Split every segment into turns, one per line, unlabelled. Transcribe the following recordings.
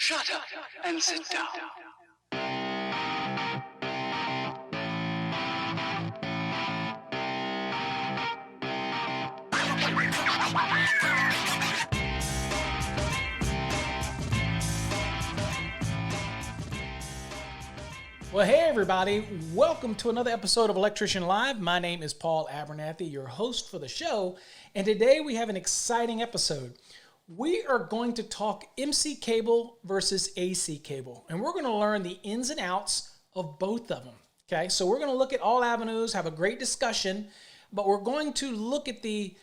Shut up and sit down.
Well, hey everybody, welcome to another episode of Electrician Live. My name is Paul Abernathy, your host for the show, and today we have an exciting episode. We are going to talk MC cable versus AC cable, and we're going to learn the ins and outs of both of them. Okay, so we're going to look at all avenues, have a great discussion, but we're going to look at the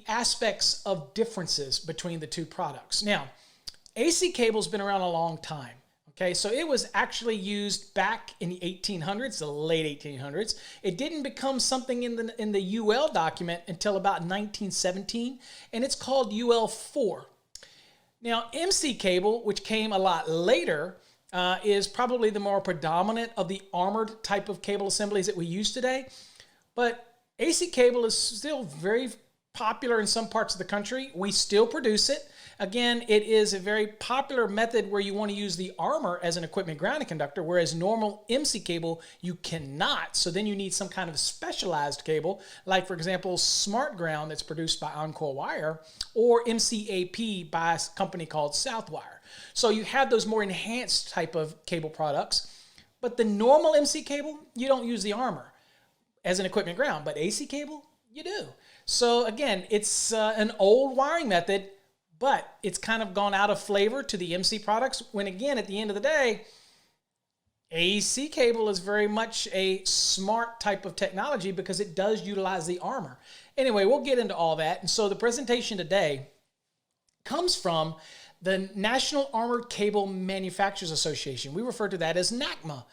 aspects of differences between the two products. Now, AC cable's been around a long time. Okay, so it was actually used back in the 1800s, the late 1800s. It didn't become something in the UL document until about 1917, and it's called UL4. Now, MC cable, which came a lot later, is probably the more predominant of the armored type of cable assemblies that we use today. But AC cable is still very popular in some parts of the country. We still produce it. Again, it is a very popular method where you want to use the armor as an equipment grounding conductor, whereas normal MC cable, you cannot. So then you need some kind of specialized cable, like, for example, Smart Ground that's produced by Encore Wire, or MCAP by a company called Southwire. So you have those more enhanced type of cable products. But the normal MC cable, you don't use the armor as an equipment ground, but AC cable, you do. So again, it's an old wiring method, but it's kind of gone out of flavor to the MC products when, again, at the end of the day, AC cable is very much a smart type of technology because it does utilize the armor. Anyway, we'll get into all that. And so the presentation today comes from the National Armored Cable Manufacturers Association. We refer to that as NACMA.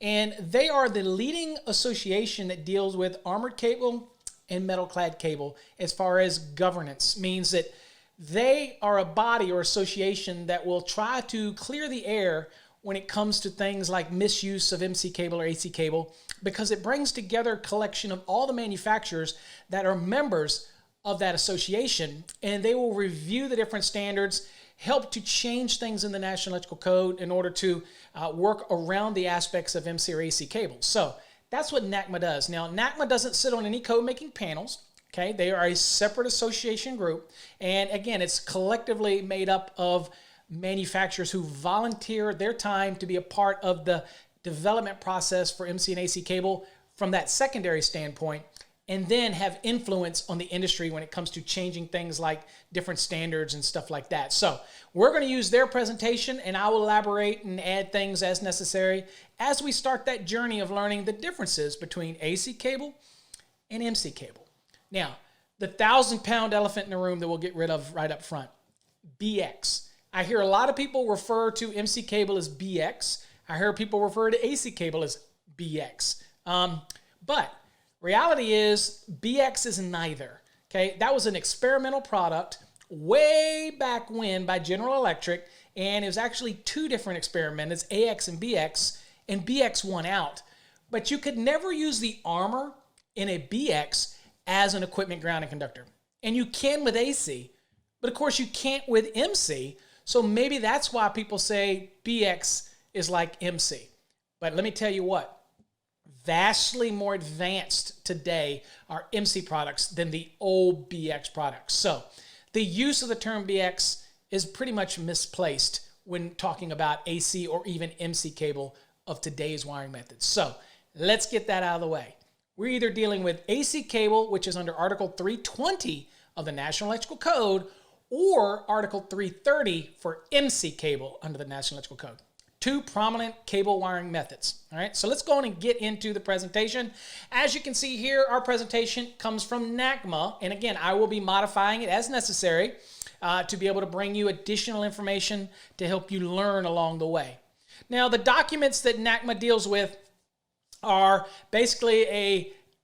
And they are the leading association that deals with armored cable and metal-clad cable as far as governance. Means that they are a body or association that will try to clear the air when it comes to things like misuse of MC cable or AC cable, because it brings together a collection of all the manufacturers that are members of that association, and they will review the different standards, help to change things in the National Electrical Code in order to work around the aspects of MC or AC cable. So that's what NACMA does. Now, NACMA doesn't sit on any code-making panels. Okay, they are a separate association group, and again, it's collectively made up of manufacturers who volunteer their time to be a part of the development process for MC and AC cable from that secondary standpoint, and then have influence on the industry when it comes to changing things like different standards and stuff like that. So we're going to use their presentation, and I will elaborate and add things as necessary as we start that journey of learning the differences between AC cable and MC cable. Now, the 1,000-pound elephant in the room that we'll get rid of right up front, BX. I hear a lot of people refer to MC cable as BX. I hear people refer to AC cable as BX. But reality is BX is neither. Okay, that was an experimental product way back when by General Electric, and it was actually two different experiments, AX and BX won out. But you could never use the armor in a BX as an equipment grounding conductor. And you can with AC, but of course you can't with MC, so maybe that's why people say BX is like MC. But let me tell you what, vastly more advanced today are MC products than the old BX products. So the use of the term BX is pretty much misplaced when talking about AC or even MC cable of today's wiring methods. So let's get that out of the way. We're either dealing with AC cable, which is under Article 320 of the National Electrical Code, or Article 330 for MC cable under the National Electrical Code. Two prominent cable wiring methods. All right, so let's go on and get into the presentation. As you can see here, our presentation comes from NACMA, and again, I will be modifying it as necessary to be able to bring you additional information to help you learn along the way. Now, the documents that NACMA deals with are basically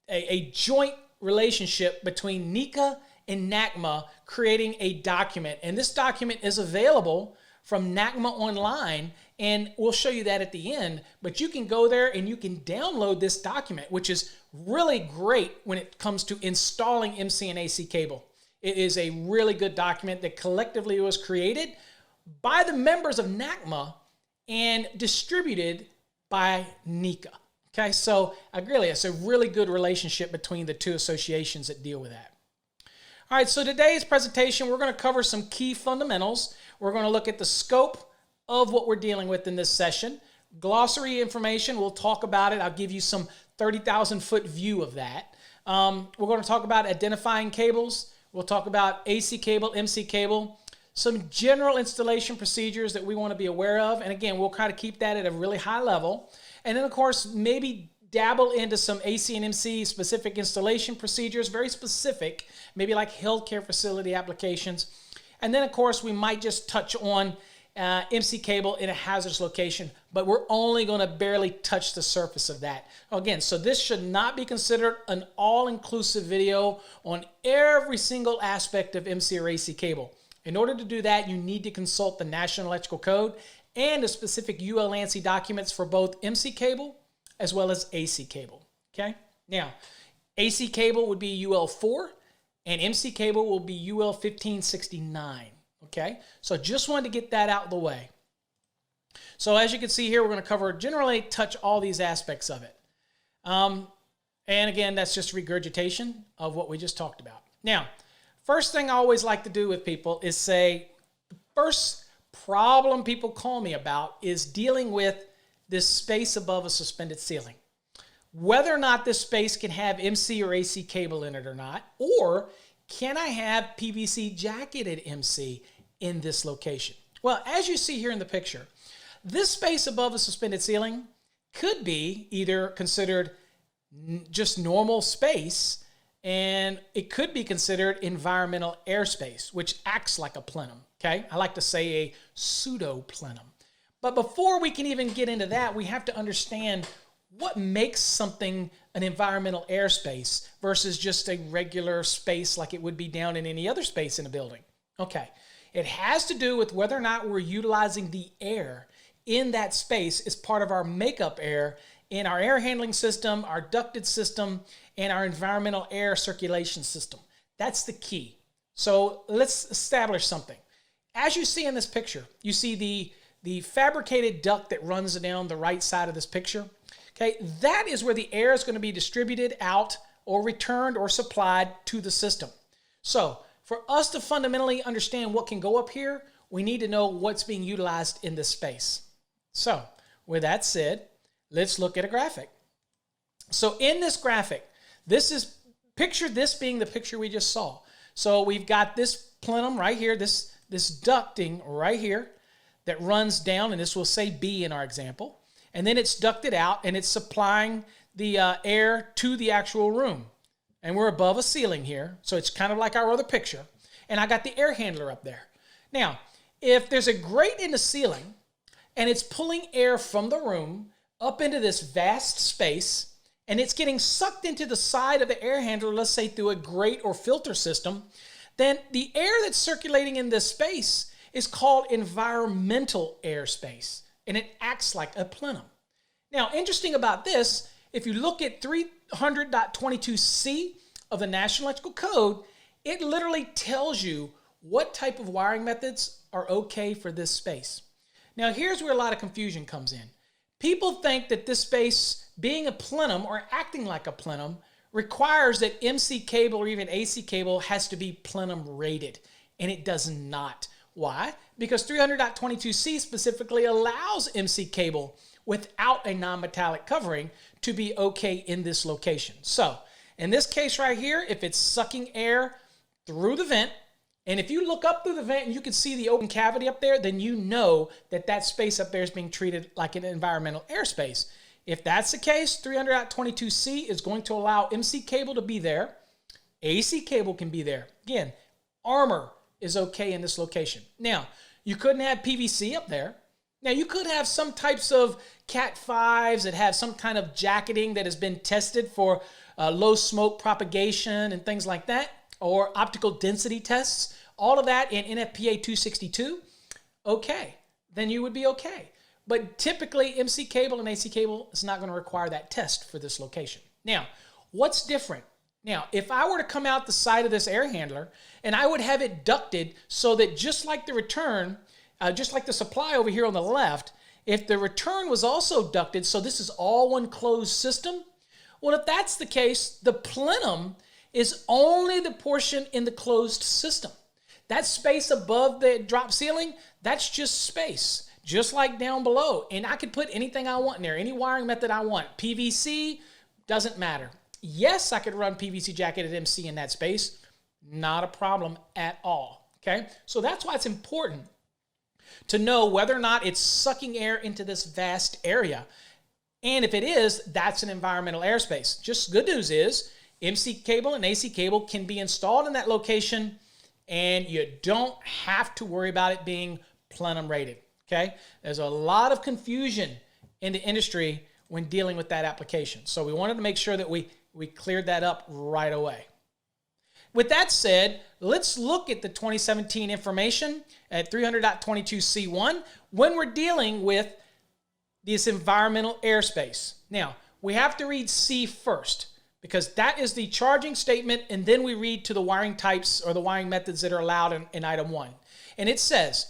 a joint relationship between NECA and NACMA creating a document. And this document is available from NACMA online, and we'll show you that at the end. But you can go there and you can download this document, which is really great when it comes to installing MC and AC cable. It is a really good document that collectively was created by the members of NACMA and distributed by NECA. Okay, so it's a really good relationship between the two associations that deal with that. All right, so today's presentation, we're going to cover some key fundamentals. We're going to look at the scope of what we're dealing with in this session. Glossary information, we'll talk about it. I'll give you some 30,000-foot view of that. We're going to talk about identifying cables. We'll talk about AC cable, MC cable, some general installation procedures that we want to be aware of. And again, we'll kind of keep that at a really high level. And then, of course, maybe dabble into some AC and MC specific installation procedures, very specific, maybe like healthcare facility applications. And then, of course, we might just touch on MC cable in a hazardous location, but we're only going to barely touch the surface of that. Again, so this should not be considered an all-inclusive video on every single aspect of MC or AC cable. In order to do that, you need to consult the National Electrical Code and the specific UL ANSI documents for both MC cable as well as AC cable. Okay? Now, AC cable would be UL 4 and MC cable will be UL 1569. Okay? So just wanted to get that out of the way. So as you can see here, we're going to generally touch all these aspects of it. And again, that's just regurgitation of what we just talked about. Now, first thing I always like to do with people is say, the first problem people call me about is dealing with this space above a suspended ceiling. Whether or not this space can have MC or AC cable in it or not, or can I have PVC jacketed MC in this location? Well, as you see here in the picture, this space above a suspended ceiling could be either considered just normal space, and it could be considered environmental airspace, which acts like a plenum. Okay, I like to say a pseudo plenum. But before we can even get into that, we have to understand what makes something an environmental airspace versus just a regular space like it would be down in any other space in a building. Okay, it has to do with whether or not we're utilizing the air in that space as part of our makeup air in our air handling system, our ducted system, and our environmental air circulation system. That's the key. So let's establish something. As you see in this picture, you see the fabricated duct that runs down the right side of this picture. Okay, that is where the air is going to be distributed out or returned or supplied to the system. So for us to fundamentally understand what can go up here, we need to know what's being utilized in this space. So with that said, let's look at a graphic. So in this graphic, picture this being the picture we just saw. So we've got this plenum right here, this ducting right here that runs down, and this will say B in our example. And then it's ducted out, and it's supplying the air to the actual room. And we're above a ceiling here, so it's kind of like our other picture. And I got the air handler up there. Now, if there's a grate in the ceiling, and it's pulling air from the room up into this vast space, and it's getting sucked into the side of the air handler, let's say through a grate or filter system, then the air that's circulating in this space is called environmental airspace, and it acts like a plenum. Now, interesting about this, if you look at 300.22c of the National Electrical Code, it literally tells you what type of wiring methods are okay for this space. Now, here's where a lot of confusion comes in. People think that this space, being a plenum or acting like a plenum, requires that MC cable or even AC cable has to be plenum rated, and it does not. Why? Because 300.22c specifically allows MC cable without a non-metallic covering to be okay in this location. So, in this case right here, if it's sucking air through the vent, and if you look up through the vent and you can see the open cavity up there, then you know that that space up there is being treated like an environmental airspace. If that's the case, 300.22c is going to allow MC cable to be there. AC cable can be there. Again, armor is okay in this location. Now, you couldn't have PVC up there. Now, you could have some types of Cat 5s that have some kind of jacketing that has been tested for low smoke propagation and things like that, or optical density tests, all of that in NFPA 262, okay, then you would be okay. But typically, MC cable and AC cable is not going to require that test for this location. Now, what's different? Now, if I were to come out the side of this air handler and I would have it ducted so that just like the return, just like the supply over here on the left, if the return was also ducted, so this is all one closed system, well, if that's the case, the plenum is only the portion in the closed system. That space above the drop ceiling, that's just space, just like down below. And I could put anything I want in there, any wiring method I want. PVC, doesn't matter. Yes, I could run PVC jacketed MC in that space. Not a problem at all, okay? So that's why it's important to know whether or not it's sucking air into this vast area. And if it is, that's an environmental airspace. Just good news is MC cable and AC cable can be installed in that location, and you don't have to worry about it being plenum rated, okay? There's a lot of confusion in the industry when dealing with that application. So we wanted to make sure that we cleared that up right away. With that said, let's look at the 2017 information at 300.22c1 when we're dealing with this environmental airspace. Now, we have to read C first because that is the charging statement, and then we read to the wiring types or the wiring methods that are allowed in item 1. And it says,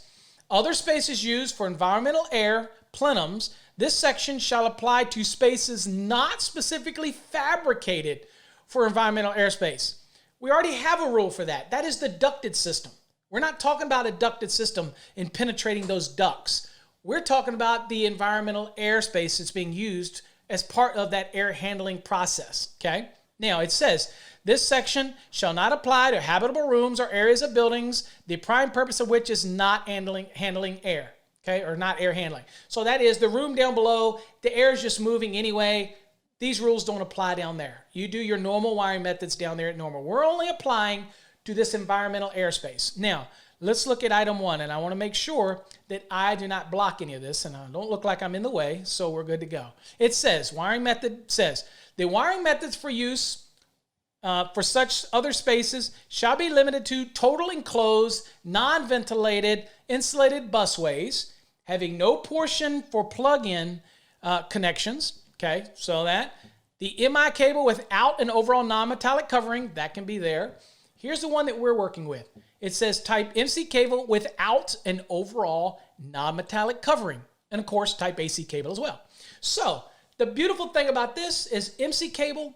other spaces used for environmental air, plenums, this section shall apply to spaces not specifically fabricated for environmental airspace. We already have a rule for that. That is the ducted system. We're not talking about a ducted system in penetrating those ducts. We're talking about the environmental airspace that's being used as part of that air handling process, okay? Now, it says, this section shall not apply to habitable rooms or areas of buildings, the prime purpose of which is not handling air, okay, or not air handling. So that is the room down below, the air is just moving anyway. These rules don't apply down there. You do your normal wiring methods down there at normal. We're only applying to this environmental airspace. Now, let's look at item 1, and I want to make sure that I do not block any of this, and I don't look like I'm in the way, so we're good to go. It says, wiring method says, the wiring methods for use for such other spaces shall be limited to total enclosed, non-ventilated, insulated busways, having no portion for plug-in connections, okay, so that. The MI cable without an overall non-metallic covering, that can be there. Here's the one that we're working with. It says type MC cable without an overall non-metallic covering. And of course, type AC cable as well. So the beautiful thing about this is MC cable,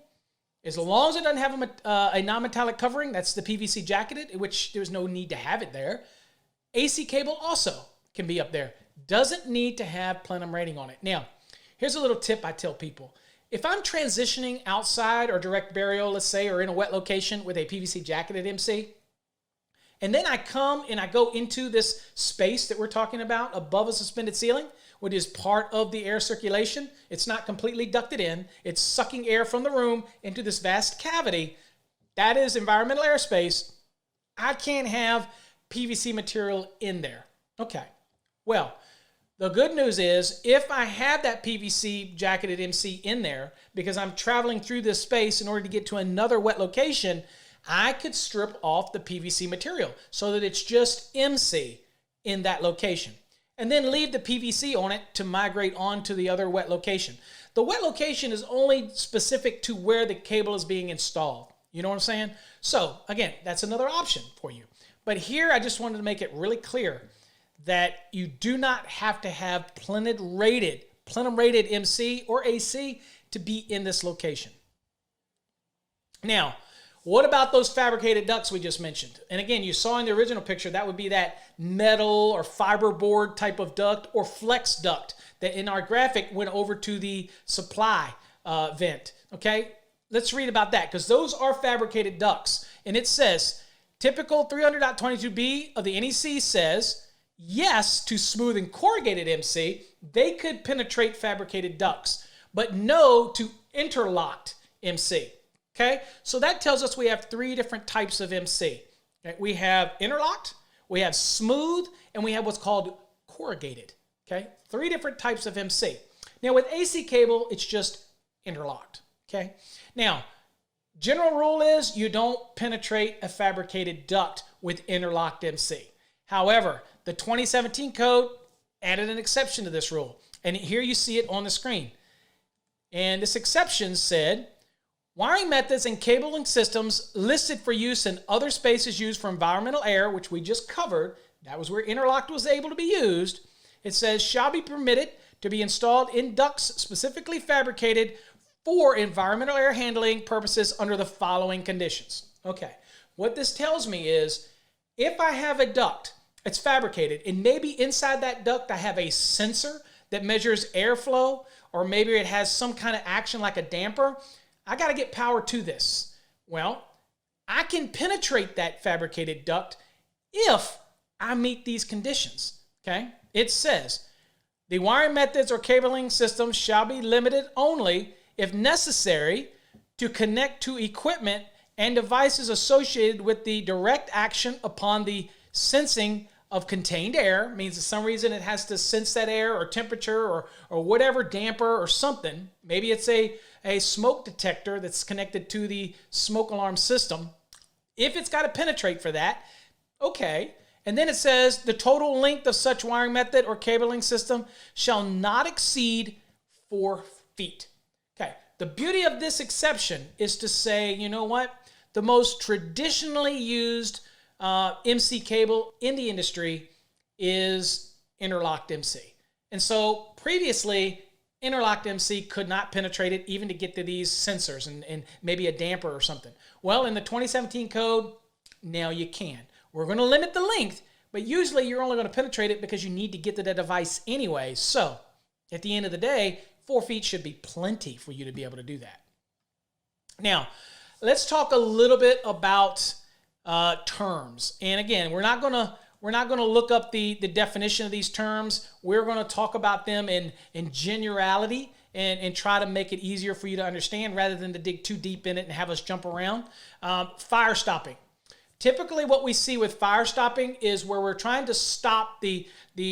as long as it doesn't have a non-metallic covering, that's the PVC jacketed, which there's no need to have it there. AC cable also can be up there. Doesn't need to have plenum rating on it. Now, here's a little tip I tell people. If I'm transitioning outside or direct burial, let's say, or in a wet location with a PVC jacketed MC, and then I come and I go into this space that we're talking about above a suspended ceiling, which is part of the air circulation. It's not completely ducted in. It's sucking air from the room into this vast cavity. That is environmental airspace. I can't have PVC material in there. Okay, well, the good news is if I have that PVC jacketed MC in there because I'm traveling through this space in order to get to another wet location, I could strip off the PVC material so that it's just MC in that location and then leave the PVC on it to migrate on to the other wet location. The wet location is only specific to where the cable is being installed. You know what I'm saying? So again, that's another option for you. But here I just wanted to make it really clear that you do not have to have plenum rated MC or AC to be in this location. Now, what about those fabricated ducts we just mentioned? And again, you saw in the original picture, that would be that metal or fiberboard type of duct or flex duct that in our graphic went over to the supply vent, okay? Let's read about that because those are fabricated ducts. And it says, typical 300.22b of the NEC says, yes to smooth and corrugated MC, they could penetrate fabricated ducts, but no to interlocked MC. Okay, so that tells us we have 3 different types of MC. Okay? We have interlocked, we have smooth, and we have what's called corrugated. Okay, 3 different types of MC. Now with AC cable, it's just interlocked. Okay, now general rule is you don't penetrate a fabricated duct with interlocked MC. However, the 2017 code added an exception to this rule. And here you see it on the screen. And this exception said, wiring methods and cabling systems listed for use in other spaces used for environmental air, which we just covered, that was where interlocked was able to be used. It says, shall be permitted to be installed in ducts specifically fabricated for environmental air handling purposes under the following conditions. Okay, what this tells me is if I have a duct, it's fabricated, and maybe inside that duct I have a sensor that measures airflow, or maybe it has some kind of action like a damper, I got to get power to this. Well, I can penetrate that fabricated duct if I meet these conditions. Okay, it says the wiring methods or cabling systems shall be limited only if necessary to connect to equipment and devices associated with the direct action upon the sensing of contained air. Means for some reason it has to sense that air or temperature or whatever, damper or something. Maybe it's a smoke detector that's connected to the smoke alarm system. If it's got to penetrate for that, okay. And then it says the total length of such wiring method or cabling system shall not exceed 4 feet. Okay. The beauty of this exception is to say, you know what? The most traditionally used MC cable in the industry is interlocked MC. And so previously, interlocked MC could not penetrate it even to get to these sensors and maybe a damper or something. Well, in the 2017 code, now you can. We're going to limit the length, but usually you're only going to penetrate it because you need to get to the device anyway. So at the end of the day, 4 feet should be plenty for you to be able to do that. Now, let's talk a little bit about terms. And again, we're not going to look up the definition of these terms. We're going to talk about them in generality and try to make it easier for you to understand rather than to dig too deep in it and have us jump around. Fire stopping. Typically what we see with fire stopping is where we're trying to stop the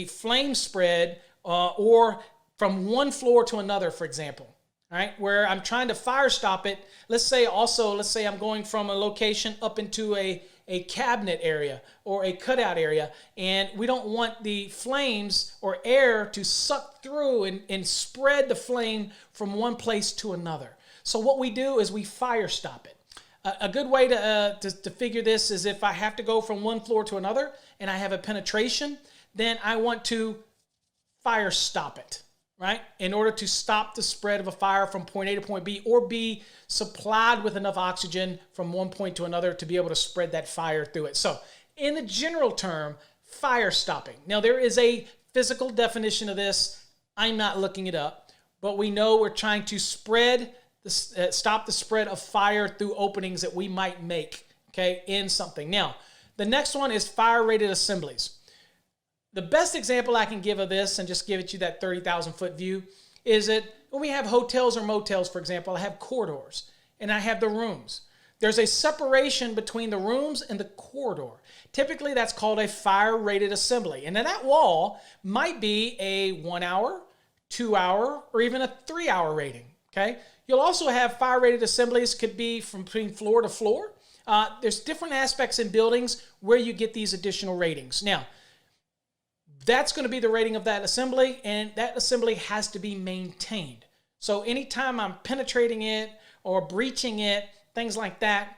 flame spread or from one floor to another, for example. All right, where I'm trying to fire stop it. Let's say I'm going from a location up into a cabinet area or a cutout area, and we don't want the flames or air to suck through and spread the flame from one place to another. So what we do is we fire stop it. A good way to figure this is if I have to go from one floor to another and I have a penetration, then I want to fire stop it, right? In order to stop the spread of a fire from point A to point B, or be supplied with enough oxygen from one point to another to be able to spread that fire through it. So in the general term, fire stopping. Now there is a physical definition of this. I'm not looking it up, but we know we're trying to stop the spread of fire through openings that we might make, okay, in something. Now, the next one is fire-rated assemblies. The best example I can give of this, and just give it you that 30,000 foot view, is that when we have hotels or motels, for example, I have corridors and I have the rooms. There's a separation between the rooms and the corridor. Typically, that's called a fire-rated assembly. And then that wall might be a 1 hour, 2 hour, or even a 3 hour rating, okay? You'll also have fire-rated assemblies, could be from between floor to floor. There's different aspects in buildings where you get these additional ratings. Now, that's going to be the rating of that assembly, and that assembly has to be maintained. So anytime I'm penetrating it or breaching it, things like that,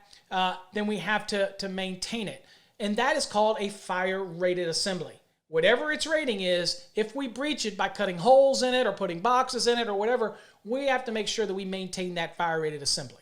then we have to maintain it. And that is called a fire-rated assembly. Whatever its rating is, if we breach it by cutting holes in it or putting boxes in it or whatever, we have to make sure that we maintain that fire-rated assembly.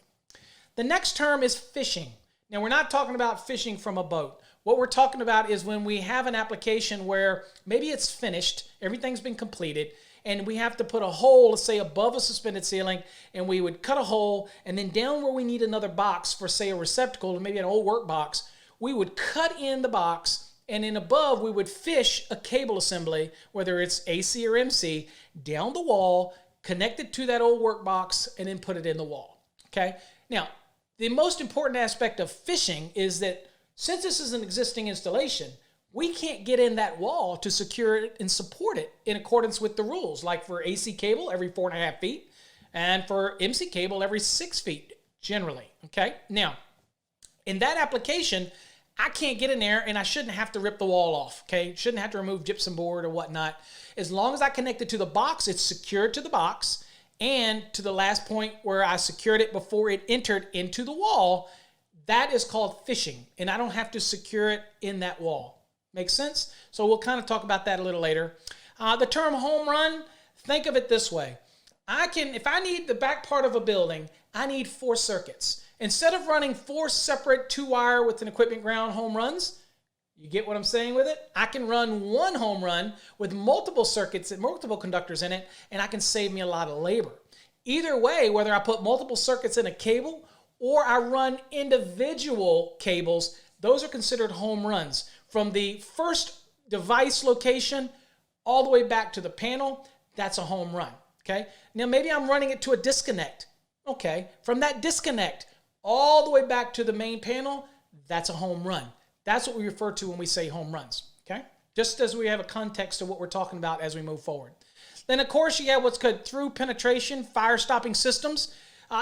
The next term is fishing. Now, we're not talking about fishing from a boat. What we're talking about is when we have an application where maybe it's finished, everything's been completed, and we have to put a hole, let's say above a suspended ceiling, and we would cut a hole, and then down where we need another box for, say, a receptacle, or maybe an old work box, we would cut in the box, and then above we would fish a cable assembly, whether it's AC or MC, down the wall, connect it to that old work box, and then put it in the wall. Okay? Now, the most important aspect of fishing is that since this is an existing installation, we can't get in that wall to secure it and support it in accordance with the rules, like for AC cable every 4.5 feet, and for MC cable every 6 feet, generally. Okay? Now, in that application, I can't get in there, and I shouldn't have to rip the wall off, okay? Shouldn't have to remove gypsum board or whatnot. As long as I connect it to the box, it's secured to the box, and to the last point where I secured it before it entered into the wall, that is called fishing, and I don't have to secure it in that wall. Makes sense? So we'll kind of talk about that a little later. The term home run, think of it this way. If I need the back part of a building, I need 4 circuits. Instead of running 4 separate 2-wire with an equipment ground home runs, you get what I'm saying with it? I can run 1 home run with multiple circuits and multiple conductors in it, and I can save me a lot of labor. Either way, whether I put multiple circuits in a cable or I run individual cables, those are considered home runs. From the first device location all the way back to the panel, that's a home run. Okay. Now maybe I'm running it to a disconnect. Okay. From that disconnect all the way back to the main panel, that's a home run. That's what we refer to when we say home runs. Okay. Just as we have a context of what we're talking about as we move forward. Then of course you have what's called through penetration fire stopping systems.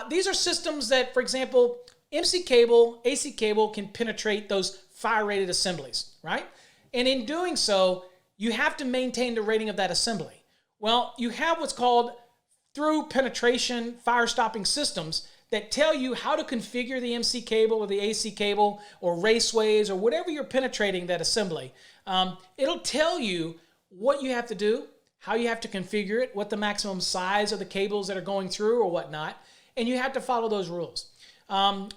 These are systems that, for example, MC cable, AC cable can penetrate those fire rated assemblies, right? And in doing so, you have to maintain the rating of that assembly. Well, you have what's called through penetration fire stopping systems that tell you how to configure the MC cable or the AC cable or raceways or whatever you're penetrating that assembly. It'll tell you what you have to do, how you have to configure it, what the maximum size of the cables that are going through or whatnot, and you have to follow those rules.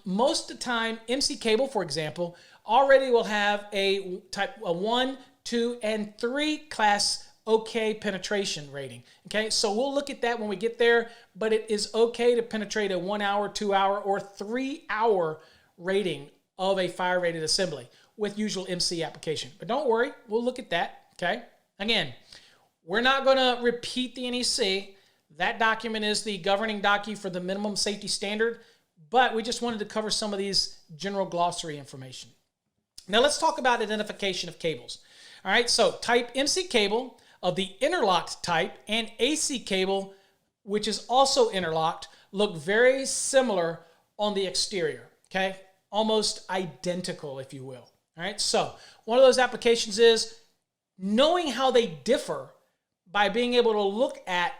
Most of the time, MC cable, for example, already will have a 1, 2, and 3 class OK penetration rating. Okay, so we'll look at that when we get there, but it is okay to penetrate a 1 hour, 2 hour, or 3 hour rating of a fire rated assembly with usual MC application. But don't worry, we'll look at that. Okay, again, we're not going to repeat the NEC. That document is the governing document for the minimum safety standard, but we just wanted to cover some of these general glossary information. Now let's talk about identification of cables. All right, so type MC cable of the interlocked type and AC cable, which is also interlocked, look very similar on the exterior, okay? Almost identical, if you will. All right, so one of those applications is knowing how they differ by being able to look at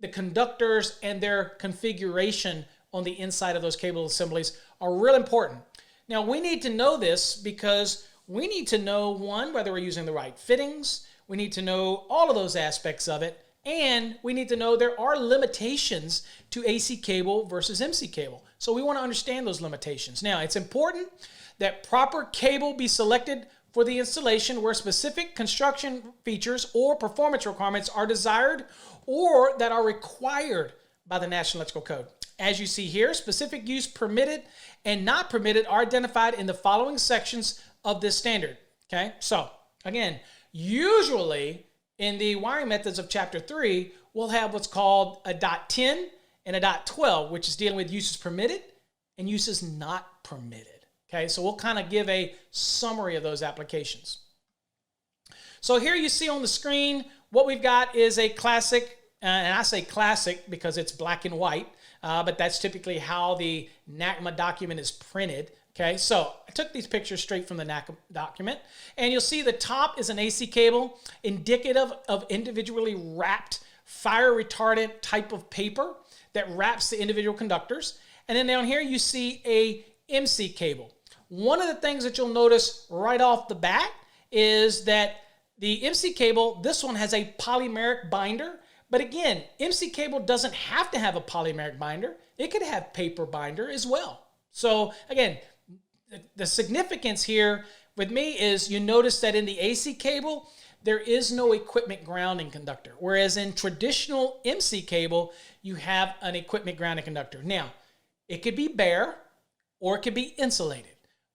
the conductors and their configuration on the inside of those cable assemblies are real important. Now, we need to know this because we need to know, one, whether we're using the right fittings. We need to know all of those aspects of it. And we need to know there are limitations to AC cable versus MC cable. So we want to understand those limitations. Now, it's important that proper cable be selected for the installation where specific construction features or performance requirements are desired or that are required by the National Electrical Code. As you see here, specific use permitted and not permitted are identified in the following sections of this standard. Okay, so again, usually in the wiring methods of Chapter 3, we'll have what's called a .10 and a .12, which is dealing with uses permitted and uses not permitted. Okay, so we'll kind of give a summary of those applications. So here you see on the screen, what we've got is a classic, and I say classic because it's black and white, but that's typically how the NACMA document is printed. Okay, so I took these pictures straight from the NACMA document, and you'll see the top is an AC cable indicative of individually wrapped fire retardant type of paper that wraps the individual conductors. And then down here you see a MC cable. One of the things that you'll notice right off the bat is that the MC cable, this one has a polymeric binder. But again, MC cable doesn't have to have a polymeric binder. It could have paper binder as well. So again, the significance here with me is you notice that in the AC cable, there is no equipment grounding conductor. Whereas in traditional MC cable, you have an equipment grounding conductor. Now, it could be bare or it could be insulated.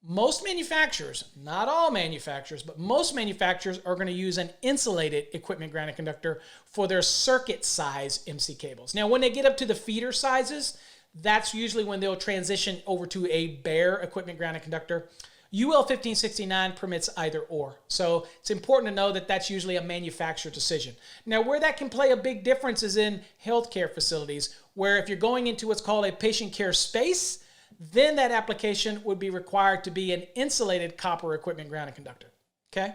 Most manufacturers, not all manufacturers, but most manufacturers are going to use an insulated equipment grounding conductor for their circuit size MC cables. Now, when they get up to the feeder sizes, that's usually when they'll transition over to a bare equipment grounding conductor. UL 1569 permits either or. So it's important to know that that's usually a manufacturer decision. Now, where that can play a big difference is in healthcare facilities, where if you're going into what's called a patient care space, then that application would be required to be an insulated copper equipment grounding conductor. Okay?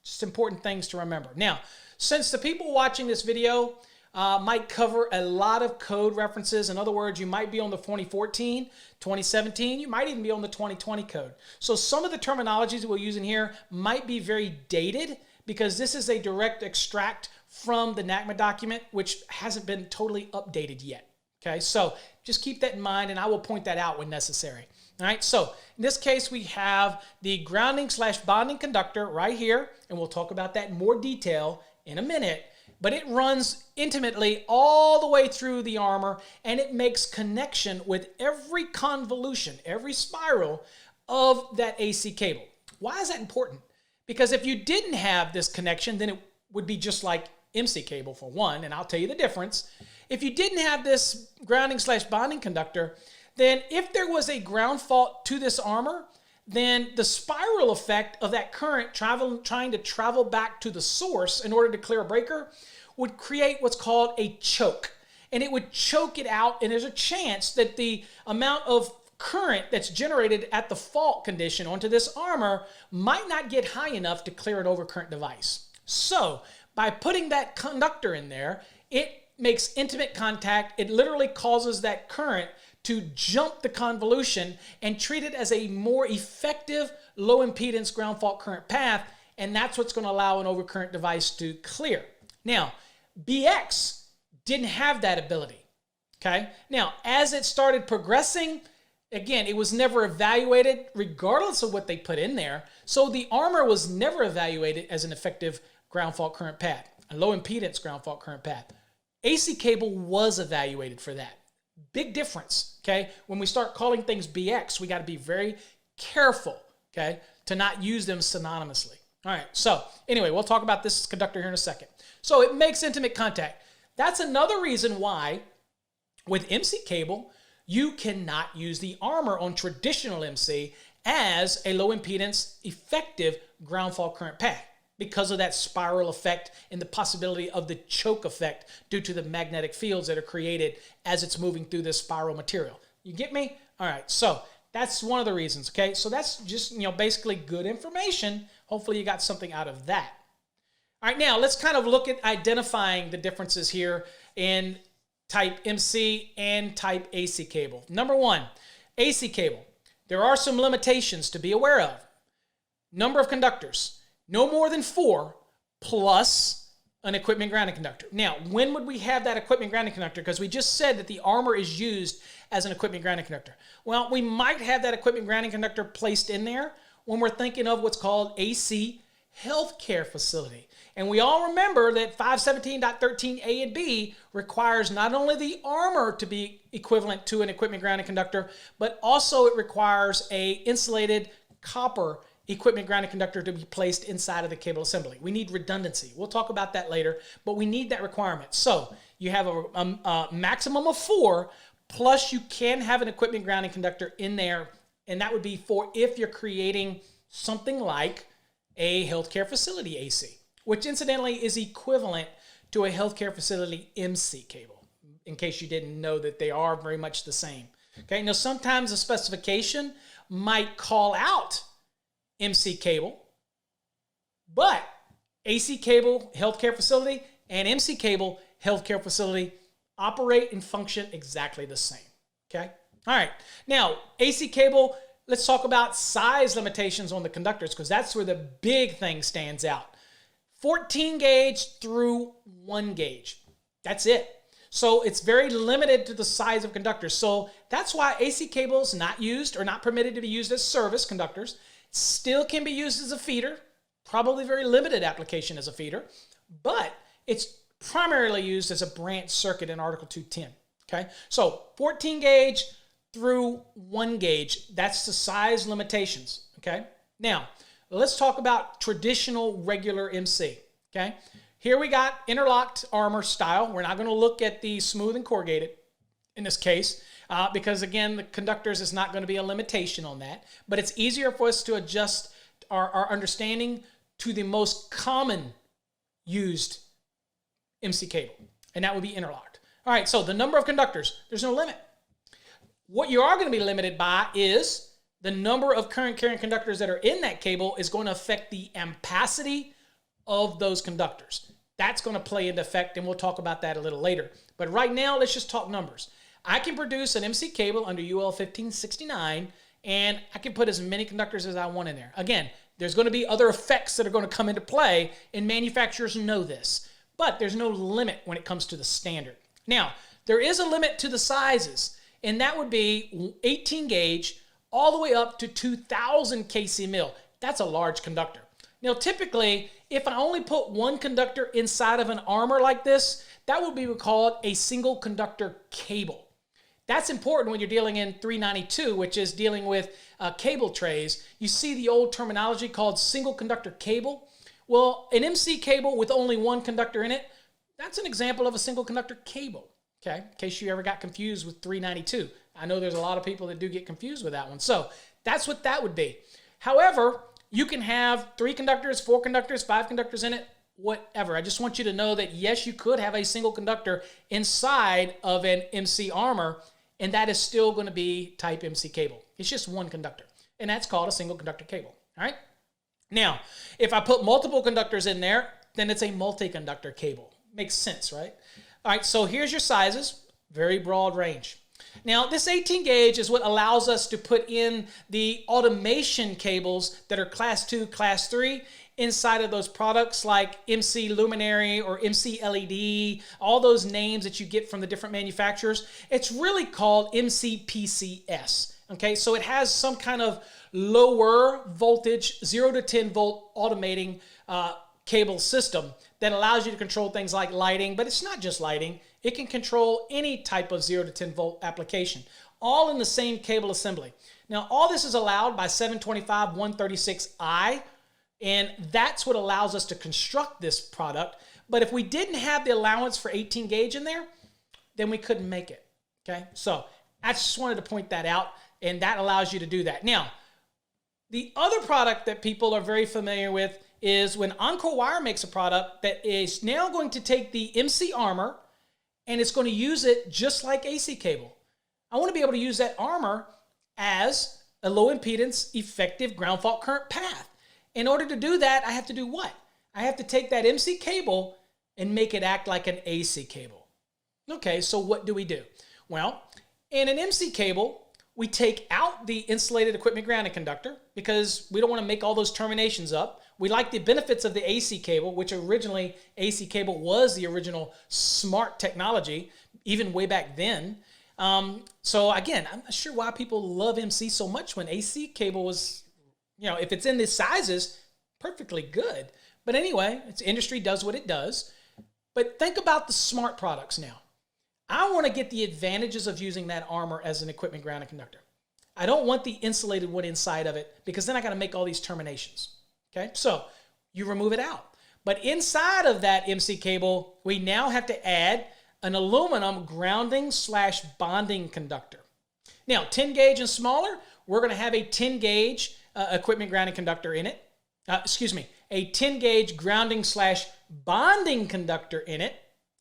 Just important things to remember. Now, since the people watching this video might cover a lot of code references. In other words, you might be on the 2014, 2017, you might even be on the 2020 code. So some of the terminologies we're using here might be very dated because this is a direct extract from the NACMA document, which hasn't been totally updated yet. Okay, so just keep that in mind, and I will point that out when necessary. All right, so in this case, we have the grounding/bonding conductor right here, and we'll talk about that in more detail in a minute, but it runs intimately all the way through the armor, and it makes connection with every convolution, every spiral of that AC cable. Why is that important? Because if you didn't have this connection, then it would be just like MC cable for one, and I'll tell you the difference. If you didn't have this grounding/bonding conductor, then if there was a ground fault to this armor, then the spiral effect of that current trying to travel back to the source in order to clear a breaker would create what's called a choke. And it would choke it out, and there's a chance that the amount of current that's generated at the fault condition onto this armor might not get high enough to clear an overcurrent device. So by putting that conductor in there, it makes intimate contact. It literally causes that current to jump the convolution and treat it as a more effective low impedance ground fault current path, and that's what's going to allow an overcurrent device to clear. Now, BX didn't have that ability. Okay? Now, as it started progressing, again, it was never evaluated regardless of what they put in there, so the armor was never evaluated as an effective ground fault current path, a low impedance ground fault current path. AC cable was evaluated for that. Big difference, okay? When we start calling things BX, we got to be very careful, okay, to not use them synonymously. All right, so anyway, we'll talk about this conductor here in a second. So it makes intimate contact. That's another reason why with MC cable, you cannot use the armor on traditional MC as a low impedance effective ground fault current path, because of that spiral effect and the possibility of the choke effect due to the magnetic fields that are created as it's moving through this spiral material. You get me? All right, so that's one of the reasons, okay? So that's just, basically good information. Hopefully you got something out of that. All right, now let's kind of look at identifying the differences here in type MC and type AC cable. Number one, AC cable. There are some limitations to be aware of. Number of conductors. No more than 4 plus an equipment grounding conductor. Now, when would we have that equipment grounding conductor? Because we just said that the armor is used as an equipment grounding conductor. Well, we might have that equipment grounding conductor placed in there when we're thinking of what's called AC healthcare facility. And we all remember that 517.13a and b requires not only the armor to be equivalent to an equipment grounding conductor, but also it requires a insulated copper equipment grounding conductor to be placed inside of the cable assembly. We need redundancy. We'll talk about that later, but we need that requirement. So you have a maximum of 4, plus you can have an equipment grounding conductor in there, and that would be for if you're creating something like a healthcare facility AC, which incidentally is equivalent to a healthcare facility MC cable, in case you didn't know that they are very much the same. Okay, now sometimes a specification might call out MC cable, but AC cable healthcare facility and MC cable healthcare facility operate and function exactly the same. Okay? All right. Now, AC cable, let's talk about size limitations on the conductors, because that's where the big thing stands out. 14 gauge through 1 gauge. That's it. So it's very limited to the size of conductors. So that's why AC cables not used or not permitted to be used as service conductors. Still can be used as a feeder, probably very limited application as a feeder, but it's primarily used as a branch circuit in Article 210. Okay, so 14 gauge through 1 gauge, that's the size limitations. Okay, now let's talk about traditional regular MC. Okay, here we got interlocked armor style. We're not going to look at the smooth and corrugated in this case. Because again, the conductors is not going to be a limitation on that, but it's easier for us to adjust our understanding to the most common used MC cable, and that would be interlocked. All right, so the number of conductors, there's no limit. What you are going to be limited by is the number of current carrying conductors that are in that cable is going to affect the ampacity of those conductors. That's going to play into effect, and we'll talk about that a little later. But right now, let's just talk numbers. I can produce an MC cable under UL 1569, and I can put as many conductors as I want in there. Again, there's going to be other effects that are going to come into play, and manufacturers know this. But there's no limit when it comes to the standard. Now, there is a limit to the sizes, and that would be 18 gauge all the way up to 2,000 kc mil. That's a large conductor. Now, typically, if I only put one conductor inside of an armor like this, that would be called a single conductor cable. That's important when you're dealing in 392, which is dealing with cable trays. You see the old terminology called single conductor cable. Well, an MC cable with only one conductor in it, that's an example of a single conductor cable, okay? In case you ever got confused with 392. I know there's a lot of people that do get confused with that one. So that's what that would be. However, you can have 3 conductors, 4 conductors, 5 conductors in it, whatever. I just want you to know that, yes, you could have a single conductor inside of an MC armor, and that is still going to be type MC cable. It's just one conductor, and that's called a single conductor cable, all right? Now, if I put multiple conductors in there, then it's a multi-conductor cable. Makes sense, right? All right, so here's your sizes, very broad range. Now, this 18 gauge is what allows us to put in the automation cables that are class 2, class 3 inside of those products like MC Luminary or MC LED, all those names that you get from the different manufacturers. It's really called MC PCS. Okay, so it has some kind of lower voltage, 0 to 10 volt automating cable system that allows you to control things like lighting, but it's not just lighting. It can control any type of 0 to 10 volt application, all in the same cable assembly. Now, all this is allowed by 725 136i, and that's what allows us to construct this product. But if we didn't have the allowance for 18 gauge in there, then we couldn't make it, okay? So I just wanted to point that out, and that allows you to do that. Now, the other product that people are very familiar with is when Encore Wire makes a product that is now going to take the MC armor and it's going to use it just like AC cable. I want to be able to use that armor as a low impedance, effective ground fault current path. In order to do that, I have to do what? I have to take that MC cable and make it act like an AC cable. Okay, so what do we do? Well, in an MC cable, we take out the insulated equipment grounding conductor because we don't want to make all those terminations up. We like the benefits of the AC cable, which originally AC cable was the original smart technology, even way back then. So again, I'm not sure why people love MC so much when AC cable was, you know, if it's in the sizes, perfectly good. But anyway, its industry does what it does. But think about the smart products now. I want to get the advantages of using that armor as an equipment grounding conductor. I don't want the insulated one inside of it because then I got to make all these terminations. Okay, so you remove it out. But inside of that MC cable, we now have to add an aluminum grounding / bonding conductor. Now, 10 gauge and smaller, we're going to have a 10 gauge equipment grounding conductor in it. A 10 gauge grounding / bonding conductor in it.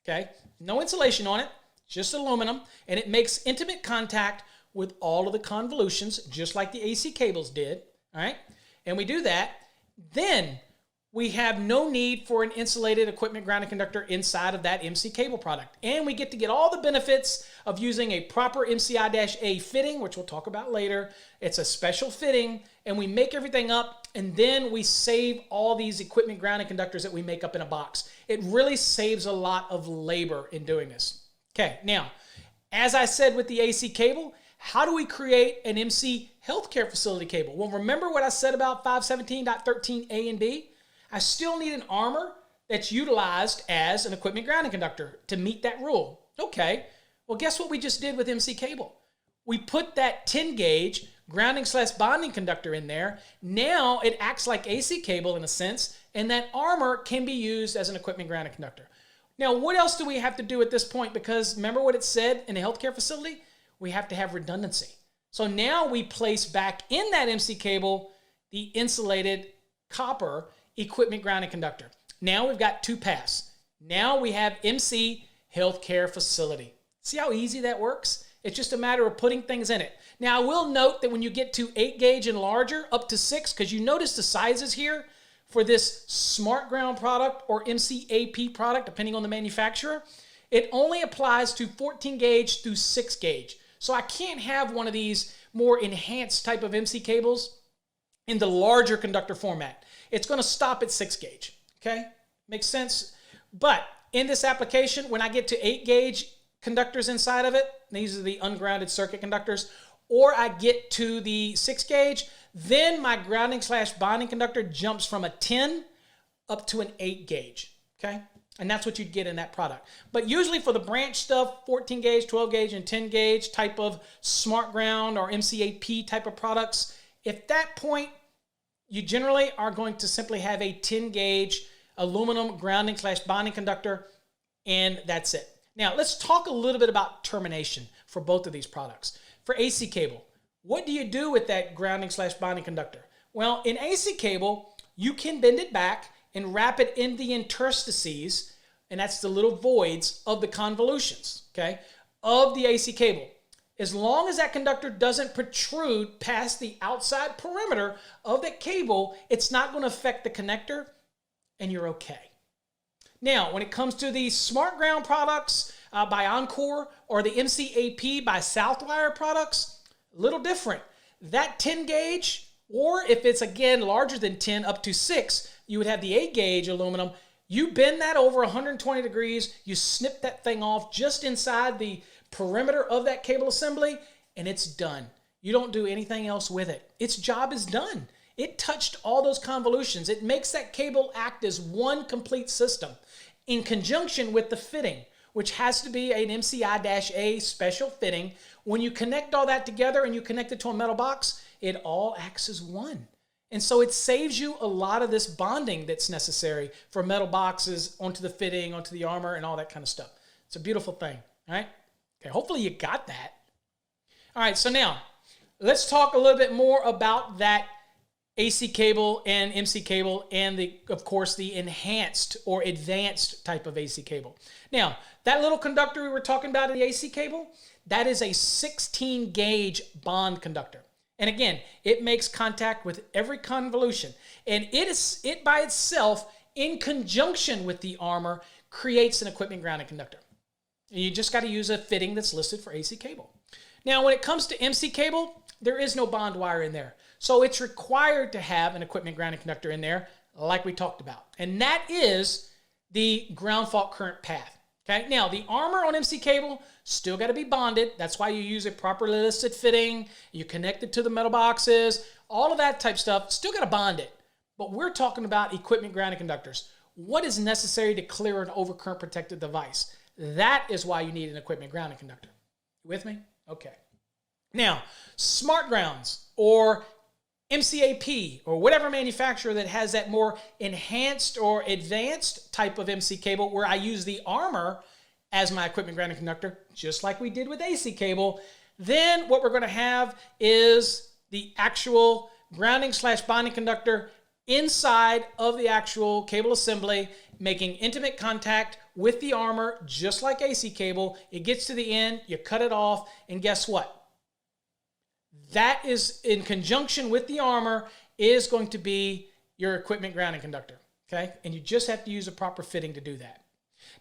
Okay, no insulation on it, just aluminum, and it makes intimate contact with all of the convolutions, just like the AC cables did. All right, and we do that. Then we have no need for an insulated equipment grounding conductor inside of that MC cable product. And we get to get all the benefits of using a proper MCI-A fitting, which we'll talk about later. It's a special fitting, and we make everything up, and then we save all these equipment grounding conductors that we make up in a box. It really saves a lot of labor in doing this. Okay, now, as I said with the AC cable, how do we create an MC healthcare facility cable? Well, remember what I said about 517.13a and b? I still need an armor that's utilized as an equipment grounding conductor to meet that rule. Okay, well, guess what we just did with MC cable? We put that 10 gauge grounding / bonding conductor in there. Now it acts like AC cable in a sense, and that armor can be used as an equipment grounding conductor. Now, what else do we have to do at this point? Because remember what it said in a healthcare facility? We have to have redundancy. So now we place back in that MC cable the insulated copper equipment grounding conductor. Now we've got 2 paths. Now we have MC healthcare facility. See how easy that works? It's just a matter of putting things in it. Now I will note that when you get to 8 gauge and larger, up to 6, because you notice the sizes here, for this smart ground product or MCAP product, depending on the manufacturer, it only applies to 14 gauge through 6 gauge. So I can't have one of these more enhanced type of MC cables in the larger conductor format. It's going to stop at 6 gauge. Okay? Makes sense? But in this application, when I get to 8 gauge conductors inside of it, these are the ungrounded circuit conductors, or I get to the 6 gauge, then my grounding / bonding conductor jumps from a 10 up to an 8 gauge. Okay? And that's what you'd get in that product. But usually for the branch stuff, 14 gauge, 12 gauge, and 10 gauge type of smart ground or MCAP type of products, at that point, you generally are going to simply have a 10 gauge aluminum grounding / bonding conductor, and that's it. Now, let's talk a little bit about termination for both of these products. For AC cable, what do you do with that grounding / bonding conductor? Well, in AC cable, you can bend it back and wrap it in the interstices, and that's the little voids of the convolutions, okay, of the AC cable. As long as that conductor doesn't protrude past the outside perimeter of that cable, it's not going to affect the connector, and you're okay. Now, when it comes to the smart ground products by Encore or the MCAP by Southwire products, a little different. That 10 gauge, or if it's again larger than 10 up to 6, you would have the 8 gauge aluminum. You bend that over 120 degrees, you snip that thing off just inside the perimeter of that cable assembly, and it's done. You don't do anything else with it. Its job is done. It touched all those convolutions. It makes that cable act as one complete system in conjunction with the fitting, which has to be an MCI-A special fitting. When you connect all that together and you connect it to a metal box, it all acts as one. And so it saves you a lot of this bonding that's necessary for metal boxes onto the fitting, onto the armor, and all that kind of stuff. It's a beautiful thing, all right? Okay, hopefully you got that. All right, so now let's talk a little bit more about that AC cable and MC cable and, of course, the enhanced or advanced type of AC cable. Now, that little conductor we were talking about in the AC cable, that is a 16 gauge bond conductor. And again, it makes contact with every convolution. And it by itself, in conjunction with the armor, creates an equipment grounding conductor. And you just got to use a fitting that's listed for AC cable. Now, when it comes to MC cable, there is no bond wire in there. So it's required to have an equipment grounding conductor in there, like we talked about. And that is the ground fault current path. Okay. Now, the armor on MC cable still got to be bonded. That's why you use a properly listed fitting. You connect it to the metal boxes. All of that type stuff, still got to bond it. But we're talking about equipment grounding conductors. What is necessary to clear an overcurrent protected device? That is why you need an equipment grounding conductor. You with me? Okay. Now, smart grounds or MCAP or whatever manufacturer that has that more enhanced or advanced type of MC cable where I use the armor as my equipment grounding conductor, just like we did with AC cable, then what we're going to have is the actual grounding / bonding conductor inside of the actual cable assembly, making intimate contact with the armor, just like AC cable. It gets to the end, you cut it off, and guess what? That is, in conjunction with the armor, is going to be your equipment grounding conductor, okay? And you just have to use a proper fitting to do that.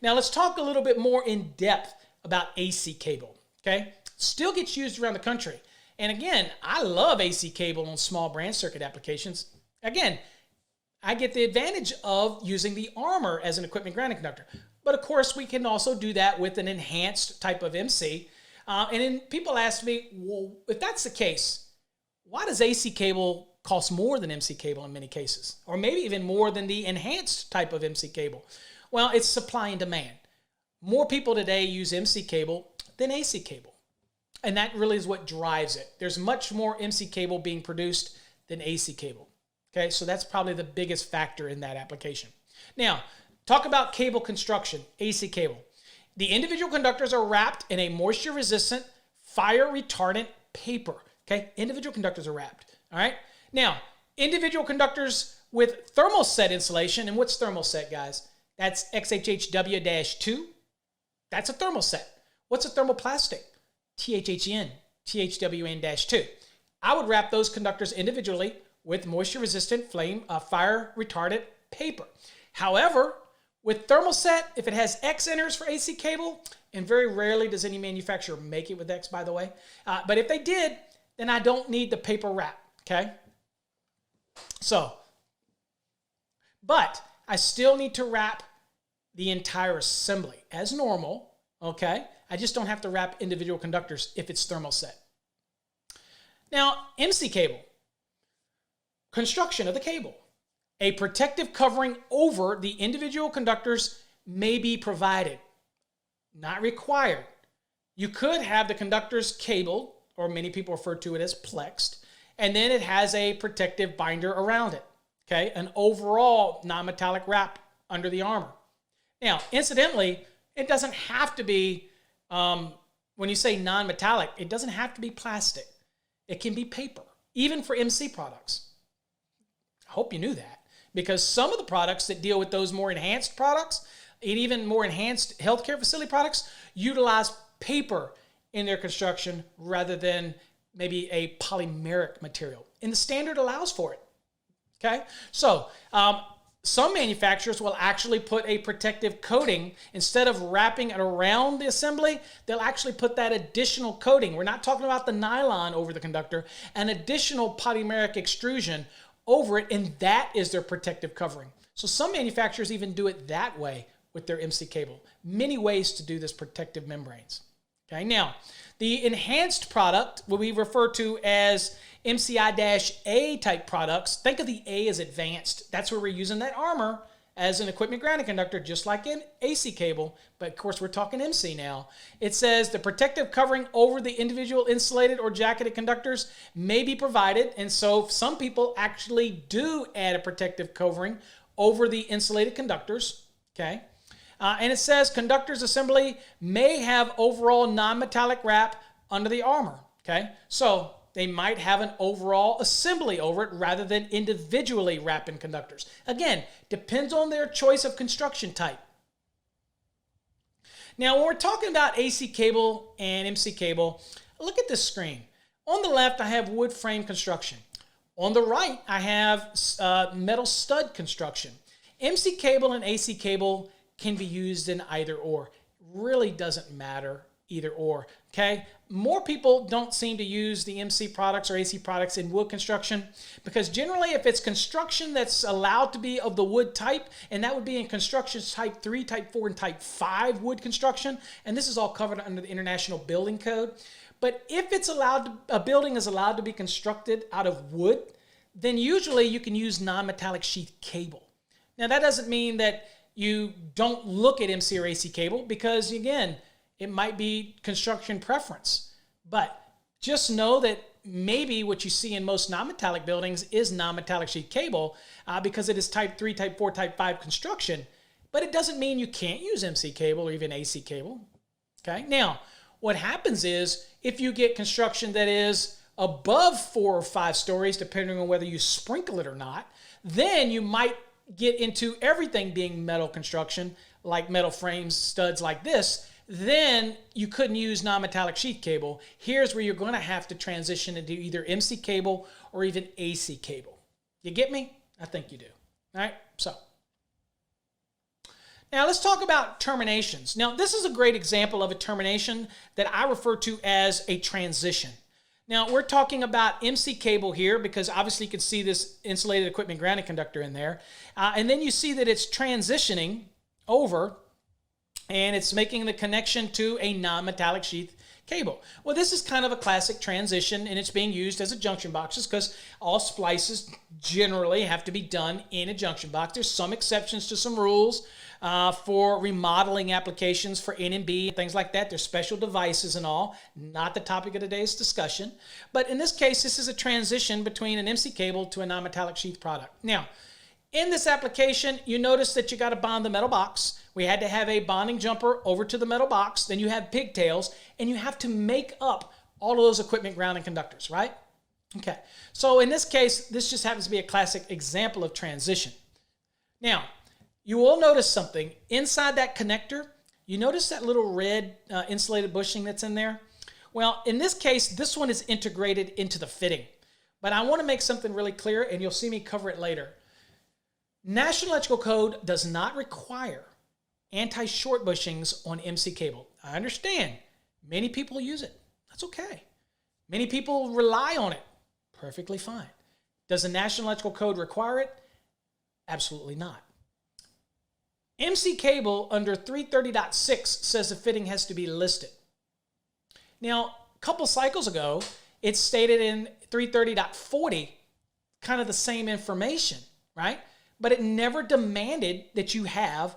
Now, let's talk a little bit more in depth about AC cable, okay? Still gets used around the country. And again, I love AC cable on small branch circuit applications. Again, I get the advantage of using the armor as an equipment grounding conductor. But of course, we can also do that with an enhanced type of MC. And then people ask me, well, if that's the case, why does AC cable cost more than MC cable in many cases? Or maybe even more than the enhanced type of MC cable? Well, it's supply and demand. More people today use MC cable than AC cable. And that really is what drives it. There's much more MC cable being produced than AC cable. Okay, so that's probably the biggest factor in that application. Now, talk about cable construction, AC cable. The individual conductors are wrapped in a moisture-resistant, fire-retardant paper. Okay, individual conductors are wrapped. All right. Now, individual conductors with thermoset insulation, and what's thermoset, guys? That's XHHW-2. That's a thermoset. What's a thermoplastic? THHN, THWN-2. I would wrap those conductors individually with moisture-resistant fire retardant paper. However, with thermoset, if it has X inners for AC cable, and very rarely does any manufacturer make it with X, by the way, but if they did, then I don't need the paper wrap, okay? So, but I still need to wrap the entire assembly as normal, okay? I just don't have to wrap individual conductors if it's thermoset. Now, MC cable, construction of the cable. A protective covering over the individual conductors may be provided, not required. You could have the conductors cabled, or many people refer to it as plexed, and then it has a protective binder around it, okay? An overall non-metallic wrap under the armor. Now, incidentally, it doesn't have to be, when you say non-metallic, it doesn't have to be plastic. It can be paper, even for MC products. I hope you knew that, because some of the products that deal with those more enhanced products, and even more enhanced healthcare facility products, utilize paper in their construction rather than maybe a polymeric material. And the standard allows for it, okay? So, some manufacturers will actually put a protective coating. Instead of wrapping it around the assembly, they'll actually put that additional coating. We're not talking about the nylon over the conductor, an additional polymeric extrusion over it, and that is their protective covering. So some manufacturers even do it that way with their MC cable. Many ways to do this protective membranes. Okay, now, the enhanced product, what we refer to as MCI-A type products, think of the A as advanced. That's where we're using that armor as an equipment grounding conductor, just like an AC cable, but of course we're talking MC now. It says the protective covering over the individual insulated or jacketed conductors may be provided, and so some people actually do add a protective covering over the insulated conductors, okay? And it says conductors assembly may have overall non-metallic wrap under the armor, okay? So they might have an overall assembly over it rather than individually wrapping conductors. Again, depends on their choice of construction type. Now, when we're talking about AC cable and MC cable, look at this screen. On the left, I have wood frame construction. On the right, I have metal stud construction. MC cable and AC cable can be used in either or. Really doesn't matter either or, okay? More people don't seem to use the MC products or AC products in wood construction because generally if it's construction that's allowed to be of the wood type, and that would be in construction type 3, type 4, and type 5 wood construction, and this is all covered under the International Building Code. But if it's allowed to, a building is allowed to be constructed out of wood, then usually you can use non-metallic sheath cable. Now that doesn't mean that you don't look at MC or AC cable because, again, it might be construction preference. But just know that maybe what you see in most non-metallic buildings is non-metallic sheath cable because it is type 3, type 4, type 5 construction. But it doesn't mean you can't use MC cable or even AC cable. Okay? Now, what happens is if you get construction that is above 4 or 5 stories, depending on whether you sprinkle it or not, then you might get into everything being metal construction, like metal frames, studs like this, then you couldn't use non-metallic sheath cable. Here's where you're going to have to transition into either MC cable or even AC cable. You get me? I think you do. All right, so. Now let's talk about terminations. Now this is a great example of a termination that I refer to as a transition. Now, we're talking about MC cable here because obviously you can see this insulated equipment grounding conductor in there. And then you see that it's transitioning over and it's making the connection to a non-metallic sheath cable. Well, this is kind of a classic transition and it's being used as a junction boxes because all splices generally have to be done in a junction box. There's some exceptions to some rules for remodeling applications for NMB and things like that. There's special devices and all, not the topic of today's discussion. But in this case, this is a transition between an MC cable to a non-metallic sheath product. Now, in this application, you notice that you got to bond the metal box. We had to have a bonding jumper over to the metal box. Then you have pigtails, and you have to make up all of those equipment grounding conductors, right? Okay, so in this case, this just happens to be a classic example of transition. Now, you will notice something. Inside that connector, you notice that little red insulated bushing that's in there? Well, in this case, this one is integrated into the fitting. But I want to make something really clear, and you'll see me cover it later. National Electrical Code does not require anti-short bushings on MC cable. I understand. Many people use it. That's okay. Many people rely on it. Perfectly fine. Does the National Electrical Code require it? Absolutely not. MC cable under 330.6 says the fitting has to be listed. Now, a couple cycles ago, it stated in 330.40 kind of the same information, right? But it never demanded that you have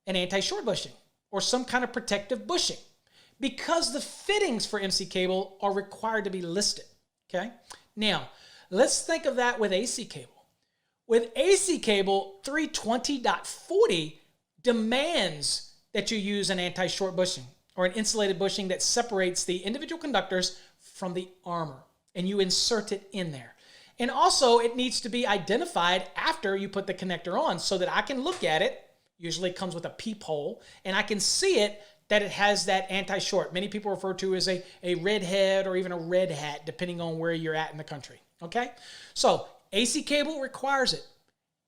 an anti-short bushing or some kind of protective bushing because the fittings for MC cable are required to be listed, okay? Now, let's think of that with AC cable. With AC cable, 320.40 demands that you use an anti-short bushing or an insulated bushing that separates the individual conductors from the armor, and you insert it in there. And also, it needs to be identified after you put the connector on so that I can look at it. Usually it comes with a peephole, and I can see it that it has that anti-short. Many people refer to as a red head or even a red hat, depending on where you're at in the country, okay? So AC cable requires it.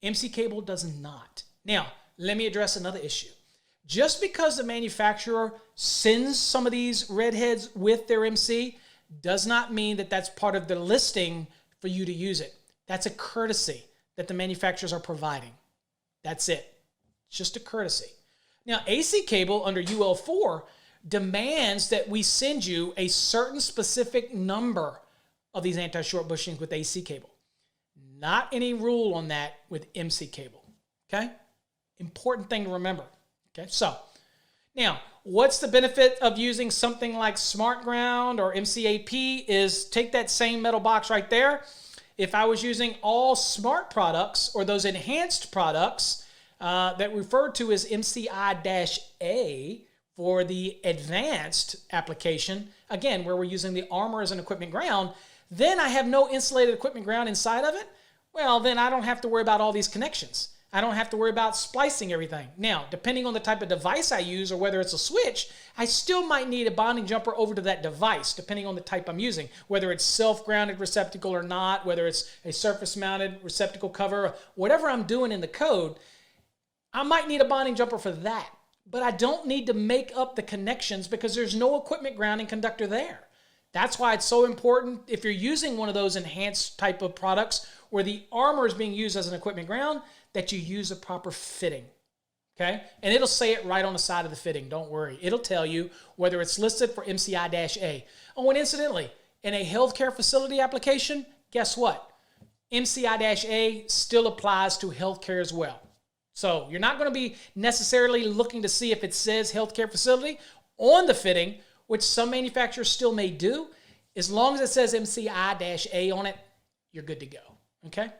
MC cable does not. Now, let me address another issue. Just because the manufacturer sends some of these red heads with their MC does not mean that that's part of the listing for you to use it. That's a courtesy that the manufacturers are providing. That's it. It's just a courtesy. Now, AC cable under UL4 demands that we send you a certain specific number of these anti-short bushings with AC cable. Not any rule on that with MC cable, okay? Important thing to remember, okay? So, now, what's the benefit of using something like Smart Ground or MCAP is take that same metal box right there. If I was using all smart products or those enhanced products that referred to as MCI-A for the advanced application, again, where we're using the armor as an equipment ground, then I have no insulated equipment ground inside of it. Well, then I don't have to worry about all these connections. I don't have to worry about splicing everything. Now, depending on the type of device I use or whether it's a switch, I still might need a bonding jumper over to that device, depending on the type I'm using, whether it's self-grounded receptacle or not, whether it's a surface-mounted receptacle cover, whatever I'm doing in the code, I might need a bonding jumper for that. But I don't need to make up the connections because there's no equipment grounding conductor there. That's why it's so important if you're using one of those enhanced type of products where the armor is being used as an equipment ground, that you use a proper fitting, okay? And it'll say it right on the side of the fitting, don't worry. It'll tell you whether it's listed for MCI-A. Oh, and incidentally, in a healthcare facility application, guess what? MCI-A still applies to healthcare as well. So you're not going to be necessarily looking to see if it says healthcare facility on the fitting, which some manufacturers still may do. As long as it says MCI-A on it, you're good to go, okay? All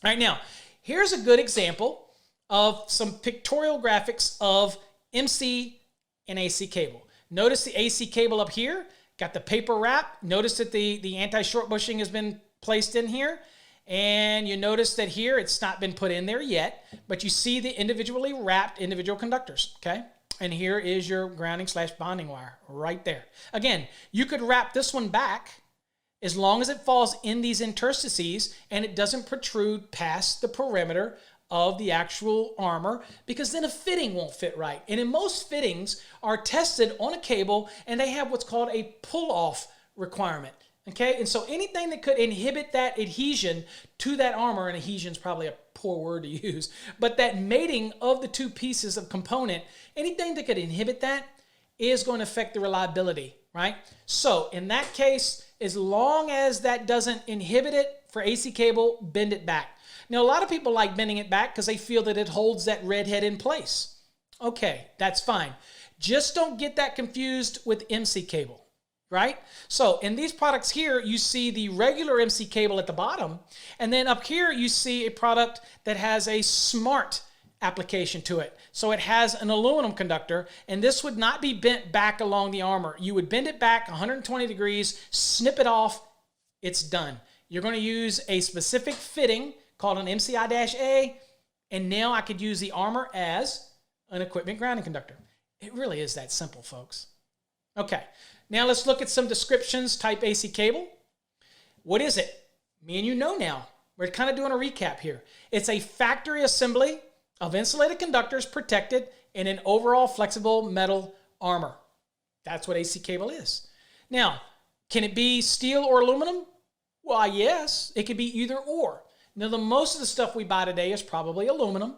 right, now, here's a good example of some pictorial graphics of MC and AC cable. Notice the AC cable up here, got the paper wrap. Notice that the anti-short bushing has been placed in here. And you notice that here it's not been put in there yet, but you see the individually wrapped individual conductors, okay? And here is your grounding / bonding wire right there. Again, you could wrap this one back as long as it falls in these interstices and it doesn't protrude past the perimeter of the actual armor, because then a fitting won't fit right. And in most fittings are tested on a cable and they have what's called a pull-off requirement. Okay, and so anything that could inhibit that adhesion to that armor, and adhesion is probably a poor word to use, but that mating of the two pieces of component, anything that could inhibit that is going to affect the reliability, right? So in that case, as long as that doesn't inhibit it for AC cable, bend it back. Now, a lot of people like bending it back because they feel that it holds that red head in place. Okay, that's fine. Just don't get that confused with MC cable. Right? So in these products here, you see the regular MC cable at the bottom, and then up here you see a product that has a smart application to it. So it has an aluminum conductor, and this would not be bent back along the armor. You would bend it back 120 degrees, snip it off, it's done. You're going to use a specific fitting called an MCI-A, and now I could use the armor as an equipment grounding conductor. It really is that simple, folks. Okay. Now let's look at some descriptions. Type AC cable. What is it? Me and you know now. We're kind of doing a recap here. It's a factory assembly of insulated conductors protected in an overall flexible metal armor. That's what AC cable is. Now, can it be steel or aluminum? Well, yes, it could be either or. Now, most of the stuff we buy today is probably aluminum,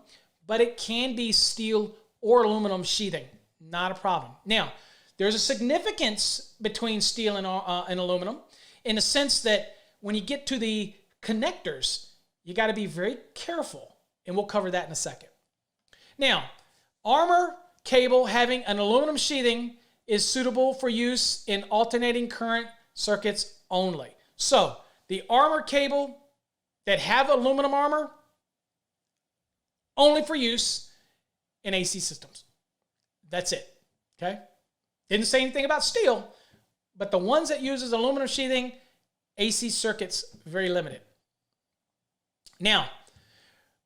but it can be steel or aluminum sheathing. Not a problem. Now, there's a significance between steel and aluminum in the sense that when you get to the connectors, you got to be very careful, and we'll cover that in a second. Now, armor cable having an aluminum sheathing is suitable for use in alternating current circuits only. So, the armor cable that have aluminum armor, only for use in AC systems. That's it, okay? Didn't say anything about steel, but the ones that uses aluminum sheathing, AC circuits, very limited. Now,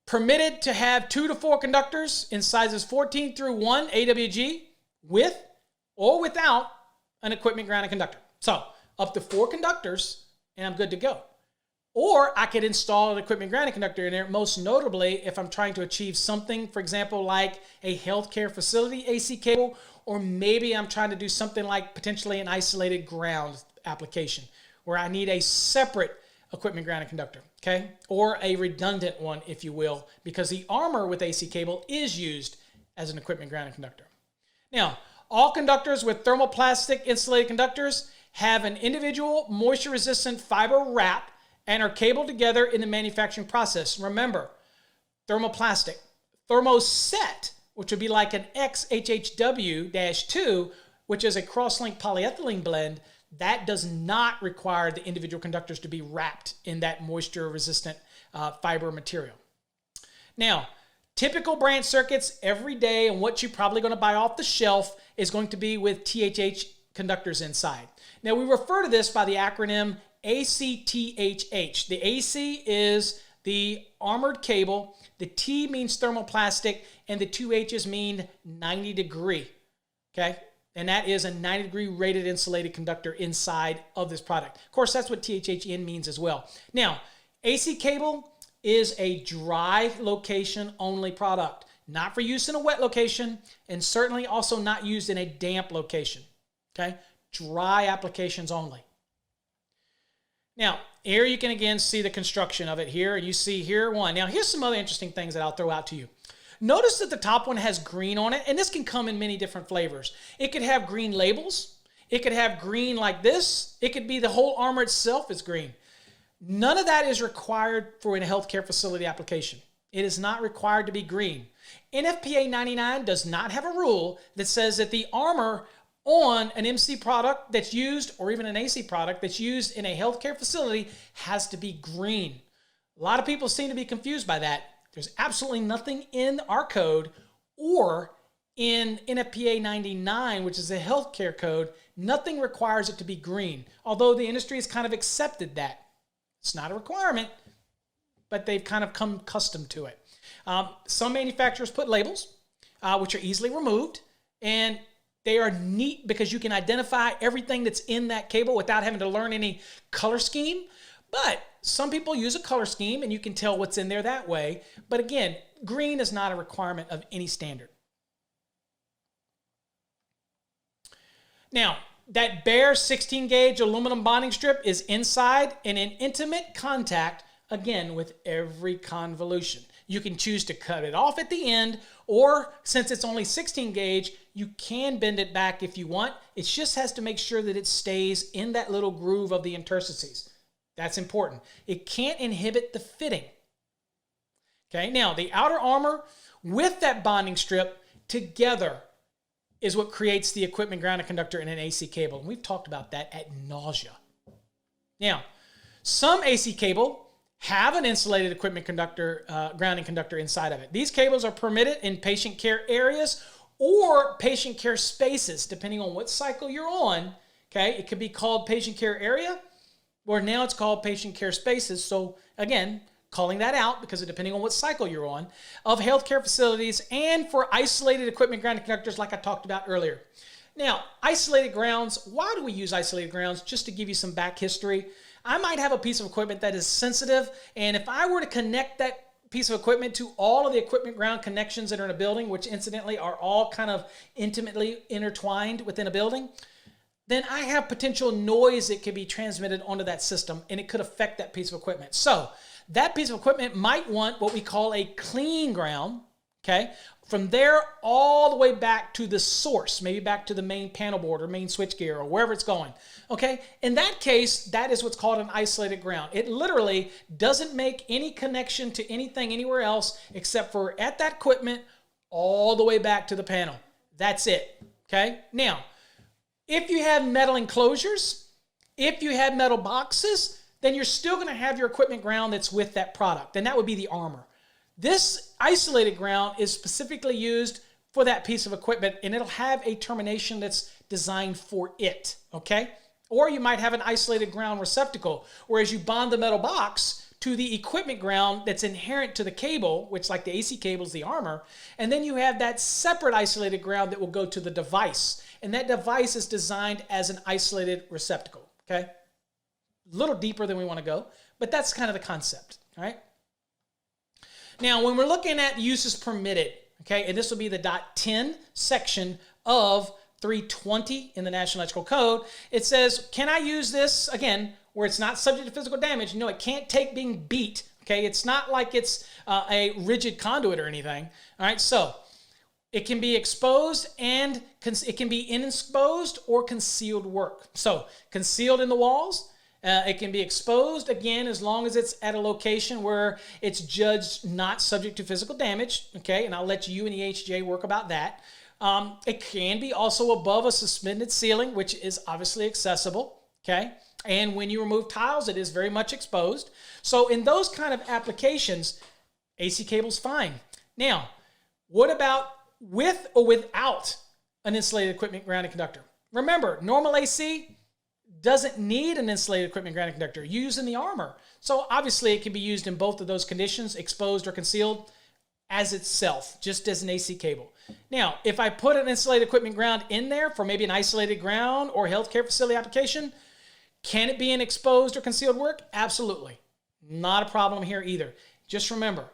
permitted to have 2 to 4 conductors in sizes 14 through 1 AWG with or without an equipment grounded conductor. So, up to 4 conductors, and I'm good to go. Or I could install an equipment grounded conductor in there, most notably if I'm trying to achieve something, for example, like a healthcare facility AC cable, or maybe I'm trying to do something like potentially an isolated ground application where I need a separate equipment grounded conductor, okay? Or a redundant one, if you will, because the armor with AC cable is used as an equipment grounded conductor. Now, all conductors with thermoplastic insulated conductors have an individual moisture-resistant fiber wrap and are cabled together in the manufacturing process. Remember, thermoplastic. Thermoset, which would be like an XHHW-2, which is a cross-linked polyethylene blend, that does not require the individual conductors to be wrapped in that moisture-resistant fiber material. Now, typical branch circuits every day, and what you're probably going to buy off the shelf is going to be with THH conductors inside. Now, we refer to this by the acronym ACTHH. The AC is the armored cable, the T means thermoplastic, and the 2 H's mean 90 degree, okay? And that is a 90 degree rated insulated conductor inside of this product. Of course, that's what THHN means as well. Now, AC cable is a dry location only product, not for use in a wet location, and certainly also not used in a damp location, okay? Dry applications only. Now, here you can again see the construction of it here, and you see here one. Now, here's some other interesting things that I'll throw out to you. Notice that the top one has green on it, and this can come in many different flavors. It could have green labels. It could have green like this. It could be the whole armor itself is green. None of that is required for a healthcare facility application. It is not required to be green. NFPA 99 does not have a rule that says that the armor on an MC product that's used, or even an AC product that's used in a healthcare facility, has to be green. A lot of people seem to be confused by that. There's absolutely nothing in our code or in NFPA 99, which is a healthcare code, nothing requires it to be green, although the industry has kind of accepted that. It's not a requirement, but they've kind of come accustomed to it. Some manufacturers put labels, which are easily removed, and they are neat because you can identify everything that's in that cable without having to learn any color scheme. But some people use a color scheme, and you can tell what's in there that way. But again, green is not a requirement of any standard. Now, that bare 16 gauge aluminum bonding strip is inside and in intimate contact, again, with every convolution. You can choose to cut it off at the end, or since it's only 16 gauge, you can bend it back if you want. It just has to make sure that it stays in that little groove of the interstices. That's important. It can't inhibit the fitting. Okay, now the outer armor with that bonding strip together is what creates the equipment grounded conductor in an AC cable. And we've talked about that ad nausea. Now, some AC cable have an insulated equipment conductor, grounding conductor inside of it. These cables are permitted in patient care areas or patient care spaces, depending on what cycle you're on. Okay, it could be called patient care area, or now it's called patient care spaces. So again, calling that out because depending on what cycle you're on, of healthcare facilities and for isolated equipment grounding conductors like I talked about earlier. Now, isolated grounds, why do we use isolated grounds? Just to give you some back history. I might have a piece of equipment that is sensitive, and if I were to connect that piece of equipment to all of the equipment ground connections that are in a building, which incidentally are all kind of intimately intertwined within a building, then I have potential noise that could be transmitted onto that system, and it could affect that piece of equipment. So that piece of equipment might want what we call a clean ground, okay? From there all the way back to the source, maybe back to the main panel board or main switch gear or wherever it's going, okay? In that case, that is what's called an isolated ground. It literally doesn't make any connection to anything anywhere else except for at that equipment all the way back to the panel. That's it, okay? Now, if you have metal enclosures, if you have metal boxes, then you're still going to have your equipment ground that's with that product, and that would be the armor. This isolated ground is specifically used for that piece of equipment, and it'll have a termination that's designed for it, okay? Or you might have an isolated ground receptacle, whereas you bond the metal box to the equipment ground that's inherent to the cable, which like the AC cable is the armor, and then you have that separate isolated ground that will go to the device, and that device is designed as an isolated receptacle, okay? A little deeper than we want to go, but that's kind of the concept, all right? Now, when we're looking at uses permitted, okay, and this will be the .10 section of 320 in the National Electrical Code, it says, can I use this, again, where it's not subject to physical damage? No, it can't take being beat, okay? It's not like it's a rigid conduit or anything, all right? So it can be exposed and it can be in exposed or concealed work. So concealed in the walls, it can be exposed, again, as long as it's at a location where it's judged not subject to physical damage, okay? And I'll let you and the HJ work about that. It can be also above a suspended ceiling, which is obviously accessible, okay? And when you remove tiles, it is very much exposed. So in those kind of applications, AC cable's fine. Now, what about with or without an insulated equipment grounding conductor? Remember, normal AC doesn't need an insulated equipment grounding conductor. You're using the armor. So obviously it can be used in both of those conditions, exposed or concealed, as itself, just as an AC cable. Now, if I put an insulated equipment ground in there for maybe an isolated ground or healthcare facility application, can it be in exposed or concealed work? Absolutely. Not a problem here either. Just remember,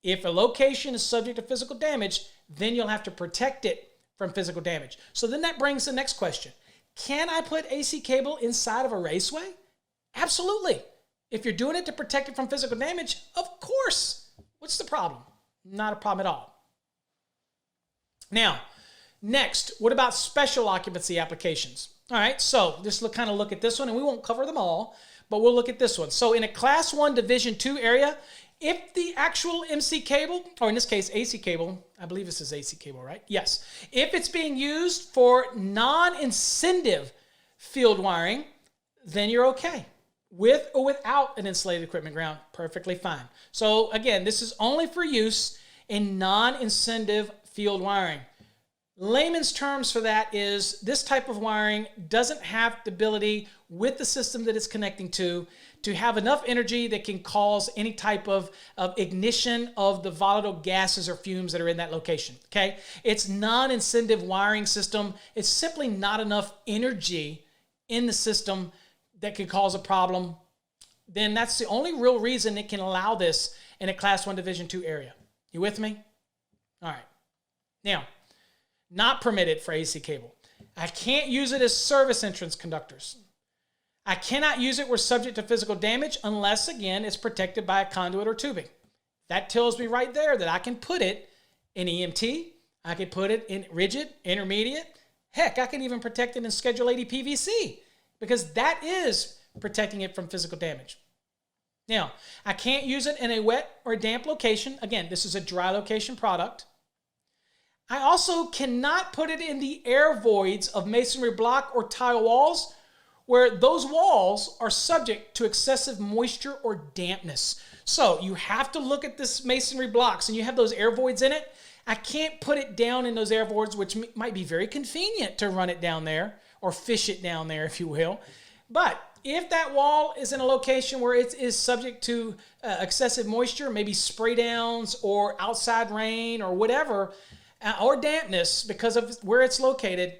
if a location is subject to physical damage, then you'll have to protect it from physical damage. So then that brings the next question. Can I put AC cable inside of a raceway? Absolutely. If you're doing it to protect it from physical damage, of course. What's the problem? Not a problem at all. Now, next, what about special occupancy applications? All right, so just kind of look at this one, and we won't cover them all, but we'll look at this one. So in a Class 1 Division 2 area, if the actual MC cable, or in this case AC cable, I believe this is AC cable, right? Yes. If it's being used for non-incentive field wiring, then you're okay. With or without an insulated equipment ground, perfectly fine. So again, this is only for use in non-incentive field wiring. Layman's terms for that is this type of wiring doesn't have the ability with the system that it's connecting to have enough energy that can cause any type of ignition of the volatile gases or fumes that are in that location, okay? It's non-incentive wiring system. It's simply not enough energy in the system that could cause a problem. Then that's the only real reason it can allow this in a Class 1 Division 2 area. You with me? All right. Now, not permitted for AC cable. I can't use it as service entrance conductors. I cannot use it where subject to physical damage unless, again, it's protected by a conduit or tubing. That tells me right there that I can put it in EMT. I can put it in rigid, intermediate. Heck, I can even protect it in Schedule 80 PVC because that is protecting it from physical damage. Now, I can't use it in a wet or damp location. Again, this is a dry location product. I also cannot put it in the air voids of masonry block or tile walls where those walls are subject to excessive moisture or dampness. So you have to look at this masonry blocks and you have those air voids in it. I can't put it down in those air voids, which might be very convenient to run it down there or fish it down there, if you will. But if that wall is in a location where it is subject to excessive moisture, maybe spray downs or outside rain or whatever, or dampness because of where it's located,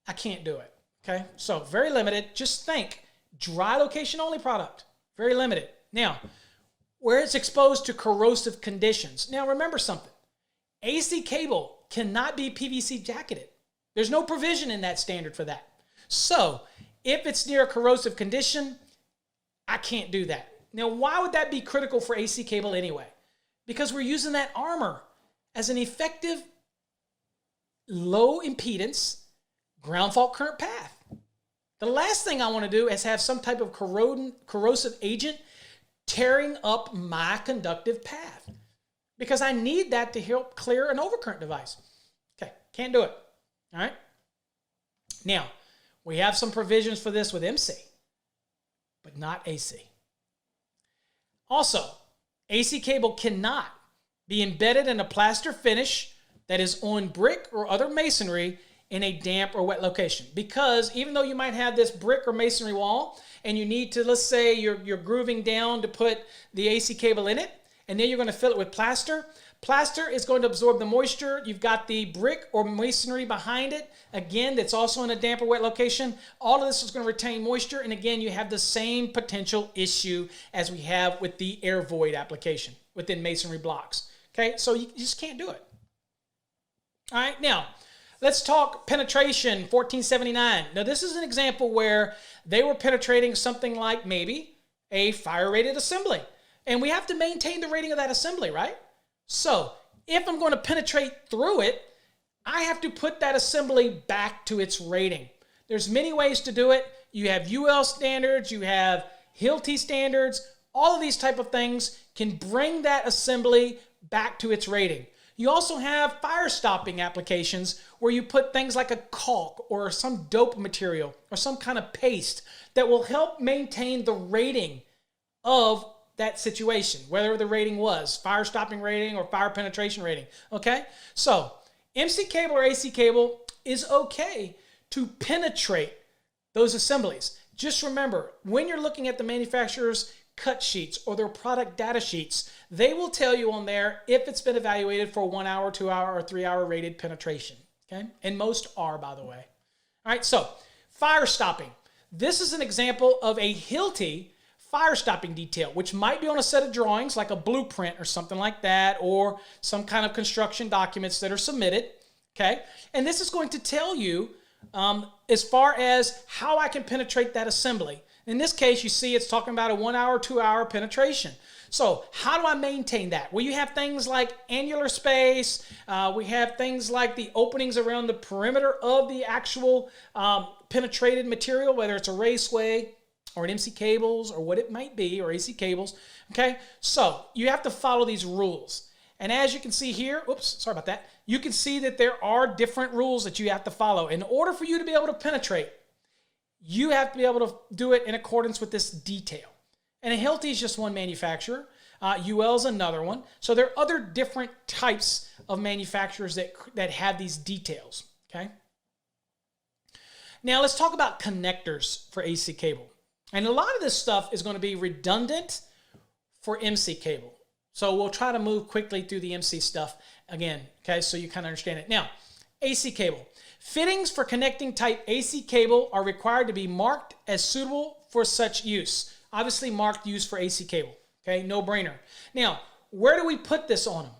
I can't do it. Okay, so very limited. Just think, Dry location only product, very limited. Now, where it's exposed to corrosive conditions. Now, remember something. AC cable cannot be PVC jacketed. There's no provision in that standard for that. So, if it's near a corrosive condition, I can't do that. Now, why would that be critical for AC cable anyway? Because we're using that armor as an effective low impedance ground fault current path. The last thing I want to do is have some type of corrosive agent tearing up my conductive path, because I need that to help clear an overcurrent device. Okay, can't do it. All right. Now, we have some provisions for this with MC, but not AC. Also, AC cable cannot be embedded in a plaster finish that is on brick or other masonry in a damp or wet location. Because even though you might have this brick or masonry wall and you need to, let's say you're grooving down to put the AC cable in it, and then you're going to fill it with plaster. Plaster is going to absorb the moisture. You've got the brick or masonry behind it. Again, that's also in a damp or wet location. All of this is going to retain moisture. And again, you have the same potential issue as we have with the air void application within masonry blocks. Okay, so you just can't do it. All right, now, let's talk penetration 1479. Now, this is an example where they were penetrating something like maybe a fire-rated assembly. And we have to maintain the rating of that assembly, right? So, if I'm going to penetrate through it, I have to put that assembly back to its rating. There's many ways to do it. You have UL standards, you have Hilti standards. All of these type of things can bring that assembly back to its rating. You also have fire stopping applications where you put things like a caulk or some dope material or some kind of paste that will help maintain the rating of that situation, whether the rating was fire stopping rating or fire penetration rating. Okay, so MC cable or AC cable is okay to penetrate those assemblies. Just remember, when you're looking at the manufacturer's cut sheets or their product data sheets, they will tell you on there if it's been evaluated for 1 hour, 2 hour, or 3 hour rated penetration. Okay, and most are, by the way. All right, so fire stopping. This is an example of a Hilti fire stopping detail, which might be on a set of drawings like a blueprint or something like that, or some kind of construction documents that are submitted. Okay, and this is going to tell you as far as how I can penetrate that assembly. In this case, you see it's talking about a 1 hour, 2 hour penetration. So how do I maintain that? Well, you have things like annular space. We have things like the openings around the perimeter of the actual penetrated material, whether it's a raceway or an MC cables or what it might be, or AC cables. Okay, so you have to follow these rules. And as you can see here, oops, sorry about that. You can see that there are different rules that you have to follow. In order for you to be able to penetrate, you have to be able to do it in accordance with this detail. And a Hilti is just one manufacturer. UL is another one. So there are other different types of manufacturers that have these details. Okay. Now let's talk about connectors for AC cable. And a lot of this stuff is going to be redundant for MC cable. So we'll try to move quickly through the MC stuff again, okay, so you kind of understand it. Now, AC cable. Fittings for connecting type AC cable are required to be marked as suitable for such use. Obviously marked use for AC cable, okay, no brainer. Now, where do we put this on them?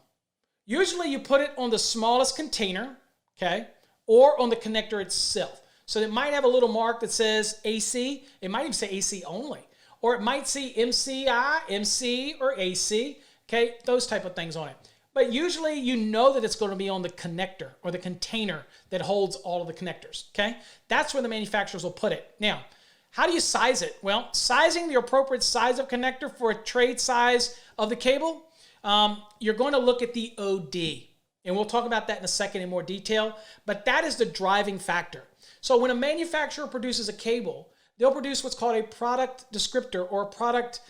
Usually you put it on the smallest container, okay, or on the connector itself. So it might have a little mark that says AC. It might even say AC only. Or it might say MCI, MC, or AC. Okay, those type of things on it. But usually you know that it's going to be on the connector or the container that holds all of the connectors. Okay, that's where the manufacturers will put it. Now, how do you size it? Well, sizing the appropriate size of connector for a trade size of the cable, you're going to look at the OD. And we'll talk about that in a second in more detail. But that is the driving factor. So when a manufacturer produces a cable, they'll produce what's called a product descriptor or a product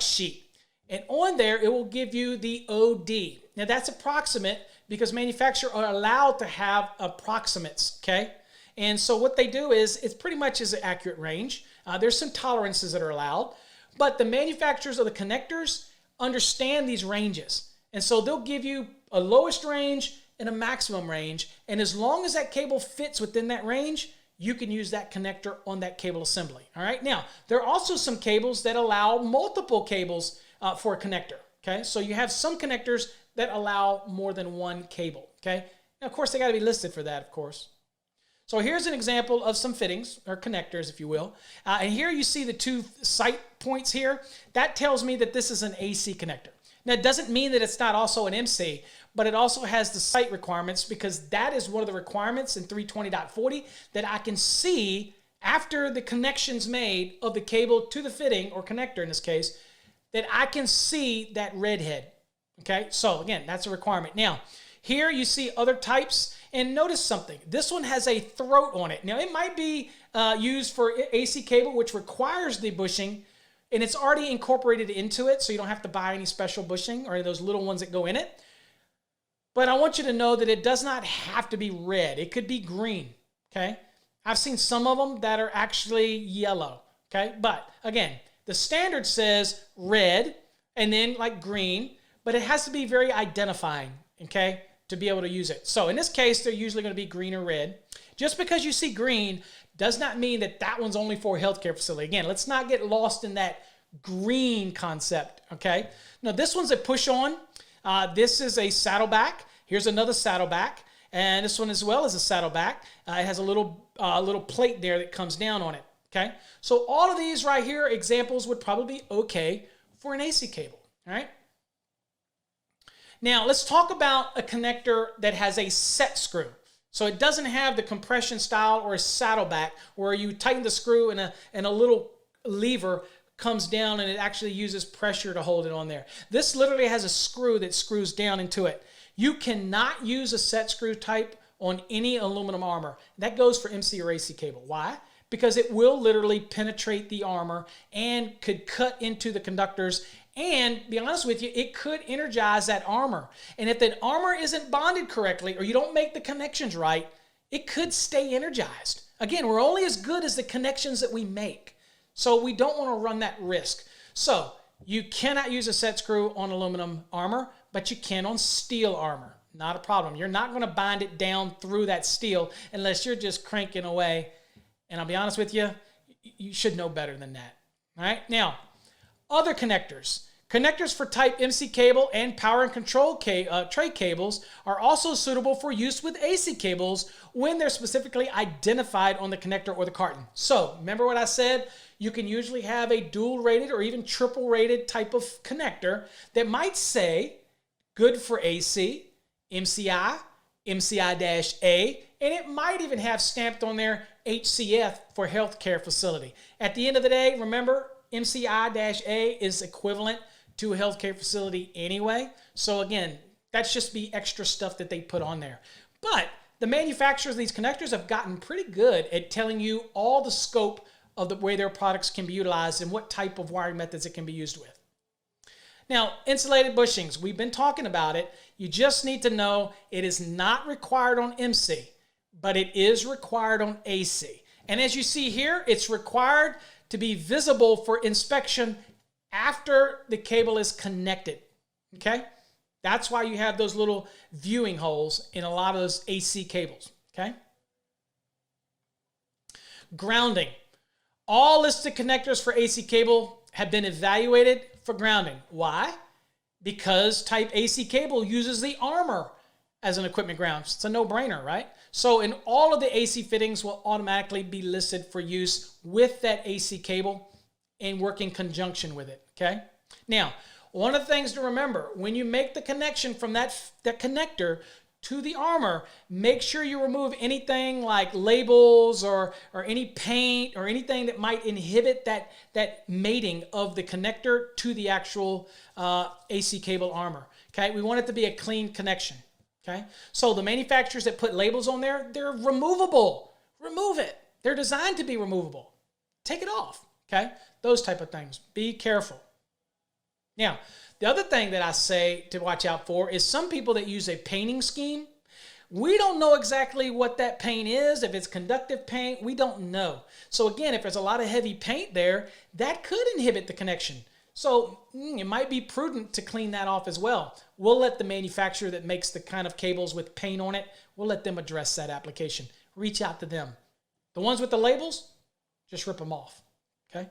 sheet. And on there, it will give you the OD. Now that's approximate because manufacturers are allowed to have approximates, okay? And so what they do is, it's pretty much is an accurate range. There's some tolerances that are allowed, but the manufacturers of the connectors understand these ranges. And so they'll give you a lowest range and a maximum range. And as long as that cable fits within that range, you can use that connector on that cable assembly. All right. Now, there are also some cables that allow multiple cables for a connector. Okay. So you have some connectors that allow more than one cable. Okay. Now, of course, they got to be listed for that, of course. So here's an example of some fittings, or connectors, if you will. And here you see the two sight points here. That tells me that this is an AC connector. Now, it doesn't mean that it's not also an MC, but it also has the sight requirements, because that is one of the requirements in 320.40 that I can see after the connection's made of the cable to the fitting, or connector in this case, that I can see that red head. Okay, so again, that's a requirement. Now, here you see other types, and notice something. This one has a throat on it. Now, it might be used for AC cable, which requires the bushing, and it's already incorporated into it, so you don't have to buy any special bushing or those little ones that go in it. But I want you to know that it does not have to be red. It could be green, okay? I've seen some of them that are actually yellow, okay? But again, the standard says red and then like green, but it has to be very identifying, okay, to be able to use it. So in this case, they're usually going to be green or red. Just because you see green does not mean that that one's only for a healthcare facility. Again, let's not get lost in that green concept, okay? Now, this one's a push-on. This is a saddleback. Here's another saddleback. And this one as well is a saddleback. It has a little plate there that comes down on it, okay? So all of these right here, examples would probably be okay for an AC cable, all right? Now, let's talk about a connector that has a set screw. So it doesn't have the compression style or a saddleback where you tighten the screw and a little lever comes down and it actually uses pressure to hold it on there. This literally has a screw that screws down into it. You cannot use a set screw type on any aluminum armor. That goes for MC or AC cable. Why? Because it will literally penetrate the armor and could cut into the conductors. And be honest with you, it could energize that armor. And if that armor isn't bonded correctly or you don't make the connections right, it could stay energized. Again, we're only as good as the connections that we make. So we don't want to run that risk. So you cannot use a set screw on aluminum armor, but you can on steel armor. Not a problem. You're not going to bind it down through that steel unless you're just cranking away. And I'll be honest with you, you should know better than that. All right. Now, other connectors. Connectors for type MC cable and power and control tray cables are also suitable for use with AC cables when they're specifically identified on the connector or the carton. So remember what I said? You can usually have a dual rated or even triple rated type of connector that might say good for AC, MCI, MCI-A, and it might even have stamped on there HCF for healthcare facility. At the end of the day, remember, MCI-A is equivalent to a healthcare facility anyway. So again, that's just the extra stuff that they put on there. But the manufacturers of these connectors have gotten pretty good at telling you all the scope of the way their products can be utilized and what type of wiring methods it can be used with. Now, insulated bushings, we've been talking about it. You just need to know it is not required on MC, but it is required on AC. And as you see here, it's required to be visible for inspection after the cable is connected, okay? That's why you have those little viewing holes in a lot of those AC cables, okay? Grounding. All listed connectors for AC cable have been evaluated for grounding. Why? Because type AC cable uses the armor as an equipment ground. It's a no-brainer, right? So in all of the AC fittings will automatically be listed for use with that AC cable and work in conjunction with it, okay? Now, one of the things to remember, when you make the connection from that connector to the armor, make sure you remove anything like labels or any paint or anything that might inhibit that mating of the connector to the actual AC cable armor, okay? We want it to be a clean connection, okay? So the manufacturers that put labels on there, they're removable. Remove it. They're designed to be removable. Take it off, okay? Those type of things. Be careful. Now, the other thing that I say to watch out for is some people that use a painting scheme. We don't know exactly what that paint is. If it's conductive paint, we don't know. So again, if there's a lot of heavy paint there, that could inhibit the connection. So it might be prudent to clean that off as well. We'll let the manufacturer that makes the kind of cables with paint on it, we'll let them address that application. Reach out to them. The ones with the labels, just rip them off, okay?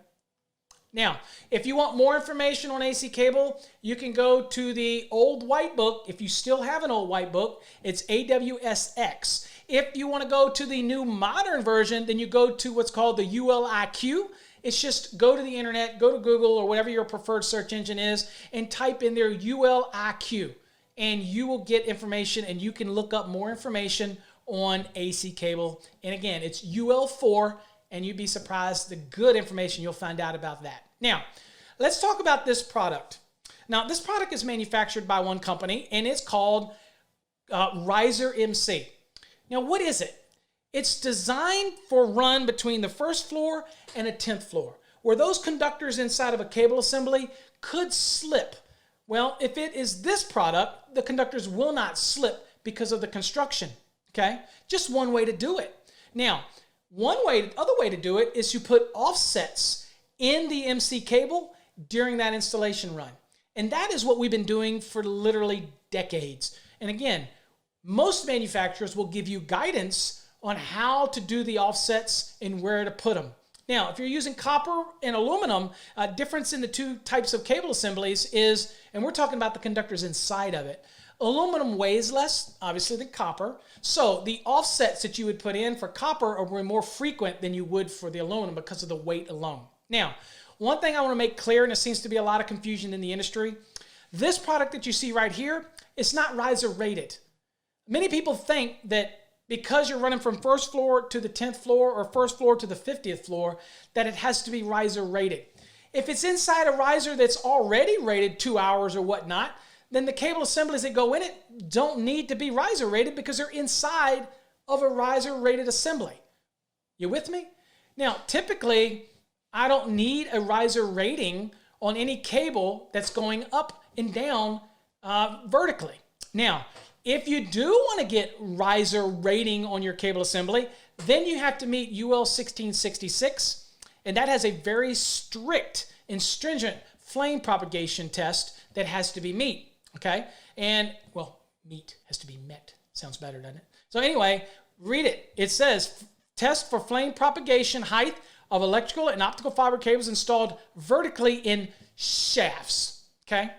Now, if you want more information on AC cable, you can go to the old white book. If you still have an old white book, it's AWSX. If you want to go to the new modern version, then you go to what's called the ULIQ. It's just go to the internet, go to Google or whatever your preferred search engine is, and type in there ULIQ, and you will get information, and you can look up more information on AC cable. And again, it's UL4, and you'd be surprised the good information you'll find out about that. Now, let's talk about this product. Now, this product is manufactured by one company, and it's called Riser MC. Now, what is it? It's designed for run between the first floor and a 10th floor, where those conductors inside of a cable assembly could slip. Well, if it is this product, the conductors will not slip because of the construction, okay? Just one way to do it. Now, other way to do it is to put offsets in the MC cable during that installation run. And that is what we've been doing for literally decades. And again, most manufacturers will give you guidance on how to do the offsets and where to put them. Now, if you're using copper and aluminum, difference in the two types of cable assemblies is, and we're talking about the conductors inside of it, aluminum weighs less, obviously, than copper. So the offsets that you would put in for copper are more frequent than you would for the aluminum because of the weight alone. Now, one thing I want to make clear, and there seems to be a lot of confusion in the industry, this product that you see right here, it's not riser rated. Many people think that because you're running from first floor to the 10th floor or first floor to the 50th floor, that it has to be riser rated. If it's inside a riser that's already rated 2 hours or whatnot, then the cable assemblies that go in it don't need to be riser rated because they're inside of a riser rated assembly. You with me? Now, typically, I don't need a riser rating on any cable that's going up and down vertically. Now, if you do want to get riser rating on your cable assembly, then you have to meet UL 1666, and that has a very strict and stringent flame propagation test that has to be met, okay? And, well, meet has to be met. Sounds better, doesn't it? So anyway, read it. It says, test for flame propagation height of electrical and optical fiber cables installed vertically in shafts, okay?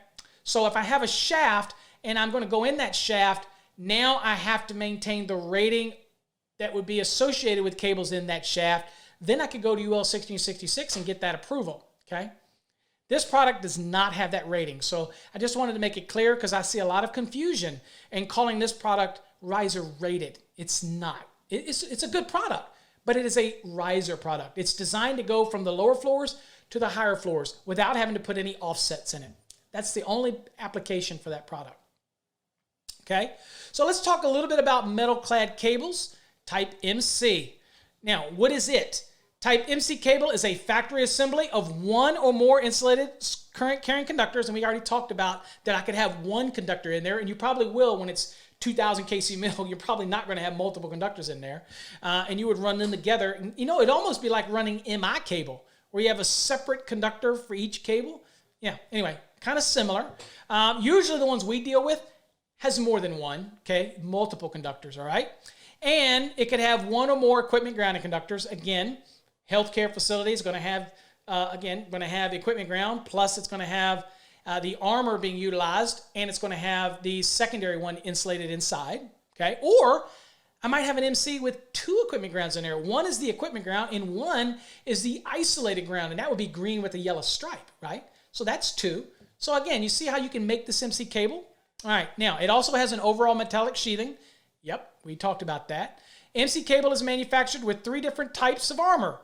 So if I have a shaft, and I'm going to go in that shaft, now I have to maintain the rating that would be associated with cables in that shaft. Then I could go to UL 1666 and get that approval, okay? This product does not have that rating. So I just wanted to make it clear because I see a lot of confusion in calling this product riser rated. It's not. It's a good product, but it is a riser product. It's designed to go from the lower floors to the higher floors without having to put any offsets in it. That's the only application for that product. Okay, so let's talk a little bit about metal-clad cables, type MC. Now, what is it? Type MC cable is a factory assembly of one or more insulated current carrying conductors, and we already talked about that I could have one conductor in there, and you probably will when it's 2,000 kc mil. You're probably not going to have multiple conductors in there, and you would run them together. And, you know, it'd almost be like running MI cable, where you have a separate conductor for each cable. Yeah, anyway, kind of similar. Usually the ones we deal with has more than one, okay? Multiple conductors, all right? And it could have one or more equipment grounding conductors. Again, healthcare facility is going to have, the equipment ground, plus it's going to have the armor being utilized, and it's going to have the secondary one insulated inside, okay? Or I might have an MC with two equipment grounds in there. One is the equipment ground, and one is the isolated ground, and that would be green with a yellow stripe, right? So that's two. So again, you see how you can make this MC cable? All right, now it also has an overall metallic sheathing. Yep, we talked about that. MC cable is manufactured with 3 different types of armor.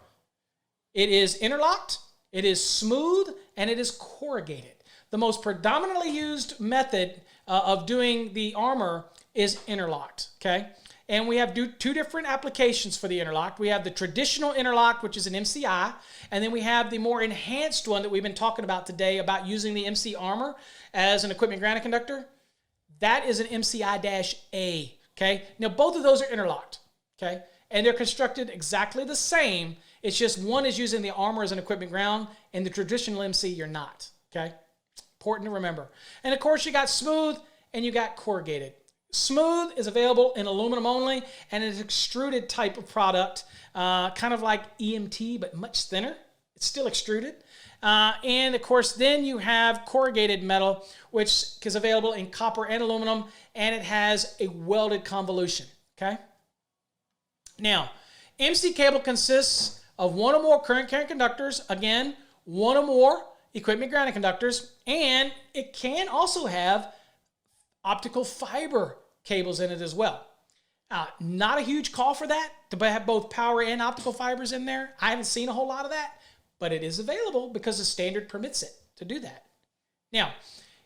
It is interlocked, it is smooth, and it is corrugated. The most predominantly used method of doing the armor is interlocked, okay? And we have 2 different applications for the interlock. We have the traditional interlock, which is an MCI, and then we have the more enhanced one that we've been talking about today about using the MC armor as an equipment grounding conductor. That is an MCI-A, okay? Now, both of those are interlocked, okay? And they're constructed exactly the same. It's just one is using the armor as an equipment ground, and the traditional MC, you're not, okay? Important to remember. And, of course, you got smooth and you got corrugated. Smooth is available in aluminum only, and it's extruded type of product, kind of like EMT, but much thinner. It's still extruded. And of course, then you have corrugated metal, which is available in copper and aluminum, and it has a welded convolution, okay? Now, MC cable consists of one or more current carrying conductors, again, one or more equipment grounding conductors, and it can also have optical fiber cables in it as well. Not a huge call for that, to have both power and optical fibers in there. I haven't seen a whole lot of that, but it is available because the standard permits it to do that. Now,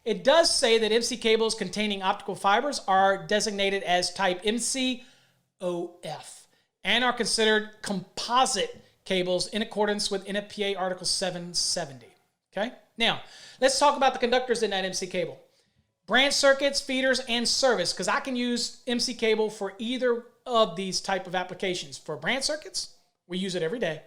it does say that MC cables containing optical fibers are designated as type MCOF and are considered composite cables in accordance with NFPA Article 770. Okay? Now, let's talk about the conductors in that MC cable. Branch circuits, feeders, and service, because I can use MC cable for either of these type of applications. For branch circuits, we use it every day.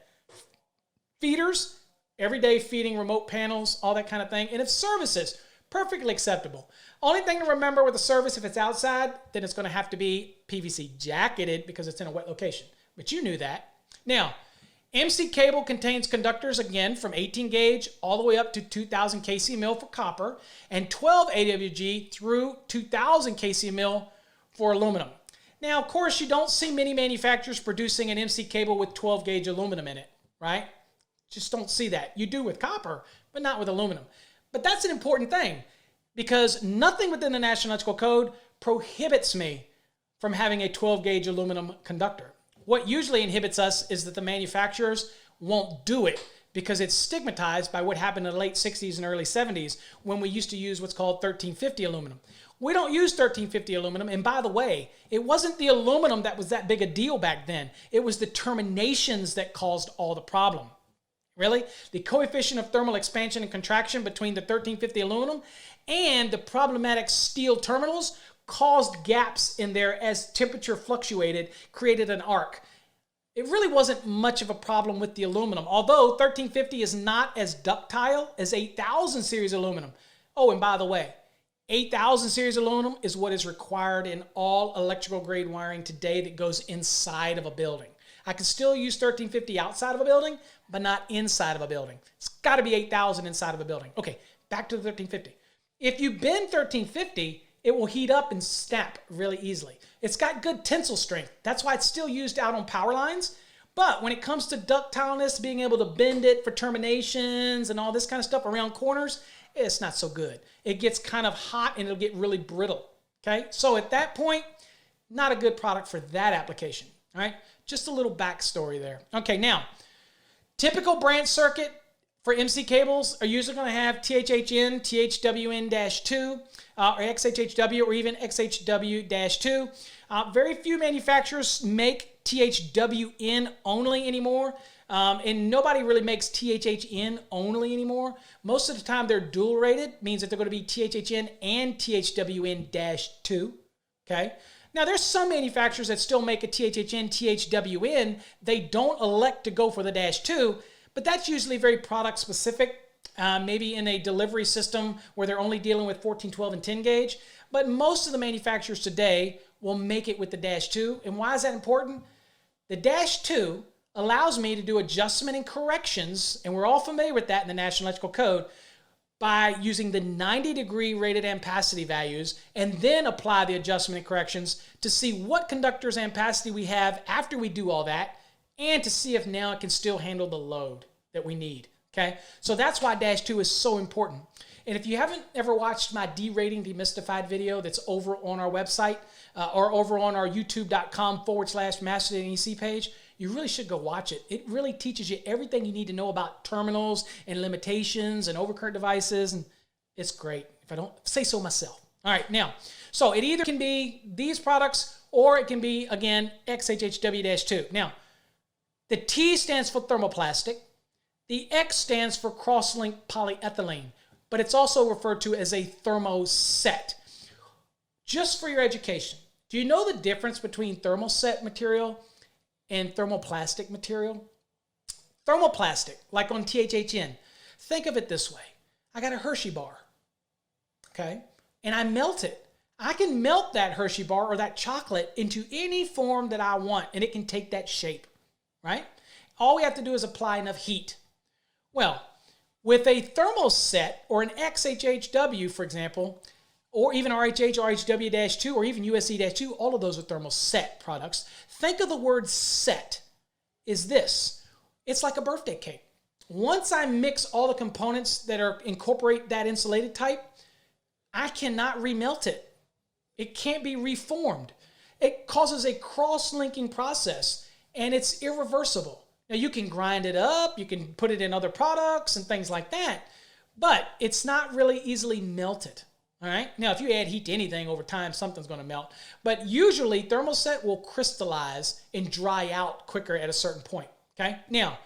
Feeders, every day feeding remote panels, all that kind of thing. And if services, perfectly acceptable. Only thing to remember with the service, if it's outside, then it's going to have to be PVC jacketed because it's in a wet location. But you knew that. Now, MC cable contains conductors, again, from 18 gauge all the way up to 2000 kc mil for copper and 12 AWG through 2000 kc mil for aluminum. Now, of course, you don't see many manufacturers producing an MC cable with 12 gauge aluminum in it, right? Just don't see that. You do with copper, but not with aluminum. But that's an important thing because nothing within the National Electrical Code prohibits me from having a 12 gauge aluminum conductor. What usually inhibits us is that the manufacturers won't do it because it's stigmatized by what happened in the late 60s and early 70s when we used to use what's called 1350 aluminum. We don't use 1350 aluminum, and by the way, it wasn't the aluminum that was that big a deal back then. It was the terminations that caused all the problem. Really? The coefficient of thermal expansion and contraction between the 1350 aluminum and the problematic steel terminals caused gaps in there as temperature fluctuated, created an arc. It really wasn't much of a problem with the aluminum, although 1350 is not as ductile as 8000 series aluminum. Oh, and by the way, 8000 series aluminum is what is required in all electrical grade wiring today that goes inside of a building. I can still use 1350 outside of a building, but not inside of a building. It's got to be 8000 inside of a building. Okay, back to the 1350. If you bend 1350, it will heat up and snap really easily. It's got good tensile strength. That's why it's still used out on power lines. But when it comes to ductileness, being able to bend it for terminations and all this kind of stuff around corners, it's not so good. It gets kind of hot and it'll get really brittle. Okay, so at that point, not a good product for that application. All right, just a little backstory there. Okay, now, typical branch circuit for MC cables are usually going to have THHN, THWN-2, or XHHW, or even XHW-2. Very few manufacturers make THWN only anymore, and nobody really makes THHN only anymore. Most of the time they're dual rated, means that they're going to be THHN and THWN-2, okay? Now, there's some manufacturers that still make a THHN, THWN. They don't elect to go for the -2, but that's usually very product specific, maybe in a delivery system where they're only dealing with 14, 12, and 10 gauge. But most of the manufacturers today will make it with the -2. And why is that important? The -2 allows me to do adjustment and corrections, and we're all familiar with that in the National Electrical Code, by using the 90-degree rated ampacity values and then apply the adjustment and corrections to see what conductor's ampacity we have after we do all that, and to see if now it can still handle the load that we need, okay? So that's why -2 is so important. And if you haven't ever watched my derating demystified video that's over on our website or over on our youtube.com/MasterNEC page, you really should go watch it. It really teaches you everything you need to know about terminals and limitations and overcurrent devices, and it's great, if I don't say so myself. All right, now, so it either can be these products or it can be, again, XHHW-2. Now, the T stands for thermoplastic. The X stands for cross-linked polyethylene, but it's also referred to as a thermoset. Just for your education, do you know the difference between thermoset material and thermoplastic material? Thermoplastic, like on THHN, think of it this way. I got a Hershey bar, okay? And I melt it. I can melt that Hershey bar or that chocolate into any form that I want, and it can take that shape, right? All we have to do is apply enough heat. Well, with a thermoset or an XHHW, for example, or even RHH, RHW-2, or even USC-2, all of those are thermoset products. Think of the word set is this. It's like a birthday cake. Once I mix all the components that incorporate that insulated type, I cannot remelt it. It can't be reformed. It causes a cross-linking process, and it's irreversible. Now, you can grind it up, you can put it in other products and things like that, but it's not really easily melted. All right. Now, if you add heat to anything over time, something's going to melt. But usually, thermoset will crystallize and dry out quicker at a certain point. Okay. Now,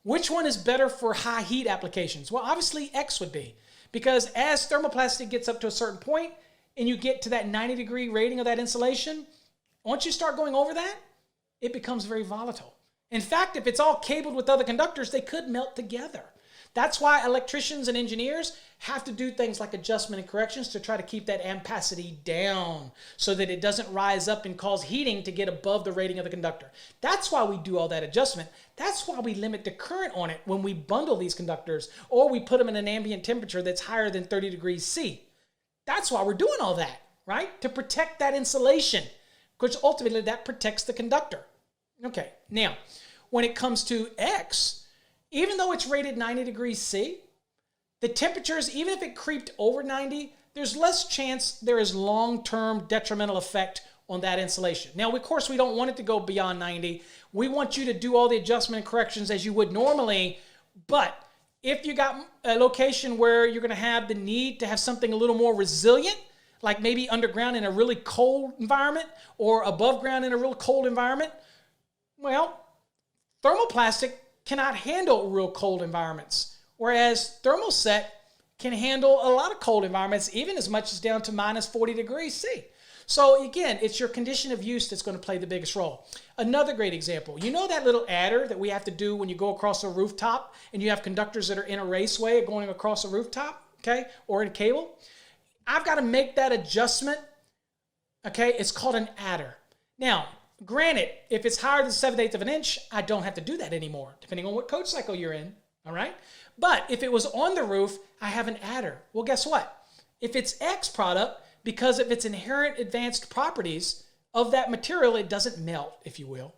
which one is better for high heat applications? Well, obviously, X would be. Because as thermoplastic gets up to a certain point and you get to that 90-degree rating of that insulation, once you start going over that, it becomes very volatile. In fact, if it's all cabled with other conductors, they could melt together. That's why electricians and engineers have to do things like adjustment and corrections to try to keep that ampacity down so that it doesn't rise up and cause heating to get above the rating of the conductor. That's why we do all that adjustment. That's why we limit the current on it when we bundle these conductors or we put them in an ambient temperature that's higher than 30 degrees C. That's why we're doing all that, right? To protect that insulation, which ultimately that protects the conductor. Okay, now, when it comes to X, even though it's rated 90 degrees C, the temperatures, even if it creeped over 90, there's less chance there is long-term detrimental effect on that insulation. Now, of course, we don't want it to go beyond 90. We want you to do all the adjustment and corrections as you would normally, but if you got a location where you're going to have the need to have something a little more resilient, like maybe underground in a really cold environment or above ground in a real cold environment, well, thermoplastic cannot handle real cold environments, whereas thermoset can handle a lot of cold environments, even as much as down to minus 40 degrees C. So again, it's your condition of use that's going to play the biggest role. Another great example, you know that little adder that we have to do when you go across a rooftop and you have conductors that are in a raceway going across a rooftop, okay, or in a cable? I've got to make that adjustment, okay? It's called an adder. Now, granted, if it's higher than 7/8 of an inch, I don't have to do that anymore, depending on what code cycle you're in, all right? But if it was on the roof, I have an adder. Well, guess what? If it's X product, because of its inherent advanced properties of that material, it doesn't melt, if you will,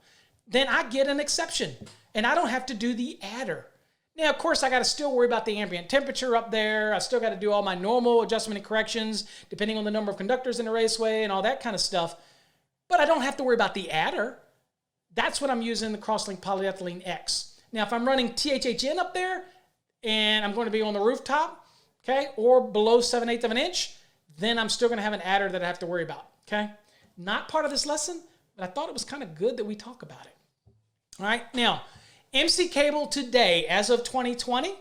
then I get an exception, and I don't have to do the adder. Now, of course, I got to still worry about the ambient temperature up there. I still got to do all my normal adjustment and corrections, depending on the number of conductors in the raceway and all that kind of stuff. But I don't have to worry about the adder. That's what I'm using the crosslink polyethylene X. Now, if I'm running THHN up there and I'm going to be on the rooftop, okay, or below 7/8 of an inch, then I'm still going to have an adder that I have to worry about, okay? Not part of this lesson, but I thought it was kind of good that we talk about it. All right, now, MC cable today, as of 2020,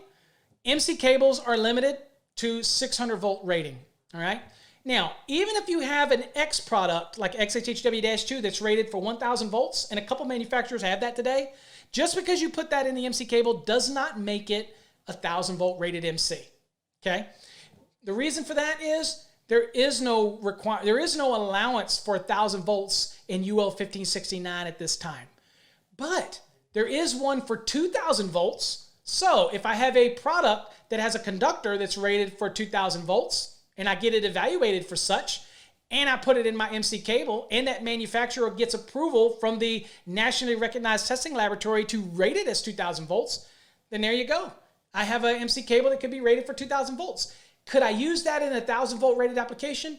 MC cables are limited to 600 volt rating, all right? Now, even if you have an X product like XHHW-2 that's rated for 1,000 volts, and a couple manufacturers have that today, just because you put that in the MC cable does not make it a 1,000 volt rated MC, okay? The reason for that is there is no allowance for 1,000 volts in UL 1569 at this time. But there is one for 2,000 volts. So if I have a product that has a conductor that's rated for 2,000 volts, and I get it evaluated for such, and I put it in my MC cable, and that manufacturer gets approval from the nationally recognized testing laboratory to rate it as 2,000 volts, then there you go. I have an MC cable that could be rated for 2,000 volts. Could I use that in a 1,000 volt rated application?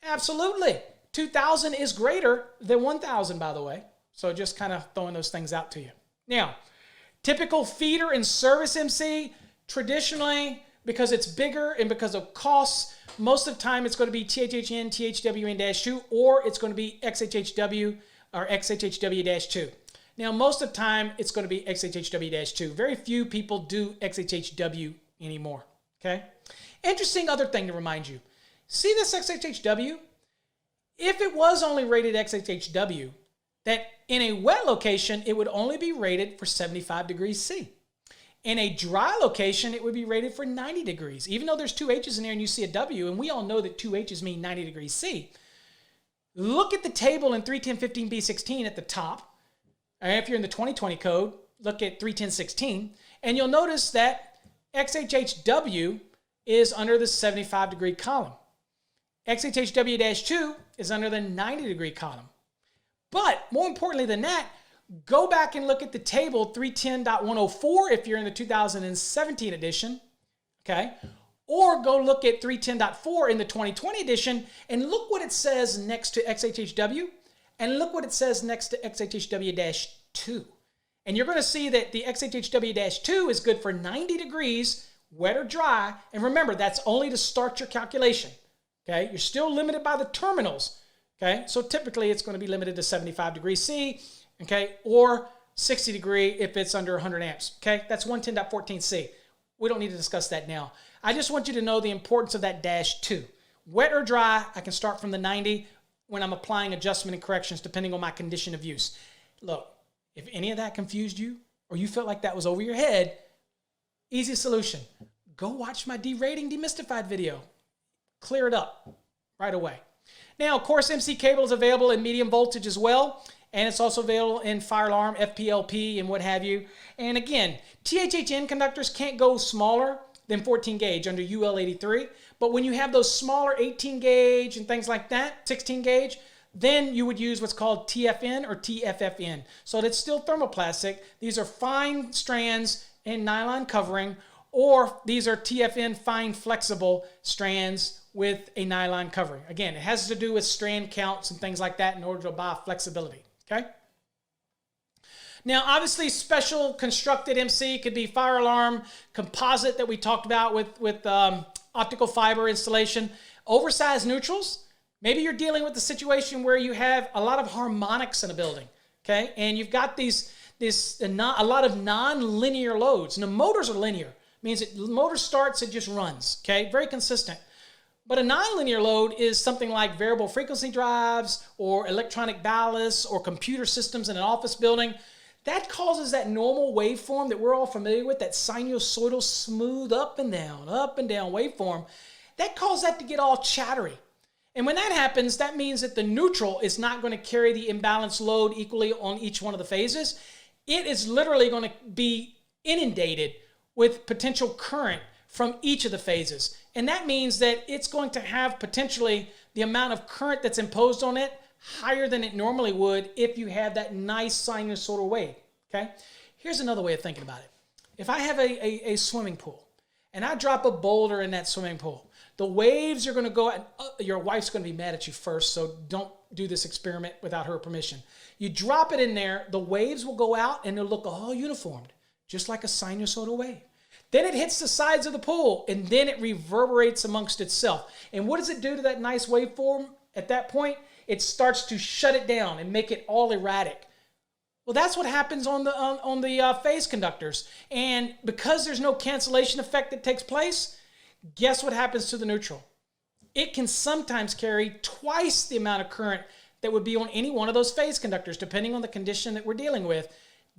Absolutely. 2,000 is greater than 1,000, by the way. So just kind of throwing those things out to you. Now, typical feeder and service MC, traditionally, because it's bigger and because of costs, most of the time it's going to be THHN, THWN-2, or it's going to be XHHW or XHHW-2. Now, most of the time it's going to be XHHW-2. Very few people do XHHW anymore, okay? Interesting other thing to remind you. See this XHHW? If it was only rated XHHW, that in a wet location, it would only be rated for 75 degrees C. In a dry location, it would be rated for 90 degrees. Even though there's two H's in there and you see a W, and we all know that two H's mean 90 degrees C, Look at the table in 310.15b16 at the top. And if you're in the 2020 code, look at 310.16, and you'll notice that XHHW is under the 75-degree column. XHHW-2 is under the 90-degree column. But more importantly than that, go back and look at the table 310.104 if you're in the 2017 edition, okay? Or go look at 310.4 in the 2020 edition and look what it says next to XHHW and look what it says next to XHHW-2. And you're going to see that the XHHW-2 is good for 90 degrees, wet or dry. And remember, that's only to start your calculation, okay? You're still limited by the terminals, okay? So typically it's going to be limited to 75 degrees C, okay? Or 60 degree if it's under 100 amps, okay? That's 110.14C. We don't need to discuss that now. I just want you to know the importance of that -2. Wet or dry, I can start from the 90 when I'm applying adjustment and corrections depending on my condition of use. Look, if any of that confused you or you felt like that was over your head, easy solution. Go watch my derating demystified video. Clear it up right away. Now, of course, MC cable is available in medium voltage as well. And it's also available in fire alarm, FPLP, and what have you. And again, THHN conductors can't go smaller than 14 gauge under UL 83. But when you have those smaller 18 gauge and things like that, 16 gauge, then you would use what's called TFN or TFFN. So that's still thermoplastic. These are fine strands in nylon covering, or these are TFN fine flexible strands with a nylon covering. Again, it has to do with strand counts and things like that in order to buy flexibility. Okay. Now, obviously, special constructed MC could be fire alarm, composite that we talked about with optical fiber installation, oversized neutrals. Maybe you're dealing with the situation where you have a lot of harmonics in a building, okay, and you've got a lot of non-linear loads. Now, motors are linear, means that the motor starts, it just runs, okay, very consistent. But a nonlinear load is something like variable frequency drives or electronic ballasts or computer systems in an office building. That causes that normal waveform that we're all familiar with, that sinusoidal smooth up and down waveform. That causes that to get all chattery. And when that happens, that means that the neutral is not going to carry the imbalanced load equally on each one of the phases. It is literally going to be inundated with potential current from each of the phases. And that means that it's going to have potentially the amount of current that's imposed on it higher than it normally would if you have that nice sinusoidal wave, okay? Here's another way of thinking about it. If I have a swimming pool and I drop a boulder in that swimming pool, the waves are going to go out. Your wife's going to be mad at you first, so don't do this experiment without her permission. You drop it in there, the waves will go out and they'll look all uniformed, just like a sinusoidal wave. Then it hits the sides of the pool, and then it reverberates amongst itself. And what does it do to that nice waveform at that point? It starts to shut it down and make it all erratic. Well, that's what happens on the phase conductors. And because there's no cancellation effect that takes place, guess what happens to the neutral? It can sometimes carry twice the amount of current that would be on any one of those phase conductors, depending on the condition that we're dealing with.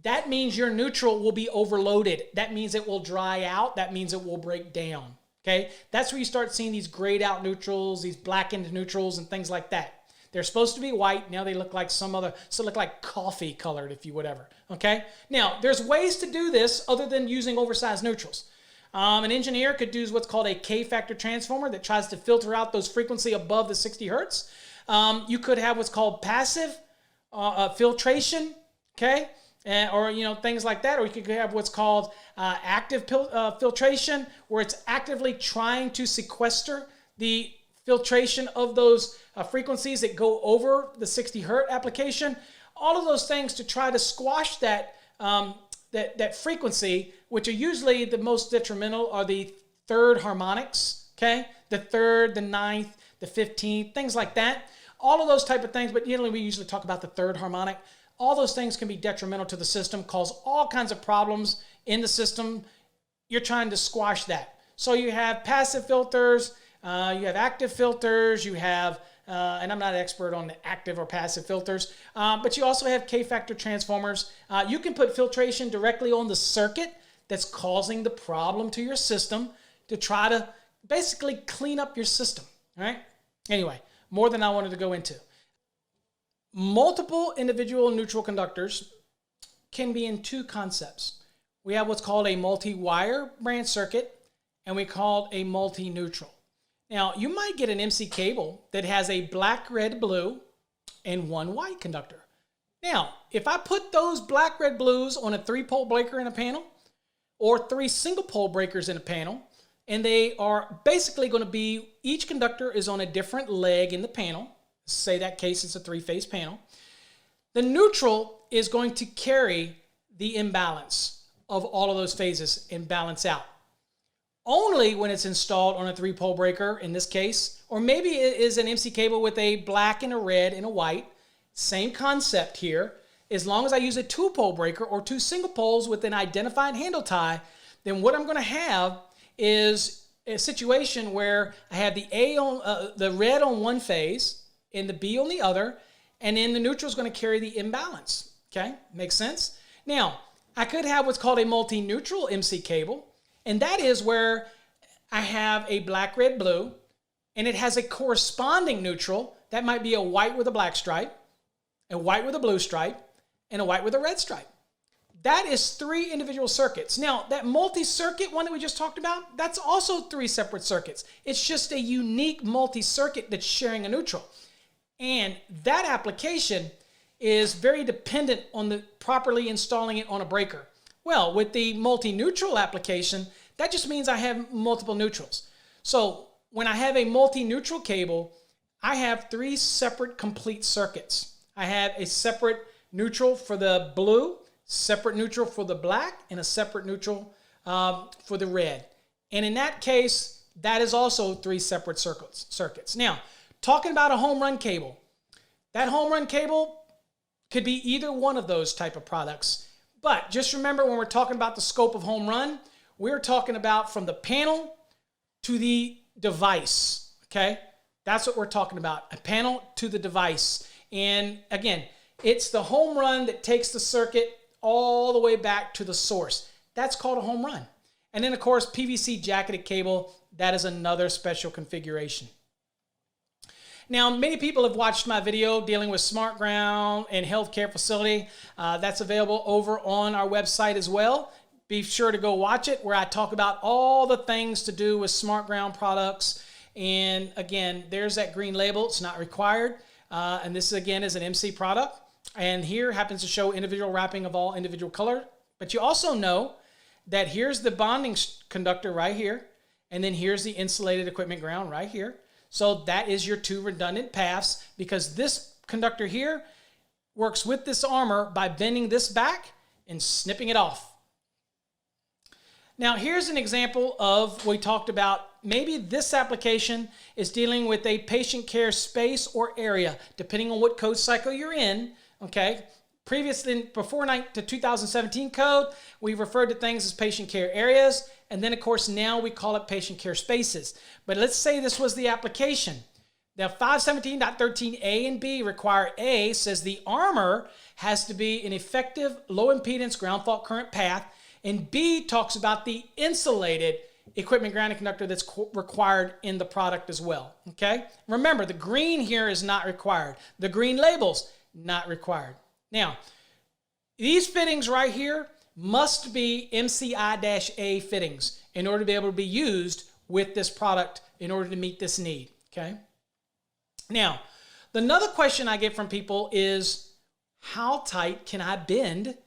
That means your neutral will be overloaded. That means it will dry out. That means it will break down, okay? That's where you start seeing these grayed out neutrals, these blackened neutrals, and things like that. They're supposed to be white. Now they look like look like coffee colored, if you whatever, okay? Now, there's ways to do this other than using oversized neutrals. An engineer could do what's called a K-factor transformer that tries to filter out those frequency above the 60 hertz. You could have what's called passive filtration, okay? Or things like that, or you could have what's called active filtration, where it's actively trying to sequester the filtration of those frequencies that go over the 60 hertz application. All of those things to try to squash that that frequency, which are usually the most detrimental, are the third harmonics. Okay, the third, the ninth, the 15th, things like that. All of those type of things, but we usually talk about the third harmonic. All those things can be detrimental to the system, cause all kinds of problems in the system. You're trying to squash that. So you have passive filters, you have active filters, you have, and I'm not an expert on the active or passive filters, but you also have K-factor transformers. You can put filtration directly on the circuit that's causing the problem to your system to try to basically clean up your system, all right? Anyway, more than I wanted to go into. multiple individual neutral conductors can be in two concepts. We have what's called a multi-wire branch circuit, and we call it a multi-neutral. Now, you might get an MC cable that has a black, red, blue, and one white conductor. Now, if I put those black, red, blues on a 3-pole breaker in a panel, or 3 single-pole breakers in a panel, and they are basically going to be, each conductor is on a different leg in the panel. Say that case it's a 3-phase panel. The neutral is going to carry the imbalance of all of those phases and balance out. Only when it's installed on a 3-pole breaker in this case, or maybe it is an MC cable with a black and a red and a white. Same concept here. As long as I use a 2-pole breaker or 2 single poles with an identified handle tie, then what I'm going to have is a situation where I have the the red on one phase and the B on the other, and then the neutral is going to carry the imbalance. Okay, makes sense? Now, I could have what's called a multi-neutral MC cable, and that is where I have a black, red, blue, and it has a corresponding neutral. That might be a white with a black stripe, a white with a blue stripe, and a white with a red stripe. That is 3 individual circuits. Now, that multi-circuit one that we just talked about, that's also 3 separate circuits. It's just a unique multi-circuit that's sharing a neutral. And that application is very dependent on the properly installing it on a breaker. Well, with the multi-neutral application, that just means I have multiple neutrals. So when I have a multi-neutral cable, I have 3 separate complete circuits. I have a separate neutral for the blue, separate neutral for the black, and a separate neutral for the red. And in that case, that is also 3 separate circuits. Now, talking about a home run cable, that home run cable could be either one of those type of products. But just remember, when we're talking about the scope of home run, we're talking about from the panel to the device, okay? That's what we're talking about, a panel to the device. And again, it's the home run that takes the circuit all the way back to the source. That's called a home run. And then, of course, PVC jacketed cable, that is another special configuration. Now, many people have watched my video dealing with smart ground and healthcare facility. That's available over on our website as well. Be sure to go watch it, where I talk about all the things to do with smart ground products. And again, there's that green label. It's not required. And this, again, is an MC product. And here happens to show individual wrapping of all individual color. But you also know that here's the bonding conductor right here. And then here's the insulated equipment ground right here. So that is your 2 redundant paths, because this conductor here works with this armor by bending this back and snipping it off. Now, here's an example of what we talked about. Maybe this application is dealing with a patient care space or area, depending on what code cycle you're in, okay? Previously, before the 2017 code, we referred to things as patient care areas. And then, of course, now we call it patient care spaces. But let's say this was the application. Now, 517.13a and b require A says the armor has to be an effective low impedance ground fault current path. And B talks about the insulated equipment grounding conductor that's required in the product as well. Okay? Remember, the green here is not required. The green labels, not required. Now, these fittings right here must be MCI-A fittings in order to be able to be used with this product in order to meet this need, okay? Now, another question I get from people is, how tight can I bend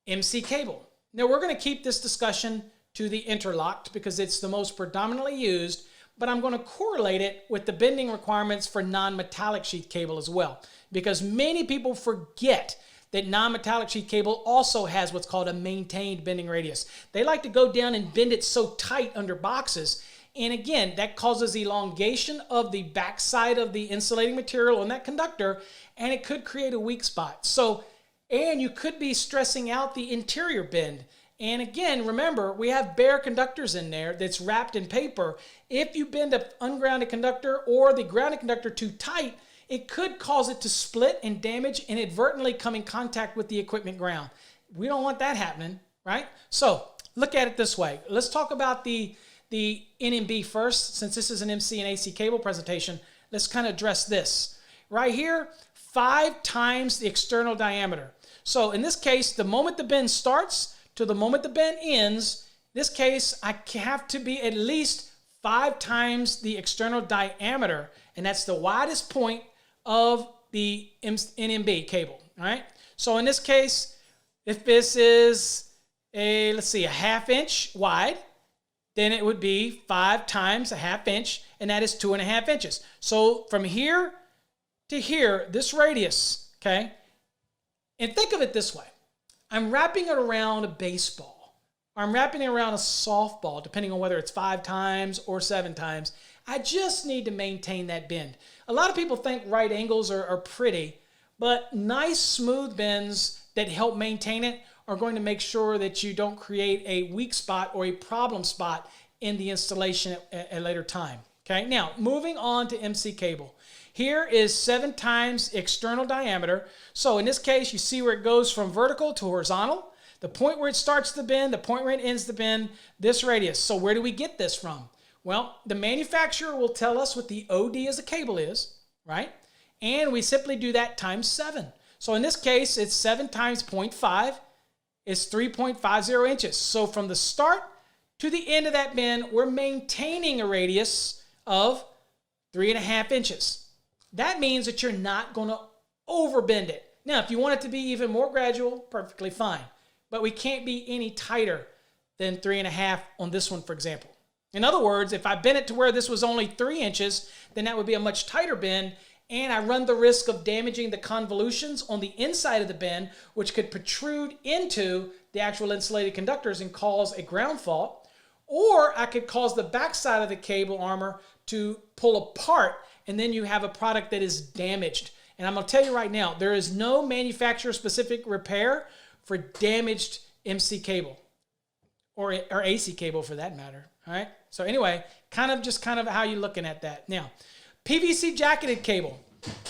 MC cable? Now, we're going to keep this discussion to the interlocked because it's the most predominantly used, but I'm going to correlate it with the bending requirements for non-metallic sheath cable as well, because many people forget that non-metallic sheath cable also has what's called a maintained bending radius. They like to go down and bend it so tight under boxes. And again, that causes elongation of the backside of the insulating material on that conductor, and it could create a weak spot. So, and you could be stressing out the interior bend. And again, remember, we have bare conductors in there that's wrapped in paper. If you bend an ungrounded conductor or the grounded conductor too tight, it could cause it to split and damage, inadvertently come in contact with the equipment ground. We don't want that happening, right? So look at it this way. Let's talk about the N and B first. Since this is an MC and AC cable presentation, let's kind of address this. Right here, 5 times the external diameter. So in this case, the moment the bend starts to the moment the bend ends, in this case, I have to be at least 5 times the external diameter, and that's the widest point of the NMB cable, all right? So in this case, if this is a 1/2 inch wide, then it would be 5 times a 1/2 inch, and that is 2.5 inches. So from here to here, this radius, okay? And think of it this way. I'm wrapping it around a baseball, or I'm wrapping it around a softball, depending on whether it's 5 times or 7 times. I just need to maintain that bend. A lot of people think right angles are pretty, but nice smooth bends that help maintain it are going to make sure that you don't create a weak spot or a problem spot in the installation at a later time. Okay, now moving on to MC cable. Here is 7 times external diameter. So in this case, you see where it goes from vertical to horizontal. The point where it starts the bend, the point where it ends the bend, this radius. So where do we get this from? Well, the manufacturer will tell us what the OD as a cable is, right? And we simply do that times 7. So in this case, it's 7 times 0.5 is 3.50 inches. So from the start to the end of that bend, we're maintaining a radius of 3.5 inches. That means that you're not going to overbend it. Now, if you want it to be even more gradual, perfectly fine. But we can't be any tighter than 3.5 on this one, for example. In other words, if I bend it to where this was only 3 inches, then that would be a much tighter bend, and I run the risk of damaging the convolutions on the inside of the bend, which could protrude into the actual insulated conductors and cause a ground fault. Or I could cause the backside of the cable armor to pull apart, and then you have a product that is damaged. And I'm going to tell you right now, there is no manufacturer-specific repair for damaged MC cable, or AC cable for that matter. All right. So anyway, kind of how you're looking at that. Now, PVC jacketed cable.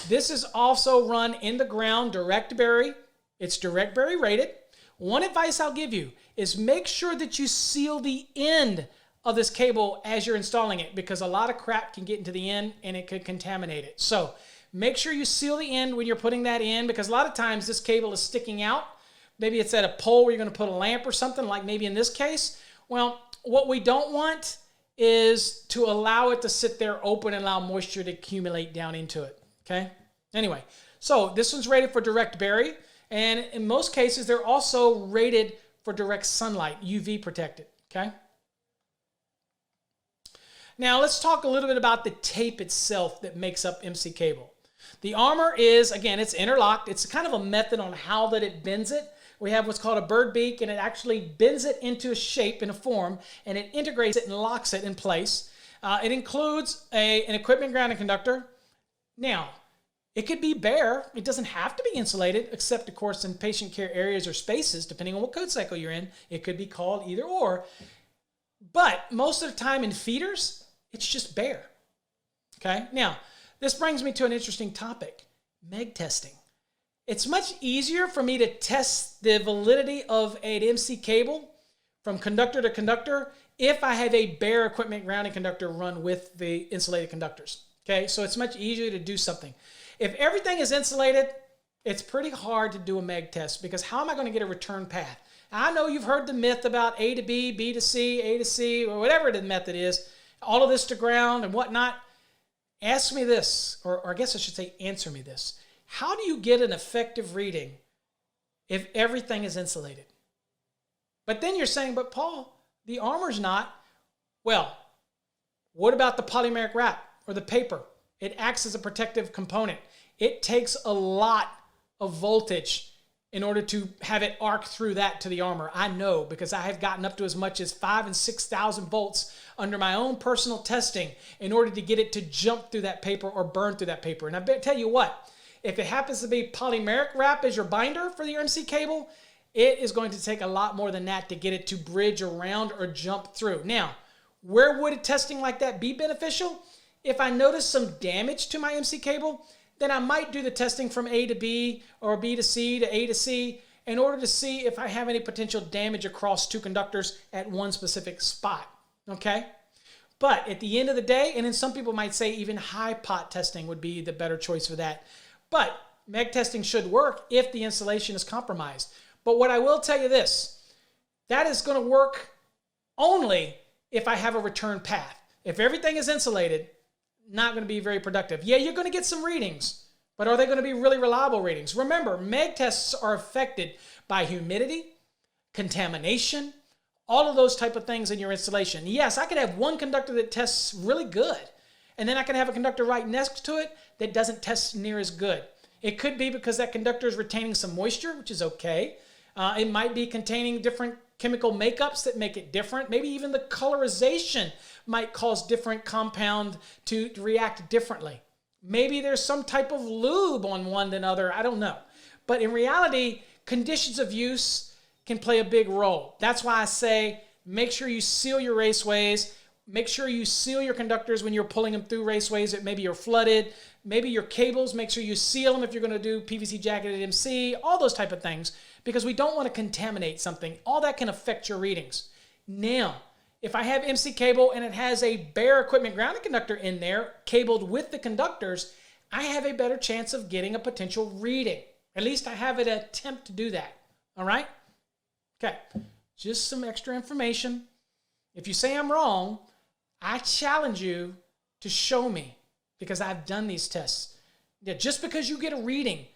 This is also run in the ground, direct bury. It's direct bury rated. One advice I'll give you is make sure that you seal the end of this cable as you're installing it, because a lot of crap can get into the end and it could contaminate it. So make sure you seal the end when you're putting that in, because a lot of times this cable is sticking out. Maybe it's at a pole where you're going to put a lamp or something, like maybe in this case. Well, what we don't want is to allow it to sit there open and allow moisture to accumulate down into it, okay? Anyway, so this one's rated for direct bury, and in most cases, they're also rated for direct sunlight, UV protected, okay? Now, let's talk a little bit about the tape itself that makes up MC cable. The armor is, again, it's interlocked. It's kind of a method on how that it bends it. We have what's called a bird beak, and it actually bends it into a shape and a form, and it integrates it and locks it in place. It includes an equipment grounding conductor. Now, it could be bare. It doesn't have to be insulated, except, of course, in patient care areas or spaces, depending on what code cycle you're in. It could be called either or. But most of the time in feeders, it's just bare. Okay? Now, this brings me to an interesting topic, MEG testing. It's much easier for me to test the validity of an MC cable from conductor to conductor if I have a bare equipment grounding conductor run with the insulated conductors. Okay, so it's much easier to do something. If everything is insulated, it's pretty hard to do a MEG test, because how am I going to get a return path? I know you've heard the myth about A to B, B to C, A to C, or whatever the method is, all of this to ground and whatnot. Ask me this, or I guess I should say answer me this. How do you get an effective reading if everything is insulated? But then you're saying, but Paul, the armor's not. Well, what about the polymeric wrap or the paper? It acts as a protective component. It takes a lot of voltage in order to have it arc through that to the armor. I know, because I have gotten up to as much as 5,000 and 6,000 volts under my own personal testing in order to get it to jump through that paper or burn through that paper. And I tell you what, if it happens to be polymeric wrap as your binder for the MC cable, it is going to take a lot more than that to get it to bridge around or jump through. Now, where would a testing like that be beneficial? If I notice some damage to my MC cable, then I might do the testing from A to B or B to C to A to C in order to see if I have any potential damage across two conductors at one specific spot, okay? But at the end of the day, and then some people might say even high pot testing would be the better choice for that. But Meg testing should work if the insulation is compromised. But what I will tell you this, that is going to work only if I have a return path. If everything is insulated, not going to be very productive. Yeah, you're going to get some readings, but are they going to be really reliable readings? Remember, Meg tests are affected by humidity, contamination, all of those type of things in your installation. Yes, I could have one conductor that tests really good, and then I can have a conductor right next to it that doesn't test near as good. It could be because that conductor is retaining some moisture, which is okay. It might be containing different chemical makeups that make it different. Maybe even the colorization might cause different compound to react differently. Maybe there's some type of lube on one than other. I don't know. But in reality, conditions of use can play a big role. That's why I say make sure you seal your raceways. Make sure you seal your conductors when you're pulling them through raceways that maybe you're flooded. Maybe your cables, make sure you seal them if you're going to do PVC jacketed MC, all those type of things, because we don't want to contaminate something. All that can affect your readings. Now, if I have MC cable and it has a bare equipment grounding conductor in there, cabled with the conductors, I have a better chance of getting a potential reading. At least I have an attempt to do that. All right? Okay, just some extra information. If you say I'm wrong, I challenge you to show me, because I've done these tests. Yeah, just because you get a reading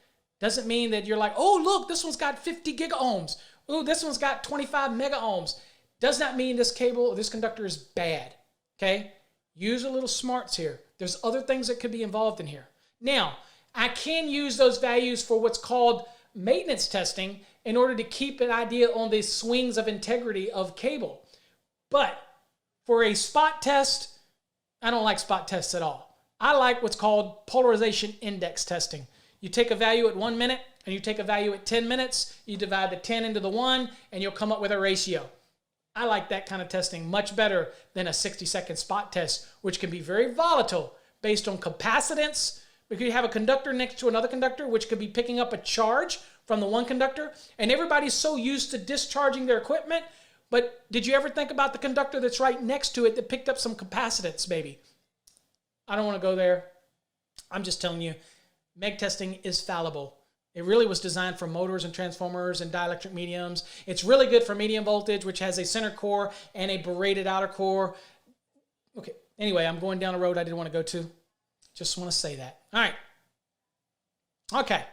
doesn't mean that you're like, oh, look, this one's got 50 gigaohms. Oh, this one's got 25 megaohms. Does not mean this cable or this conductor is bad, okay? Use a little smarts here. There's other things that could be involved in here. Now, I can use those values for what's called maintenance testing in order to keep an idea on the swings of integrity of cable. But for a spot test, I don't like spot tests at all. I like what's called polarization index testing. You take a value at 1 minute and you take a value at 10 minutes, you divide the 10 into the 1, and you'll come up with a ratio. I like that kind of testing much better than a 60-second spot test, which can be very volatile based on capacitance, because you have a conductor next to another conductor, which could be picking up a charge from the one conductor, and everybody's so used to discharging their equipment, but did you ever think about the conductor that's right next to it that picked up some capacitance, maybe? I don't want to go there. I'm just telling you, Meg testing is fallible. It really was designed for motors and transformers and dielectric mediums. It's really good for medium voltage, which has a center core and a berated outer core. Okay, anyway, I'm going down a road I didn't want to go to. Just want to say that. All right. Okay.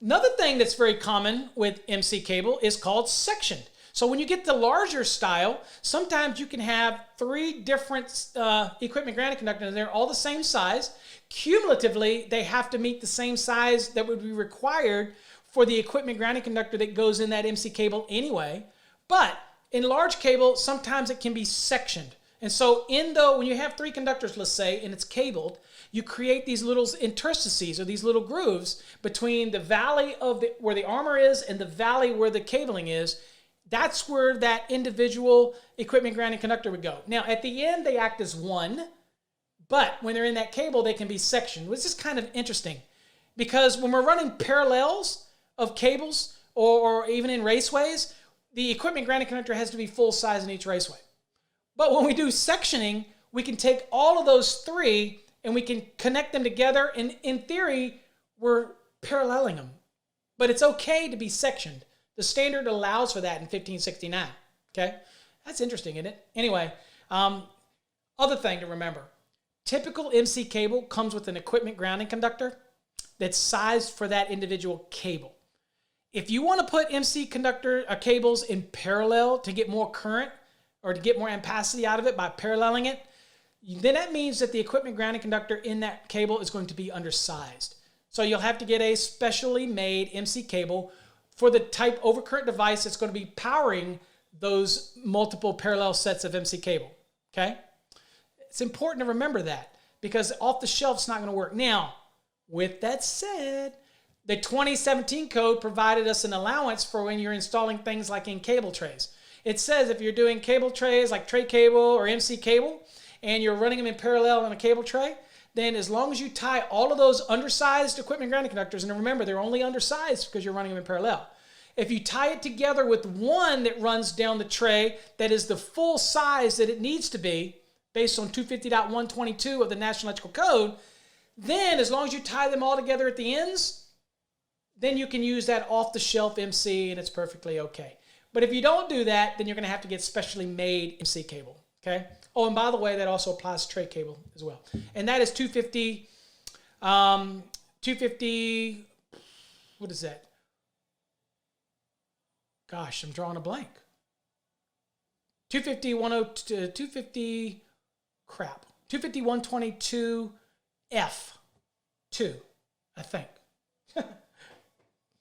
Another thing that's very common with MC cable is called sectioned. So when you get the larger style, sometimes you can have 3 different equipment grounding conductors, and they're all the same size. Cumulatively, they have to meet the same size that would be required for the equipment grounding conductor that goes in that MC cable anyway. But in large cable, sometimes it can be sectioned. And so when you have 3 conductors, let's say, and it's cabled, you create these little interstices or these little grooves between the valley of where the armor is and the valley where the cabling is. That's where that individual equipment grounding conductor would go. Now, at the end, they act as one, but when they're in that cable, they can be sectioned, which is kind of interesting, because when we're running parallels of cables or even in raceways, the equipment grounding conductor has to be full size in each raceway. But when we do sectioning, we can take all of those 3 and we can connect them together, and in theory, we're paralleling them. But it's okay to be sectioned. The standard allows for that in 1569, okay? That's interesting, isn't it? Anyway, other thing to remember. Typical MC cable comes with an equipment grounding conductor that's sized for that individual cable. If you want to put MC cables in parallel to get more current or to get more ampacity out of it by paralleling it, then that means that the equipment grounding conductor in that cable is going to be undersized. So you'll have to get a specially made MC cable for the type overcurrent device that's going to be powering those multiple parallel sets of MC cable, okay? It's important to remember that, because off the shelf it's not going to work. Now, with that said, the 2017 code provided us an allowance for when you're installing things like in cable trays. It says if you're doing cable trays like tray cable or MC cable, and you're running them in parallel on a cable tray, then as long as you tie all of those undersized equipment grounding conductors, and remember, they're only undersized because you're running them in parallel. If you tie it together with one that runs down the tray that is the full size that it needs to be, based on 250.122 of the National Electrical Code, then as long as you tie them all together at the ends, then you can use that off-the-shelf MC and it's perfectly okay. But if you don't do that, then you're going to have to get specially made MC cable, okay? Oh, and by the way, that also applies to tray cable as well. And that is 250, what is that? Gosh, I'm drawing a blank. 250, 250, crap. 250, 122, F2, I think.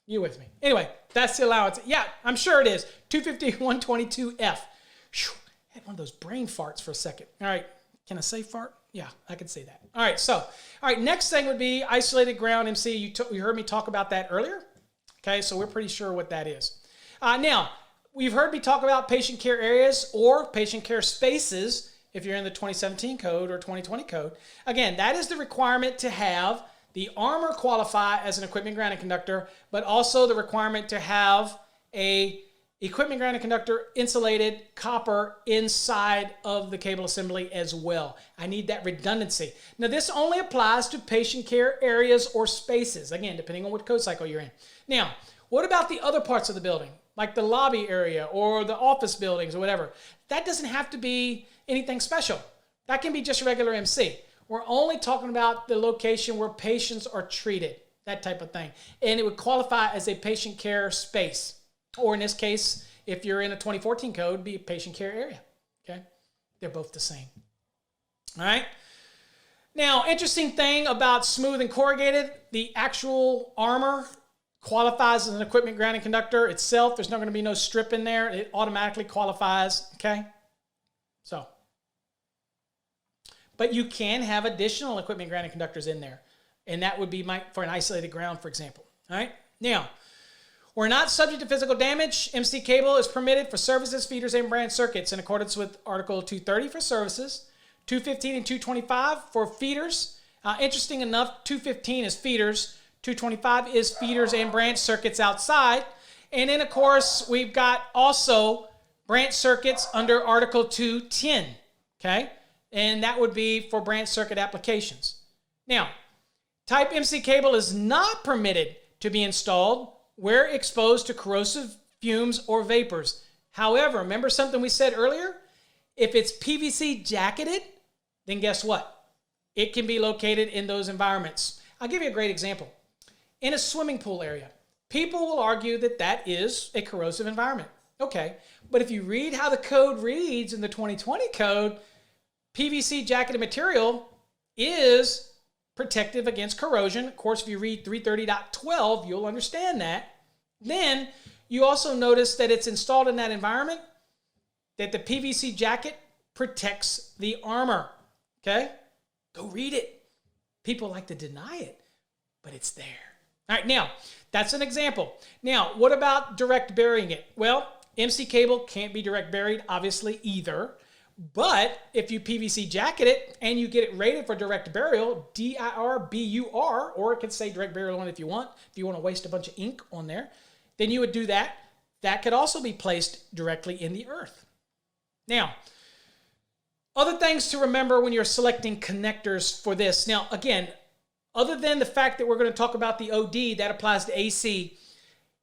You with me? Anyway, that's the allowance. Yeah, I'm sure it is. 250, 122, F. Whew, I had one of those brain farts for a second. All right, can I say fart? Yeah, I can say that. All right, next thing would be isolated ground MC. You heard me talk about that earlier. Okay, so we're pretty sure what that is. Now, we've heard me talk about patient care areas or patient care spaces if you're in the 2017 code or 2020 code. Again, that is the requirement to have the armor qualify as an equipment grounding conductor, but also the requirement to have a equipment grounding conductor insulated copper inside of the cable assembly as well. I need that redundancy. Now, this only applies to patient care areas or spaces, again, depending on what code cycle you're in. Now, what about the other parts of the building, like the lobby area or the office buildings or whatever? That doesn't have to be anything special. That can be just regular MC. We're only talking about the location where patients are treated, that type of thing. And it would qualify as a patient care space. Or in this case, if you're in a 2014 code, it'd be a patient care area. Okay? They're both the same. All right? Now, interesting thing about smooth and corrugated, the actual armor qualifies as an equipment grounding conductor itself. There's not going to be no strip in there. It automatically qualifies. Okay? So, but you can have additional equipment grounding conductors in there. And that would be for an isolated ground, for example. All right? Now, we're not subject to physical damage. MC cable is permitted for services, feeders, and branch circuits in accordance with Article 230 for services, 215 and 225 for feeders. Interesting enough, 215 is feeders, 225 is feeders and branch circuits outside. And then, of course, we've got also branch circuits under Article 210, okay? And that would be for branch circuit applications. Now, type MC cable is not permitted to be installed where exposed to corrosive fumes or vapors. However, remember something we said earlier? If it's PVC jacketed, then guess what? It can be located in those environments. I'll give you a great example. In a swimming pool area, people will argue that that is a corrosive environment. Okay, but if you read how the code reads in the 2020 code, PVC jacketed material is protective against corrosion. Of course, if you read 330.12, you'll understand that. Then you also notice that it's installed in that environment, that the PVC jacket protects the armor. Okay? Go read it. People like to deny it, but it's there. All right, now, that's an example. Now, what about direct burying it? Well, MC cable can't be direct buried, obviously, either. But if you PVC jacket it and you get it rated for direct burial, DIRBUR, or it could say direct burial on it if you want to waste a bunch of ink on there, then you would do that. That could also be placed directly in the earth. Now, other things to remember when you're selecting connectors for this. Now, again, other than the fact that we're going to talk about the OD, that applies to AC,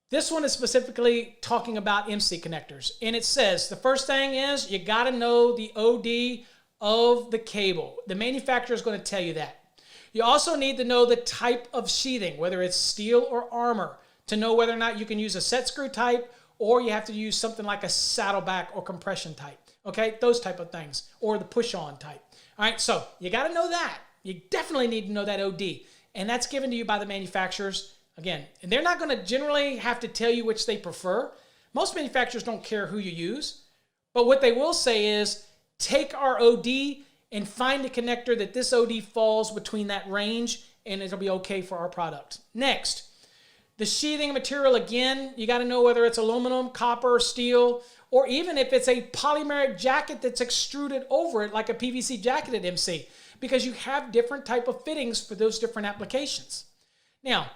this one is specifically talking about MC connectors. And it says, the first thing is you got to know the OD of the cable. The manufacturer is going to tell you that. You also need to know the type of sheathing, whether it's steel or armor, to know whether or not you can use a set screw type or you have to use something like a saddleback or compression type. Okay, those type of things, or the push-on type. All right, so you got to know that. You definitely need to know that OD. And that's given to you by the manufacturers. Again, and they're not going to generally have to tell you which they prefer. Most manufacturers don't care who you use. But what they will say is, take our OD and find a connector that this OD falls between that range, and it'll be okay for our product. Next, the sheathing material, again, you got to know whether it's aluminum, copper, steel, or even if it's a polymeric jacket that's extruded over it like a PVC jacketed MC, because you have different type of fittings for those different applications. Now,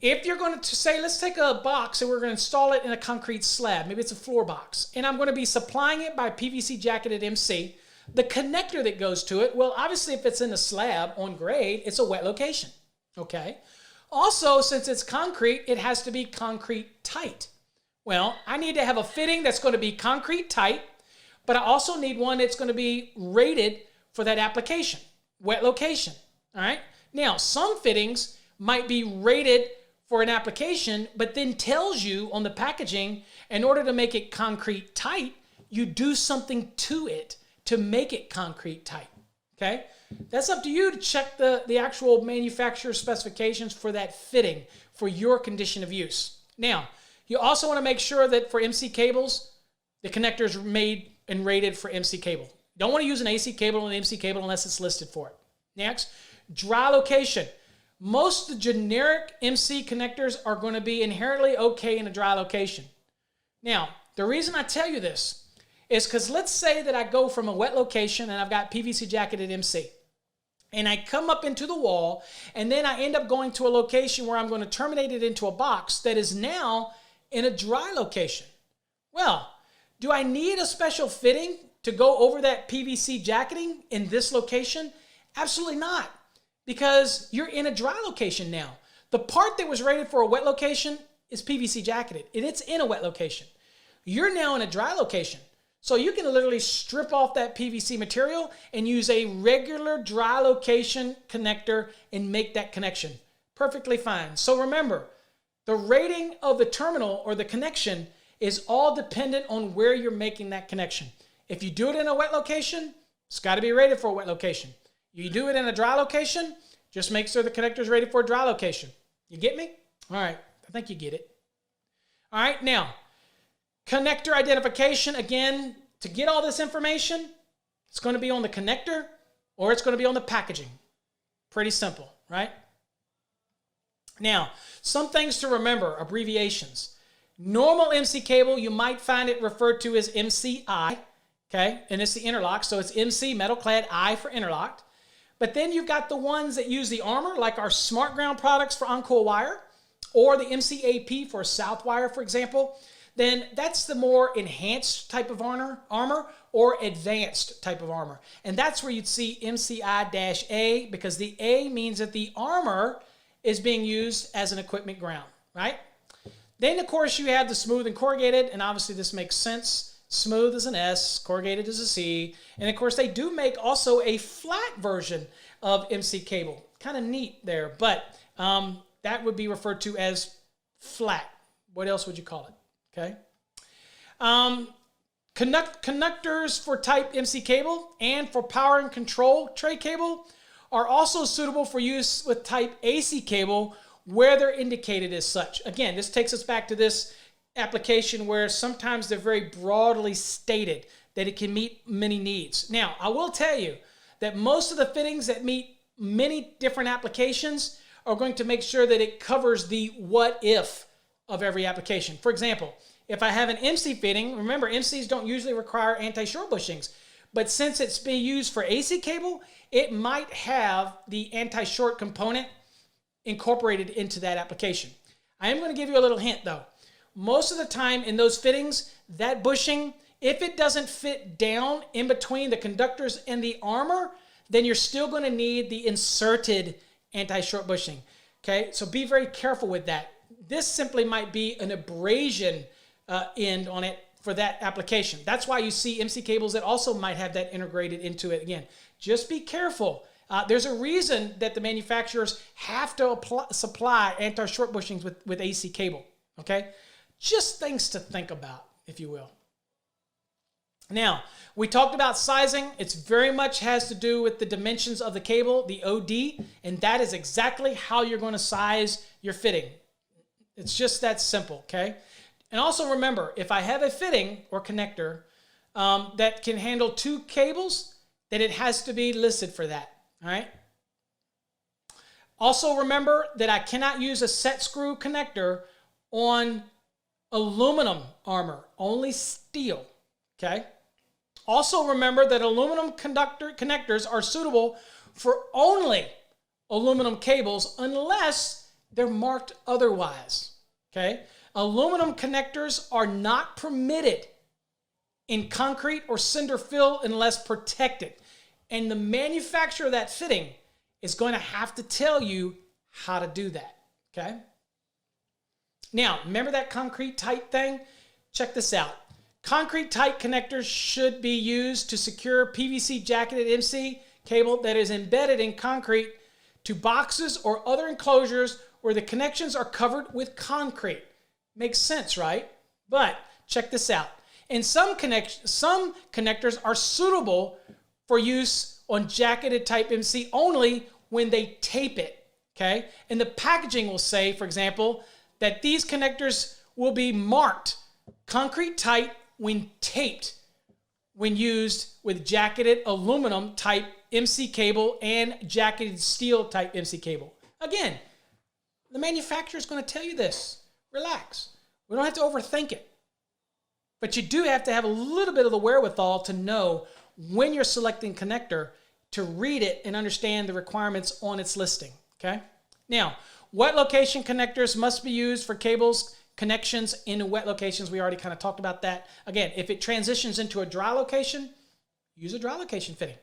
if you're going to say, let's take a box and we're going to install it in a concrete slab, maybe it's a floor box, and I'm going to be supplying it by PVC jacketed MC, the connector that goes to it, well, obviously if it's in a slab on grade, it's a wet location, okay? Also, since it's concrete, it has to be concrete tight. Well, I need to have a fitting that's going to be concrete tight, but I also need one that's going to be rated for that application, wet location. All right. Now, some fittings might be rated for an application, but then tells you on the packaging, in order to make it concrete tight, you do something to it to make it concrete tight. Okay. That's up to you to check the actual manufacturer specifications for that fitting for your condition of use. Now, you also want to make sure that for MC cables, the connector is made and rated for MC cable. You don't want to use an AC cable or an MC cable unless it's listed for it. Next, dry location. Most of the generic MC connectors are going to be inherently okay in a dry location. Now, the reason I tell you this is because let's say that I go from a wet location and I've got PVC jacketed MC. And I come up into the wall, and then I end up going to a location where I'm going to terminate it into a box that is now in a dry location. Well, do I need a special fitting to go over that PVC jacketing in this location? Absolutely not, because you're in a dry location now. The part that was rated for a wet location is PVC jacketed, and it's in a wet location. You're now in a dry location. So you can literally strip off that PVC material and use a regular dry location connector and make that connection. Perfectly fine. So remember, the rating of the terminal or the connection is all dependent on where you're making that connection. If you do it in a wet location, it's got to be rated for a wet location. You do it in a dry location, just make sure the connector is rated for a dry location. You get me? All right. I think you get it. All right. Now, connector identification, again, to get all this information, it's going to be on the connector or it's going to be on the packaging. Pretty simple, right? Now, some things to remember, abbreviations. Normal MC cable, you might find it referred to as MCI, okay? And it's the interlock, so it's MC, Metal-Clad, I for interlocked. But then you've got the ones that use the armor, like our Smart Ground products for on-coil wire, or the MCAP for south wire, for example. Then that's the more enhanced type of armor or advanced type of armor. And that's where you'd see MCI-A, because the A means that the armor is being used as an equipment ground, right? Then, of course, you have the smooth and corrugated, and obviously this makes sense. Smooth is an S, corrugated is a C. And, of course, they do make also a flat version of MC cable. Kind of neat there, but that would be referred to as flat. What else would you call it? Okay. Connectors for type MC cable and for power and control tray cable are also suitable for use with type AC cable where they're indicated as such. Again, this takes us back to this application where sometimes they're very broadly stated that it can meet many needs. Now, I will tell you that most of the fittings that meet many different applications are going to make sure that it covers the what if of every application. For example, if I have an MC fitting, remember MCs don't usually require anti-short bushings, but since it's being used for AC cable, it might have the anti-short component incorporated into that application. I am going to give you a little hint though. Most of the time in those fittings, that bushing, if it doesn't fit down in between the conductors and the armor, then you're still going to need the inserted anti-short bushing. Okay, so be very careful with that. This simply might be an abrasion end on it for that application. That's why you see MC cables that also might have that integrated into it. Again, just be careful. There's a reason that the manufacturers have to supply anti-short bushings with AC cable. Okay, just things to think about, if you will. Now, we talked about sizing. It's very much has to do with the dimensions of the cable, the OD, and that is exactly how you're going to size your fitting. It's just that simple, okay? And also remember, if I have a fitting or connector that can handle 2 cables, then it has to be listed for that, all right? Also remember that I cannot use a set screw connector on aluminum armor, only steel, okay? Also remember that aluminum connectors are suitable for only aluminum cables unless they're marked otherwise, okay? Aluminum connectors are not permitted in concrete or cinder fill unless protected. And the manufacturer of that fitting is going to have to tell you how to do that, okay? Now, remember that concrete tight thing? Check this out. Concrete tight connectors should be used to secure PVC jacketed MC cable that is embedded in concrete to boxes or other enclosures where the connections are covered with concrete. Makes sense, right? But check this out. And some connectors are suitable for use on jacketed type MC only when they tape it, okay? And the packaging will say, for example, that these connectors will be marked concrete tight when taped, when used with jacketed aluminum type MC cable and jacketed steel type MC cable. Again, the manufacturer is going to tell you this. Relax. We don't have to overthink it. But you do have to have a little bit of the wherewithal to know when you're selecting connector to read it and understand the requirements on its listing, okay? Now, wet location connectors must be used for cables connections in wet locations. We already kind of talked about that. Again, if it transitions into a dry location, use a dry location fitting.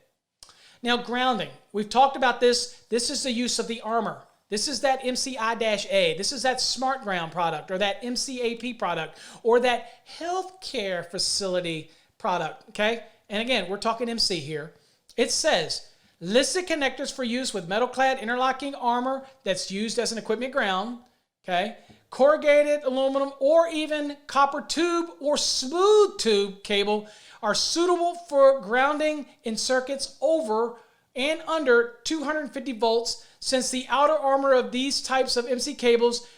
Now, grounding. We've talked about this. This is the use of the armor. This is that MCI-A. This is that Smart Ground product or that MCAP product or that healthcare facility product, okay? And again, we're talking MC here. It says, listed connectors for use with metal-clad interlocking armor that's used as an equipment ground, okay? Corrugated aluminum or even copper tube or smooth tube cable are suitable for grounding in circuits over and under 250 volts since the outer armor of these types of MC cables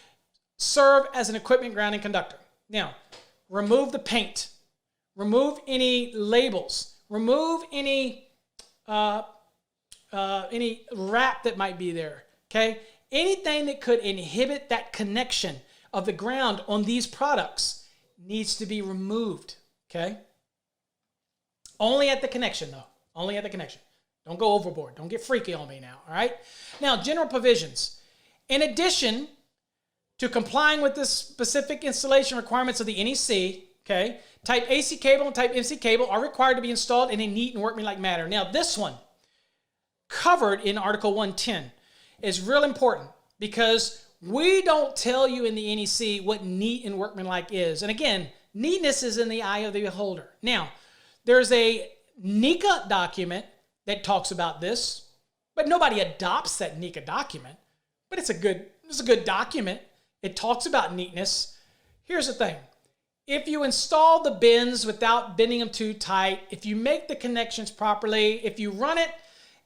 serve as an equipment grounding conductor. Now, remove the paint. Remove any labels. Remove any wrap that might be there, okay? Anything that could inhibit that connection of the ground on these products needs to be removed, okay? Only at the connection, though. Only at the connection. Don't go overboard. Don't get freaky on me now, all right? Now, general provisions. In addition to complying with the specific installation requirements of the NEC, okay, type AC cable and type MC cable are required to be installed in a neat and workmanlike manner. Now, this one, covered in Article 110, is real important because we don't tell you in the NEC what neat and workmanlike is. And again, neatness is in the eye of the beholder. Now, there's a NECA document that talks about this, but nobody adopts that NECA document. But it's a good document. It talks about neatness. Here's the thing. If you install the bins without bending them too tight, if you make the connections properly, if you run it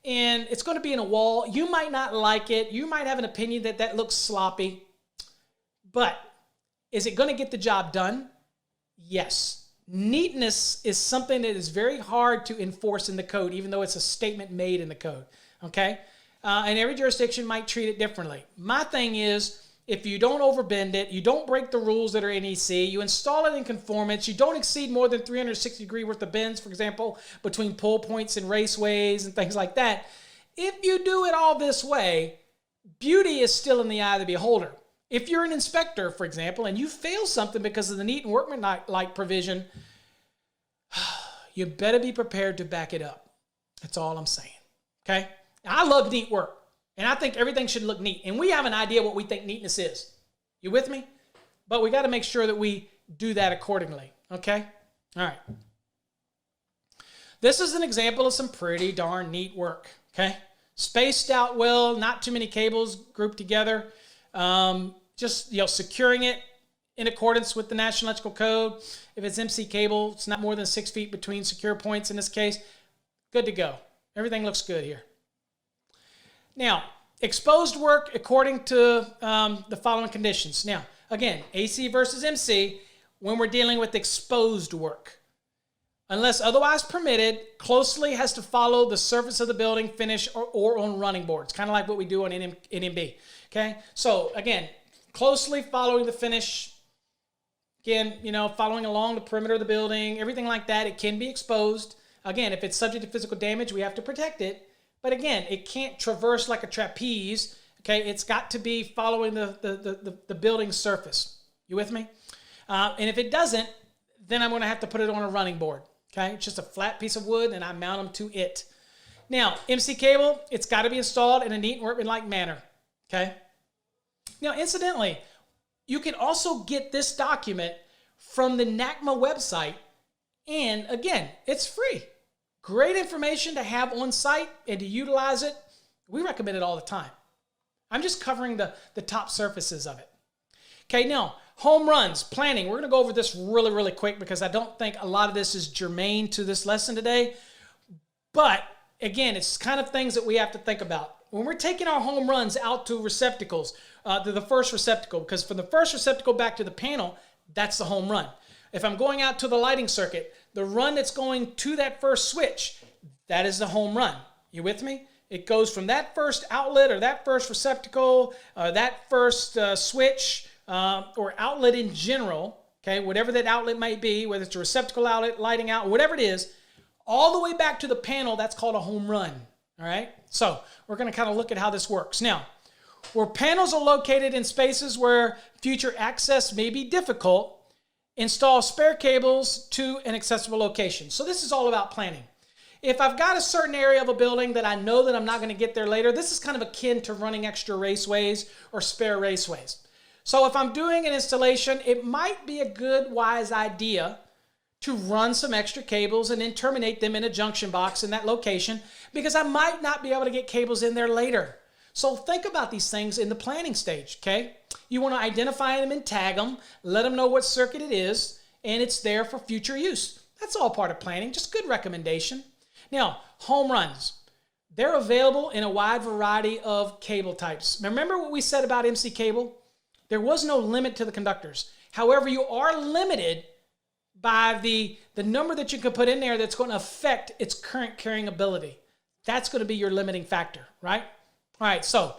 and it's going to be in a wall, you might not like it. You might have an opinion that that looks sloppy. But is it going to get the job done? Yes. Neatness is something that is very hard to enforce in the code, even though it's a statement made in the code, okay? And every jurisdiction might treat it differently. My thing is, if you don't overbend it, you don't break the rules that are NEC, you install it in conformance, you don't exceed more than 360 degree worth of bends, for example, between pull points and raceways and things like that. If you do it all this way, beauty is still in the eye of the beholder. If you're an inspector, for example, and you fail something because of the neat and workmanlike provision, you better be prepared to back it up. That's all I'm saying, okay? I love neat work. And I think everything should look neat. And we have an idea what we think neatness is. You with me? But we got to make sure that we do that accordingly. Okay? All right. This is an example of some pretty darn neat work. Okay? Spaced out well, not too many cables grouped together. Just, securing it in accordance with the National Electrical Code. If it's MC cable, it's not more than 6 feet between secure points in this case. Good to go. Everything looks good here. Now, exposed work according to the following conditions. Now, again, AC versus MC, when we're dealing with exposed work. Unless otherwise permitted, closely has to follow the surface of the building, finish, or on running boards, kind of like what we do on NMB. Okay? So, again, closely following the finish. Again, following along the perimeter of the building, everything like that, it can be exposed. Again, if it's subject to physical damage, we have to protect it. But again, it can't traverse like a trapeze, okay? It's got to be following the building surface. You with me? And if it doesn't, then I'm going to have to put it on a running board, okay? It's just a flat piece of wood, and I mount them to it. Now, MC cable, it's got to be installed in a neat and workmanlike manner, okay? Now, incidentally, you can also get this document from the NACMA website. And again, it's free. Great information to have on site and to utilize it. We recommend it all the time. I'm just covering the top surfaces of it. Okay, now, home runs, planning. We're going to go over this really, really quick because I don't think a lot of this is germane to this lesson today. But again, it's kind of things that we have to think about. When we're taking our home runs out to receptacles, to the first receptacle, because from the first receptacle back to the panel, that's the home run. If I'm going out to the lighting circuit, the run that's going to that first switch, that is the home run. You with me? It goes from that first outlet or that first receptacle, that first switch or outlet in general, okay, whatever that outlet might be, whether it's a receptacle outlet, lighting out, whatever it is, all the way back to the panel, that's called a home run, all right? So we're going to kind of look at how this works. Now, where panels are located in spaces where future access may be difficult, install spare cables to an accessible location. So this is all about planning. If I've got a certain area of a building that I know that I'm not going to get there later, this is kind of akin to running extra raceways or spare raceways. So if I'm doing an installation, it might be a good, wise idea to run some extra cables and then terminate them in a junction box in that location because I might not be able to get cables in there later. So think about these things in the planning stage, okay? You want to identify them and tag them, let them know what circuit it is, and it's there for future use. That's all part of planning, just good recommendation. Now, home runs. They're available in a wide variety of cable types. Remember what we said about MC cable? There was no limit to the conductors. However, you are limited by the number that you can put in there that's going to affect its current carrying ability. That's going to be your limiting factor, right? All right, so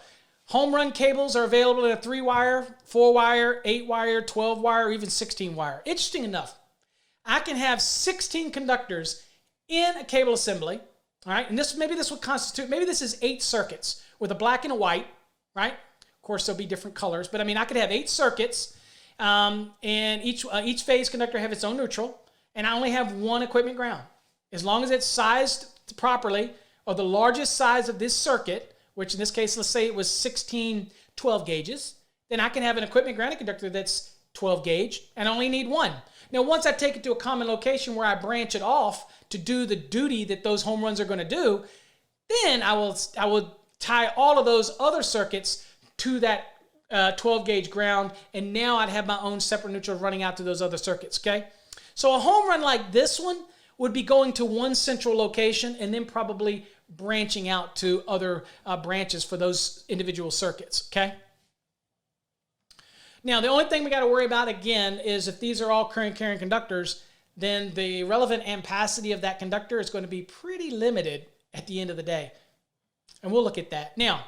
home run cables are available in a 3-wire, 4-wire, 8-wire, 12-wire, or even 16-wire. Interesting enough, I can have 16 conductors in a cable assembly, all right? And maybe this would constitute, maybe this is 8 circuits with a black and a white, right? Of course, there'll be different colors, but I mean, I could have 8 circuits, and each phase conductor have its own neutral, and I only have one equipment ground. As long as it's sized properly, or the largest size of this circuit, which in this case, let's say it was 16 12 gauges, then I can have an equipment grounded conductor that's 12 gauge and I only need one. Now, once I take it to a common location where I branch it off to do the duty that those home runs are going to do, then I will tie all of those other circuits to that 12 gauge ground, and now I'd have my own separate neutral running out to those other circuits, okay? So a home run like this one would be going to one central location and then probably branching out to other branches for those individual circuits, okay? Now, the only thing we got to worry about, again, is if these are all current carrying conductors, then the relevant ampacity of that conductor is going to be pretty limited at the end of the day. And we'll look at that. Now,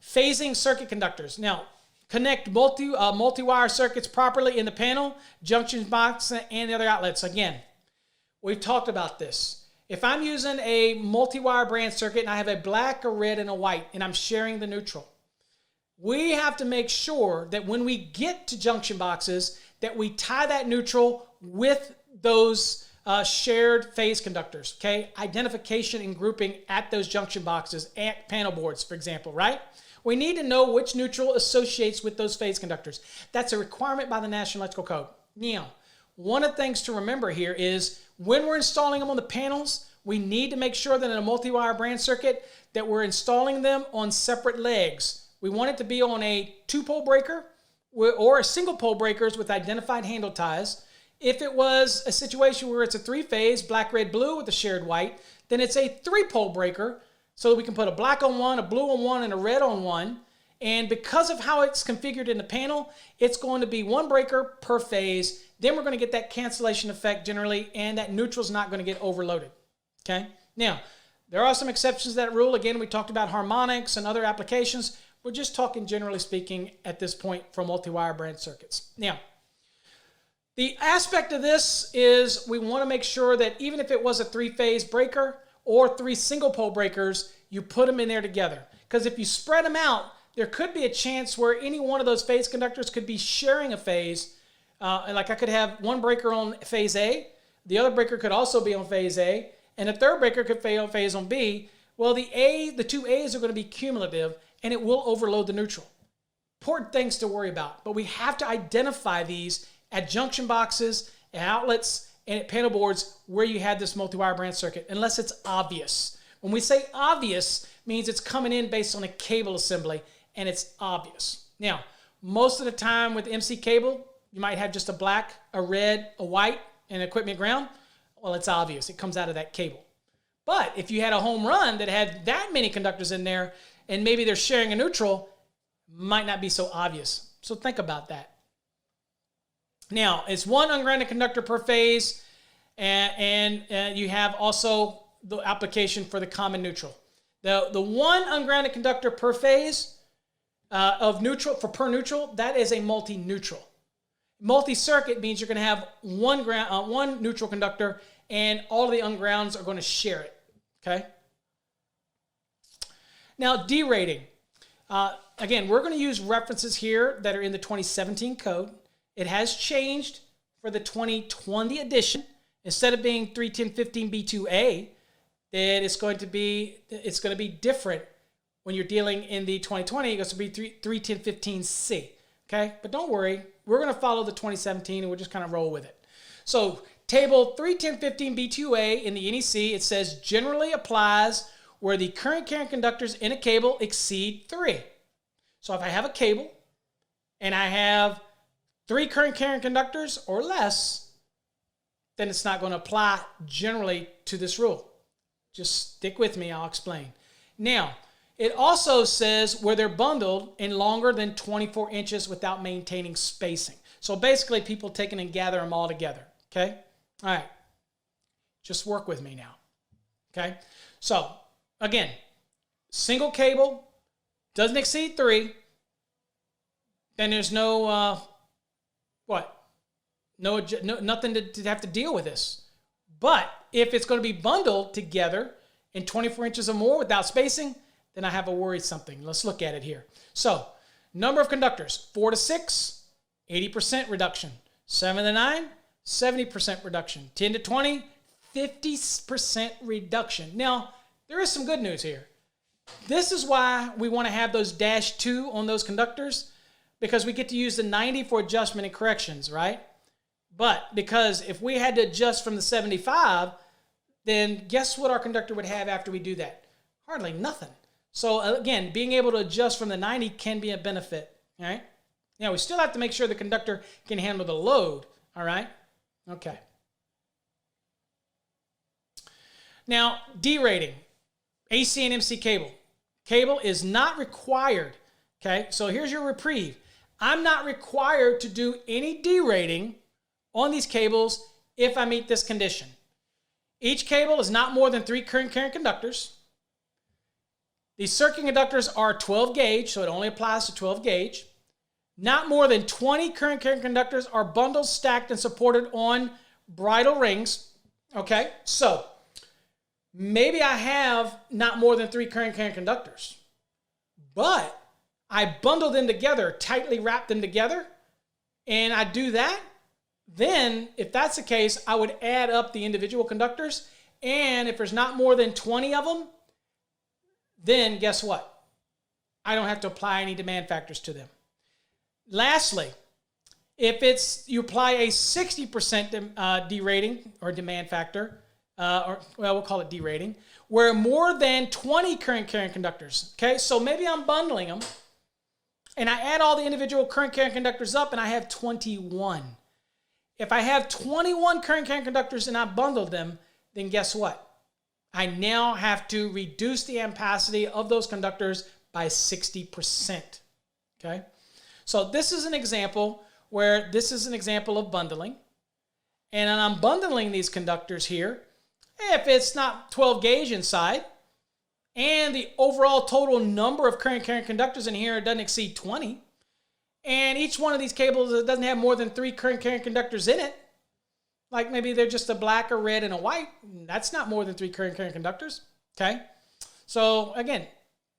phasing circuit conductors. Now, connect multi-wire circuits properly in the panel, junction box, and the other outlets. Again, we've talked about this. If I'm using a multi-wire branch circuit and I have a black, a red, and a white, and I'm sharing the neutral, we have to make sure that when we get to junction boxes, that we tie that neutral with those shared phase conductors, okay? Identification and grouping at those junction boxes, at panel boards, for example, right? We need to know which neutral associates with those phase conductors. That's a requirement by the National Electrical Code. Now, one of the things to remember here is when we're installing them on the panels, we need to make sure that in a multi-wire branch circuit that we're installing them on separate legs. We want it to be on a 2-pole breaker or a single-pole breakers with identified handle ties. If it was a situation where it's a 3-phase, black, red, blue with a shared white, then it's a 3-pole breaker so that we can put a black on one, a blue on one, and a red on one. And because of how it's configured in the panel, it's going to be one breaker per phase. Then we're going to get that cancellation effect generally, and that neutral is not going to get overloaded. Okay? Now, there are some exceptions to that rule. Again, we talked about harmonics and other applications. We're just talking generally speaking at this point for multi-wire branch circuits. Now, the aspect of this is we want to make sure that even if it was a 3-phase breaker or 3 single-pole breakers, you put them in there together. Because if you spread them out, there could be a chance where any one of those phase conductors could be sharing a phase. Like I could have one breaker on phase A, the other breaker could also be on phase A, and the third breaker could be on phase on B. Well, the 2 A's are going to be cumulative, and it will overload the neutral. important things to worry about, but we have to identify these at junction boxes, at outlets, and at panel boards where you had this multi-wire branch circuit, unless it's obvious. When we say obvious, it means it's coming in based on a cable assembly, and it's obvious. Now, most of the time with MC cable, you might have just a black, a red, a white, and equipment ground. Well, it's obvious. It comes out of that cable. But if you had a home run that had that many conductors in there, and maybe they're sharing a neutral, might not be so obvious. So think about that. Now, it's one ungrounded conductor per phase, and you have also the application for the common neutral. The one ungrounded conductor per phase of neutral, for per neutral, that is a multi-neutral. Multi-circuit means you're going to have one neutral conductor, and all of the ungrounds are going to share it. Okay? Now, derating. Again, we're going to use references here that are in the 2017 code. It has changed for the 2020 edition. Instead of being 31015B2A, then it's going to be different when you're dealing in the 2020. It's going to be 31015C. Okay? But don't worry. We're going to follow the 2017, and we'll just kind of roll with it. So table 31015B2A in the NEC, it says generally applies where the current carrying conductors in a cable exceed 3. So if I have a cable and I have 3 current carrying conductors or less, then it's not going to apply generally to this rule. Just stick with me, I'll explain. Now, it also says where they're bundled in longer than 24 inches without maintaining spacing. So basically, people taking and gather them all together. Okay? All right. Just work with me now. Okay? So, again, single cable, doesn't exceed 3. Then there's no, nothing to have to deal with this. But if it's going to be bundled together in 24 inches or more without spacing, then I have a worry something. Let's look at it here. So, number of conductors, 4 to 6, 80% reduction. 7 to 9, 70% reduction. 10 to 20, 50% reduction. Now, there is some good news here. This is why we want to have those -2 on those conductors, because we get to use the 90 for adjustment and corrections, right? But because if we had to adjust from the 75, then guess what our conductor would have after we do that? Hardly nothing. So again, being able to adjust from the 90 can be a benefit, all right? Now, we still have to make sure the conductor can handle the load, all right? Okay. Now, derating, AC and MC cable. Cable is not required, okay? So here's your reprieve. I'm not required to do any derating on these cables if I meet this condition. Each cable is not more than 3 current carrying conductors. These circuit conductors are 12 gauge, so it only applies to 12 gauge. Not more than 20 current carrying conductors are bundled, stacked, and supported on bridle rings. Okay, so maybe I have not more than 3 current carrying conductors, but I bundle them together, tightly wrap them together, and I do that. Then, if that's the case, I would add up the individual conductors, and if there's not more than 20 of them, then guess what? I don't have to apply any demand factors to them. Lastly, if you apply a 60% derating or demand factor, we'll call it derating, where more than 20 current carrying conductors, okay? So maybe I'm bundling them, and I add all the individual current carrying conductors up, and I have 21. If I have 21 current carrying conductors and I bundled them, then guess what? I now have to reduce the ampacity of those conductors by 60%, okay? So this is an example where this is an example of bundling. And I'm bundling these conductors here. If it's not 12 gauge inside, and the overall total number of current carrying conductors in here doesn't exceed 20, and each one of these cables doesn't have more than 3 current carrying conductors in it, like maybe they're just a black, a red, and a white, that's not more than 3 current carrying conductors, okay? So again,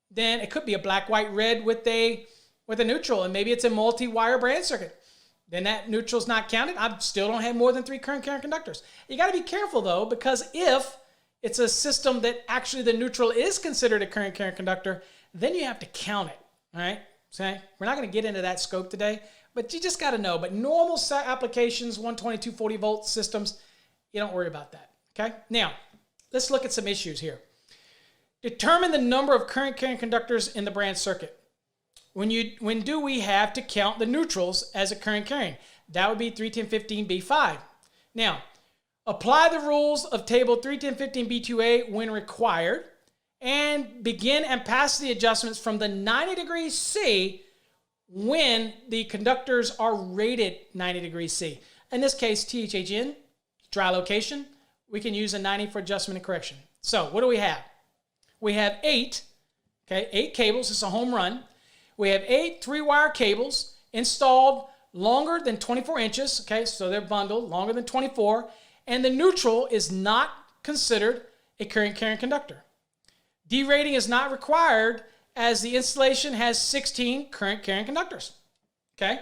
then it could be a black, white, red with a neutral, and maybe it's a multi-wire branch circuit. Then that neutral's not counted. I still don't have more than 3 current carrying conductors. You got to be careful, though, because if it's a system that actually the neutral is considered a current carrying conductor, then you have to count it, all right? Okay? We're not going to get into that scope today, but you just got to know. But normal set applications, 120, 240 volt systems, you don't worry about that. Okay? Now, let's look at some issues here. Determine the number of current carrying conductors in the branch circuit. When do we have to count the neutrals as a current carrying? That would be 31015B5. Now, apply the rules of table 31015B2A when required, and begin ampacity adjustments from the 90 degrees C when the conductors are rated 90 degrees C. In this case, THHN, dry location, we can use a 90 for adjustment and correction. So what do we have? We have 8 cables. It's a home run. We have 8 3-wire cables installed longer than 24 inches. Okay, so they're bundled longer than 24. And the neutral is not considered a current carrying conductor. Derating is not required as the installation has 16 current carrying conductors. Okay,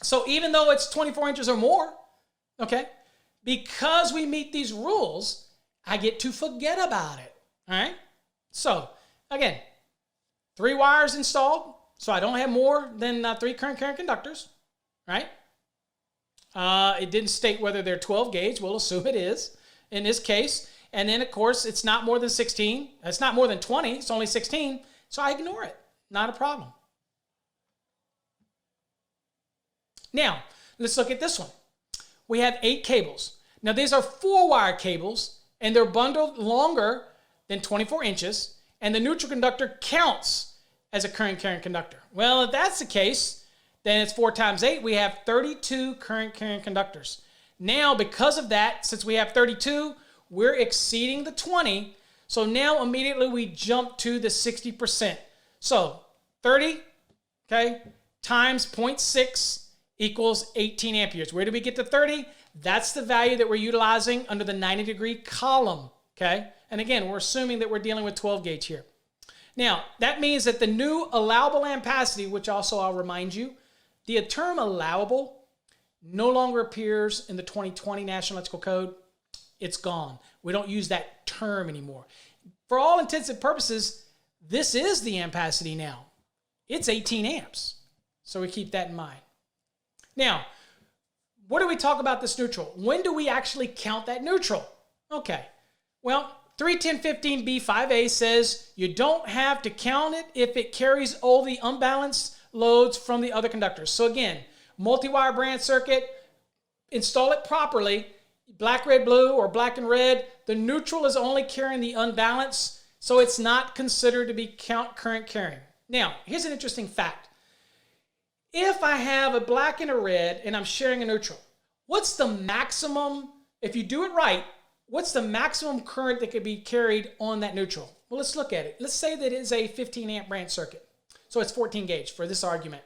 so even though it's 24 inches or more, okay, because we meet these rules, I get to forget about it. All right. So again, 3 wires installed, so I don't have more than 3 current carrying conductors, right? It didn't state whether they're 12 gauge. We'll assume it is in this case. And then, of course, it's not more than 16. It's not more than 20. It's only 16. So I ignore it. Not a problem. Now, let's look at this one. We have 8 cables. Now, these are 4-wire cables, and they're bundled longer than 24 inches, and the neutral conductor counts as a current carrying conductor. Well, if that's the case, then it's 4 times 8. We have 32 current carrying conductors. Now, because of that, since we have 32, we're exceeding the 20. So now immediately we jump to the 60%. So 30, okay, times 0.6 equals 18 amperes. Where do we get to 30? That's the value that we're utilizing under the 90-degree column, okay? And again, we're assuming that we're dealing with 12 gauge here. Now, that means that the new allowable ampacity, which also I'll remind you, the term allowable no longer appears in the 2020 National Electrical Code. It's gone. We don't use that term anymore. For all intents and purposes, this is the ampacity now. It's 18 amps. So we keep that in mind. Now, what do we talk about this neutral? When do we actually count that neutral? Okay. Well, 31015B5A says you don't have to count it if it carries all the unbalanced loads from the other conductors. So again, multi-wire branch circuit, install it properly, black, red, blue, or black and red. The neutral is only carrying the unbalanced, so it's not considered to be current carrying. Now, here's an interesting fact. If I have a black and a red and I'm sharing a neutral, what's the maximum, if you do it right, what's the maximum current that could be carried on that neutral? Well, let's look at it. Let's say that it is a 15 amp branch circuit. So it's 14 gauge for this argument.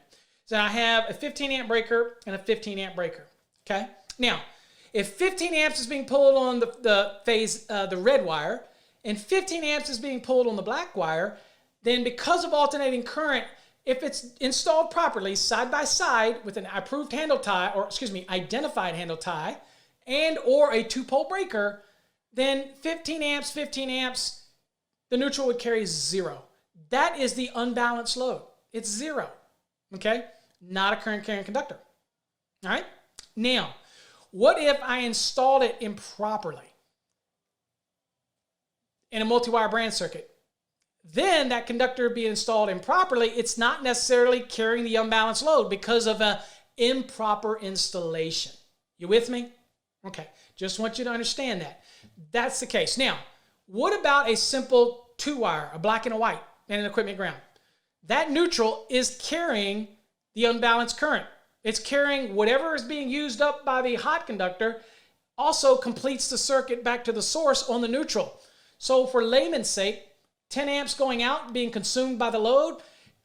So I have a 15 amp breaker and a 15 amp breaker. Okay. Now, if 15 amps is being pulled on the red wire and 15 amps is being pulled on the black wire, then because of alternating current, if it's installed properly side by side with an approved handle tie, or identified handle tie, and or a 2-pole breaker, then 15 amps, the neutral would carry 0. That is the unbalanced load. It's 0. Okay? Not a current carrying conductor. All right? Now, what if I installed it improperly in a multi-wire branch circuit? Then that conductor being installed improperly, it's not necessarily carrying the unbalanced load because of an improper installation. You with me? Okay, just want you to understand that. That's the case. Now, what about a simple 2-wire, a black and a white, and an equipment ground? That neutral is carrying the unbalanced current. It's carrying whatever is being used up by the hot conductor, also completes the circuit back to the source on the neutral. So for layman's sake, 10 amps going out, being consumed by the load,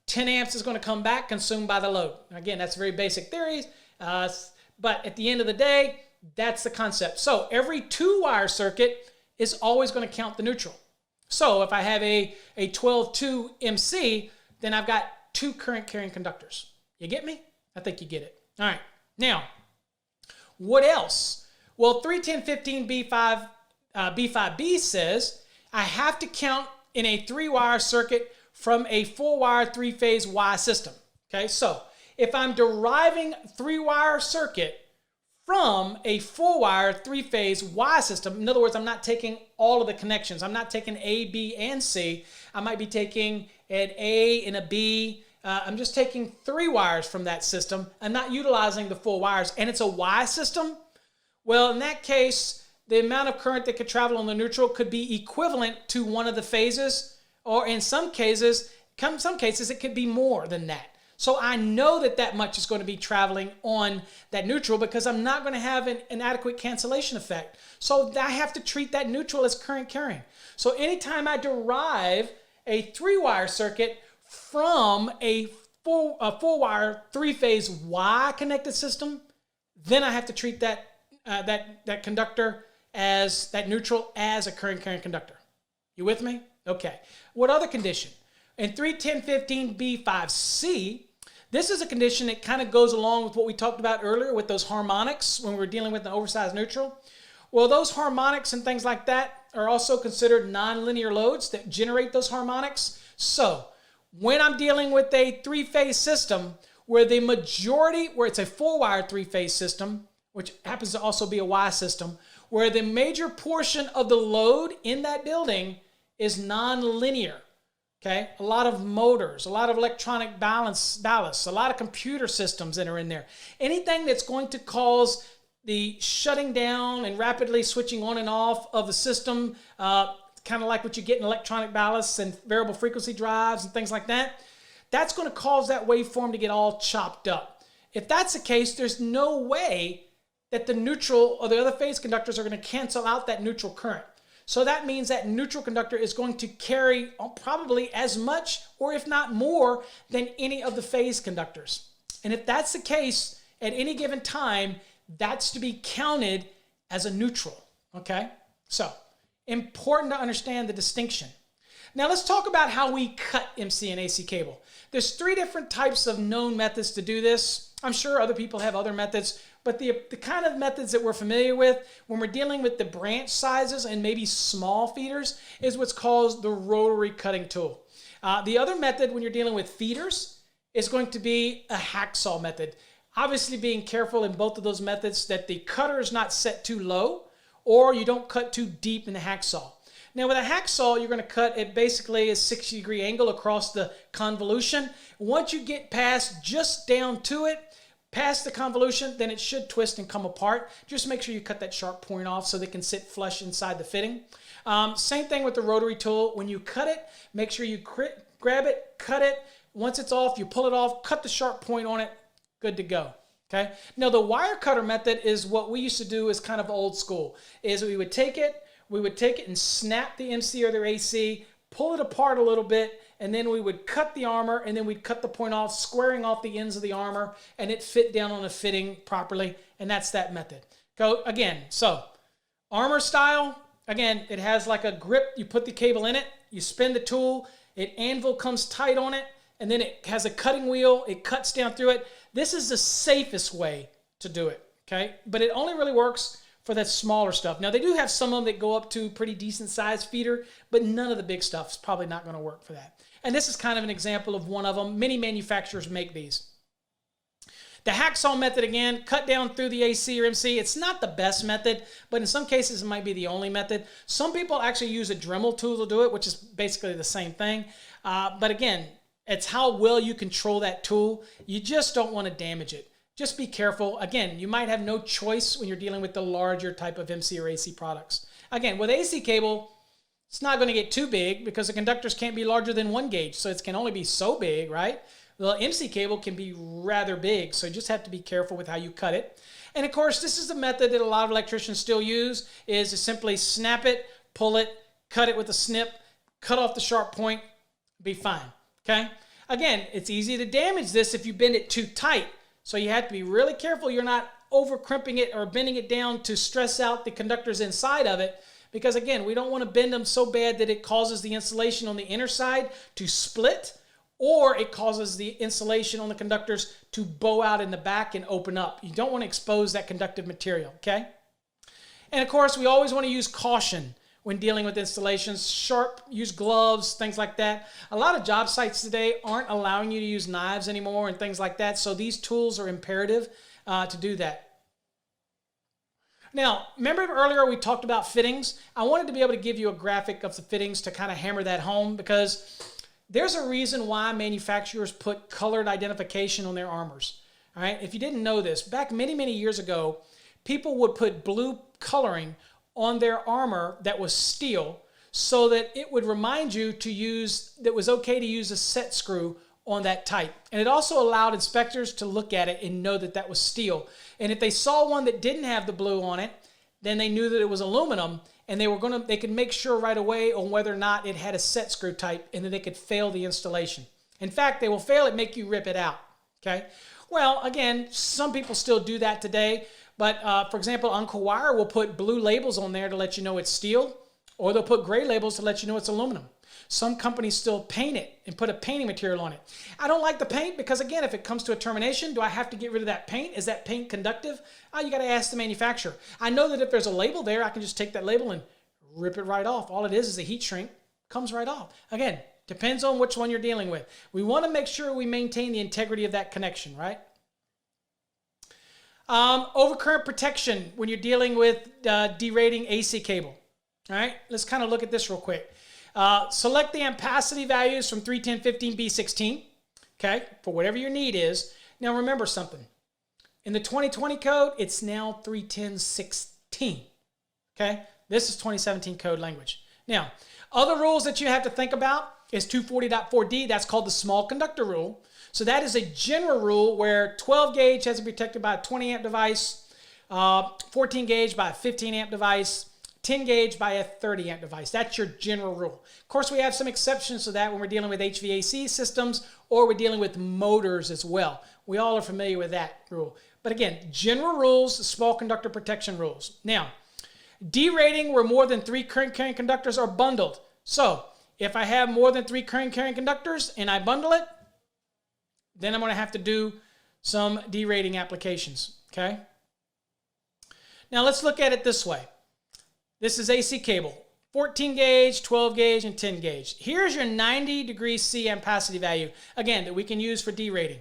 10 amps is going to come back, consumed by the load. Again, that's very basic theories, but at the end of the day, that's the concept. So every 2-wire circuit is always going to count the neutral. So if I have a 12-2 MC, then I've got 2 current carrying conductors. You get me? I think you get it. All right. Now, what else? Well, 31015B5B says I have to count in a 3-wire circuit from a 4-wire 3-phase Y system. Okay, so if I'm deriving 3-wire circuit from a 4-wire 3-phase Y system, in other words, I'm not taking all of the connections. I'm not taking A, B, and C. I might be taking an A and a B. I'm just taking 3 wires from that system. I'm not utilizing the 4 wires, and it's a Y system. Well, in that case, the amount of current that could travel on the neutral could be equivalent to one of the phases, or in some cases, it could be more than that. So I know that that much is going to be traveling on that neutral because I'm not going to have an adequate cancellation effect. So I have to treat that neutral as current carrying. So anytime I derive a 3-wire circuit from a 4-wire 3-phase Y connected system, then I have to treat that conductor as that neutral as a current carrying conductor. You with me? Okay. What other condition? In 31015B5C, this is a condition that kind of goes along with what we talked about earlier with those harmonics when we were dealing with the oversized neutral. Well, those harmonics and things like that are also considered nonlinear loads that generate those harmonics. So when I'm dealing with a 3-phase system where the majority, where it's a 4-wire 3-phase system, which happens to also be a Y system, where the major portion of the load in that building is nonlinear. Okay, a lot of motors, a lot of electronic ballasts, a lot of computer systems that are in there. Anything that's going to cause the shutting down and rapidly switching on and off of the system, kind of like what you get in electronic ballasts and variable frequency drives and things like that, that's going to cause that waveform to get all chopped up. If that's the case, there's no way that the neutral or the other phase conductors are going to cancel out that neutral current. So that means that neutral conductor is going to carry probably as much, or if not more, than any of the phase conductors. And if that's the case, at any given time, that's to be counted as a neutral, okay? So, important to understand the distinction. Now let's talk about how we cut MC and AC cable. There's 3 different types of known methods to do this. I'm sure other people have other methods, but the kind of methods that we're familiar with when we're dealing with the branch sizes and maybe small feeders is what's called the rotary cutting tool. The other method when you're dealing with feeders is going to be a hacksaw method. Obviously being careful in both of those methods that the cutter is not set too low or you don't cut too deep in the hacksaw. Now with a hacksaw, you're going to cut at basically a 60-degree angle across the convolution. Once you get past just down to it, past the convolution, then it should twist and come apart. Just make sure you cut that sharp point off so they can sit flush inside the fitting. Same thing with the rotary tool. When you cut it, make sure you grab it, cut it. Once it's off, you pull it off, cut the sharp point on it, good to go. Okay. Now the wire cutter method is what we used to do as kind of old school. Is we would take it and snap the MC or their AC, pull it apart a little bit, and then we would cut the armor, and then we'd cut the point off, squaring off the ends of the armor, and it fit down on the fitting properly, and that's that method. Go again. So armor style, again, it has like a grip. You put the cable in it, you spin the tool, anvil comes tight on it, and then it has a cutting wheel. It cuts down through it. This is the safest way to do it, okay? But it only really works for that smaller stuff. Now, they do have some of them that go up to pretty decent sized feeder, but none of the big stuff is probably not going to work for that. And this is kind of an example of one of them. Many manufacturers make these. The hacksaw method, again, cut down through the AC or MC. It's not the best method, but in some cases it might be the only method. Some people actually use a Dremel tool to do it, which is basically the same thing. But again, it's how well you control that tool. You just don't want to damage it. Just be careful. Again, you might have no choice when you're dealing with the larger type of MC or AC products. Again, with AC cable, it's not going to get too big because the conductors can't be larger than 1 gauge, so it can only be so big, right? The MC cable can be rather big, so you just have to be careful with how you cut it. And of course, this is the method that a lot of electricians still use, is to simply snap it, pull it, cut it with a snip, cut off the sharp point, be fine, okay? Again, it's easy to damage this if you bend it too tight. So you have to be really careful you're not over crimping it or bending it down to stress out the conductors inside of it. Because again, we don't want to bend them so bad that it causes the insulation on the inner side to split, or it causes the insulation on the conductors to bow out in the back and open up. You don't want to expose that conductive material, okay? And of course, we always want to use caution when dealing with installations. Sharp, use gloves, things like that. A lot of job sites today aren't allowing you to use knives anymore and things like that, so these tools are imperative to do that. Now, remember earlier we talked about fittings? I wanted to be able to give you a graphic of the fittings to kind of hammer that home, because there's a reason why manufacturers put colored identification on their armors. All right, if you didn't know this, back many, many years ago, people would put blue coloring on their armor that was steel so that it would remind you to use, that it was okay to use a set screw on that type. And it also allowed inspectors to look at it and know that that was steel. And if they saw one that didn't have the blue on it, then they knew that it was aluminum, and they could make sure right away on whether or not it had a set screw type, and then they could fail the installation. In fact, they will fail it, make you rip it out. Okay. Well, again, some people still do that today, but for example, Uncle Wire will put blue labels on there to let you know it's steel, or they'll put gray labels to let you know it's aluminum. Some companies still paint it and put a painting material on it. I don't like the paint because, again, if it comes to a termination, do I have to get rid of that paint? Is that paint conductive? You got to ask the manufacturer. I know that if there's a label there, I can just take that label and rip it right off. All it is a heat shrink, comes right off. Again, depends on which one you're dealing with. We want to make sure we maintain the integrity of that connection, right? Overcurrent protection when you're dealing with derating AC cable. All right, let's kind of look at this real quick. Select the ampacity values from 310, 15, B16, okay, for whatever your need is. Now remember something. In the 2020 code, it's now 310, 16, okay? This is 2017 code language. Now, other rules that you have to think about is 240.4D. That's called the small conductor rule. So that is a general rule where 12 gauge has to be protected by a 20 amp device, 14 gauge by a 15 amp device, 10 gauge by a 30 amp device. That's your general rule. Of course, we have some exceptions to that when we're dealing with HVAC systems or we're dealing with motors as well. We all are familiar with that rule. But again, general rules, small conductor protection rules. Now, derating where more than 3 current carrying conductors are bundled. So if I have more than 3 current carrying conductors and I bundle it, then I'm going to have to do some derating applications, okay? Now let's look at it this way. This is AC cable, 14 gauge, 12 gauge, and 10 gauge. Here's your 90 degrees C ampacity value, again, that we can use for derating.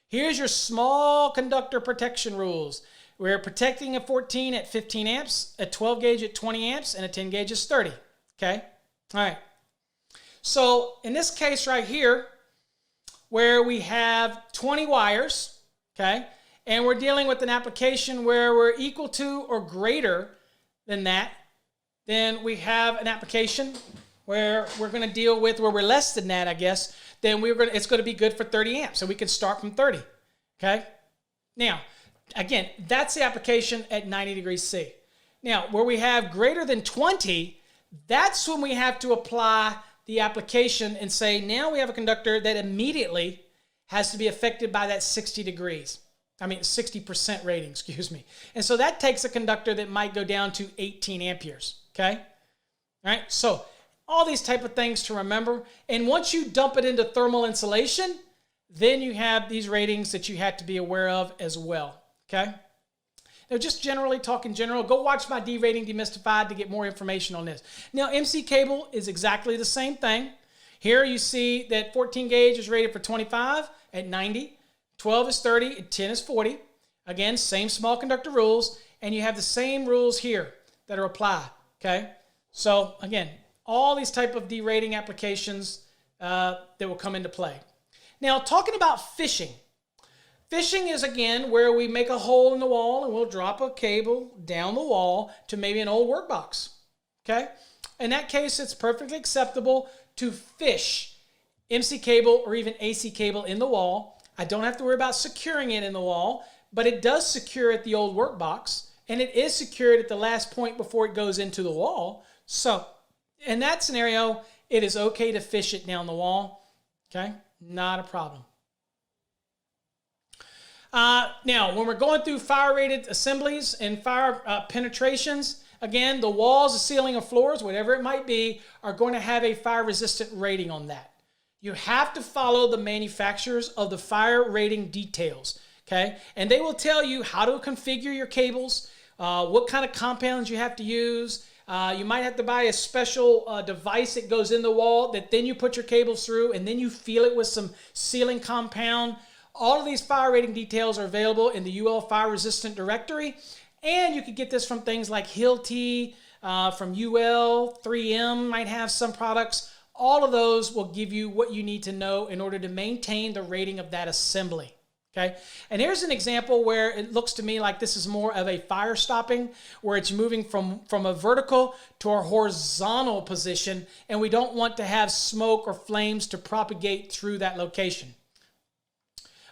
Here's your small conductor protection rules. We're protecting a 14 at 15 amps, a 12 gauge at 20 amps, and a 10 gauge is 30, okay? All right. So in this case right here, where we have 20 wires, okay, and we're dealing with an application where we're equal to or greater than that, then we have an application where we're going to deal with, where we're less than that, I guess, then it's going to be good for 30 amps. So we can start from 30, okay? Now, again, that's the application at 90 degrees C. Now, where we have greater than 20, that's when we have to apply the application and say, now we have a conductor that immediately has to be affected by that 60% rating, excuse me. And so that takes a conductor that might go down to 18 amperes, okay? All right, so all these type of things to remember. And once you dump it into thermal insulation, then you have these ratings that you have to be aware of as well, okay? Now, just generally talking general, go watch my derating demystified to get more information on this. Now, MC cable is exactly the same thing. Here you see that 14 gauge is rated for 25 at 90, 12 is 30, and 10 is 40. Again, same small conductor rules, and you have the same rules here that are applied, okay? So, again, all these type of derating applications that will come into play. Now, talking about fishing. Fishing is, again, where we make a hole in the wall and we'll drop a cable down the wall to maybe an old workbox, okay? In that case, it's perfectly acceptable to fish MC cable or even AC cable in the wall. I don't have to worry about securing it in the wall, but it does secure at the old workbox, and it is secured at the last point before it goes into the wall. So in that scenario, it is okay to fish it down the wall, okay? Not a problem. Now, when we're going through fire-rated assemblies and fire penetrations, again, the walls, the ceiling, and floors, whatever it might be, are going to have a fire-resistant rating on that. You have to follow the manufacturers of the fire rating details, okay? And they will tell you how to configure your cables, what kind of compounds you have to use, You might have to buy a special device that goes in the wall that then you put your cables through, and then you seal it with some sealing compound. All of these fire rating details are available in the UL Fire Resistant Directory, and you can get this from things like Hilti, from UL, 3M might have some products. All of those will give you what you need to know in order to maintain the rating of that assembly. Okay, and here's an example where it looks to me like this is more of a fire stopping, where it's moving from a vertical to a horizontal position, and we don't want to have smoke or flames to propagate through that location.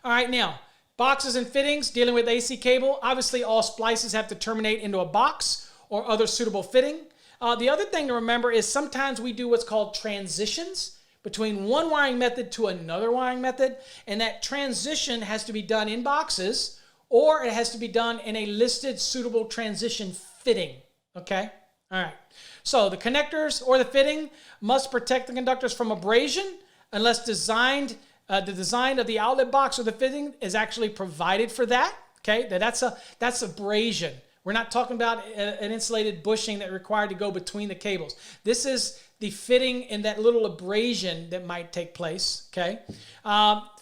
All right, now, boxes and fittings, dealing with AC cable. Obviously, all splices have to terminate into a box or other suitable fitting. The other thing to remember is sometimes we do what's called transitions between one wiring method to another wiring method, and that transition has to be done in boxes, or it has to be done in a listed suitable transition fitting, okay? All right, so the connectors or the fitting must protect the conductors from abrasion unless the design of the outlet box or the fitting is actually provided for that, okay? That's abrasion. We're not talking about an insulated bushing that required to go between the cables. This is the fitting and that little abrasion that might take place, okay?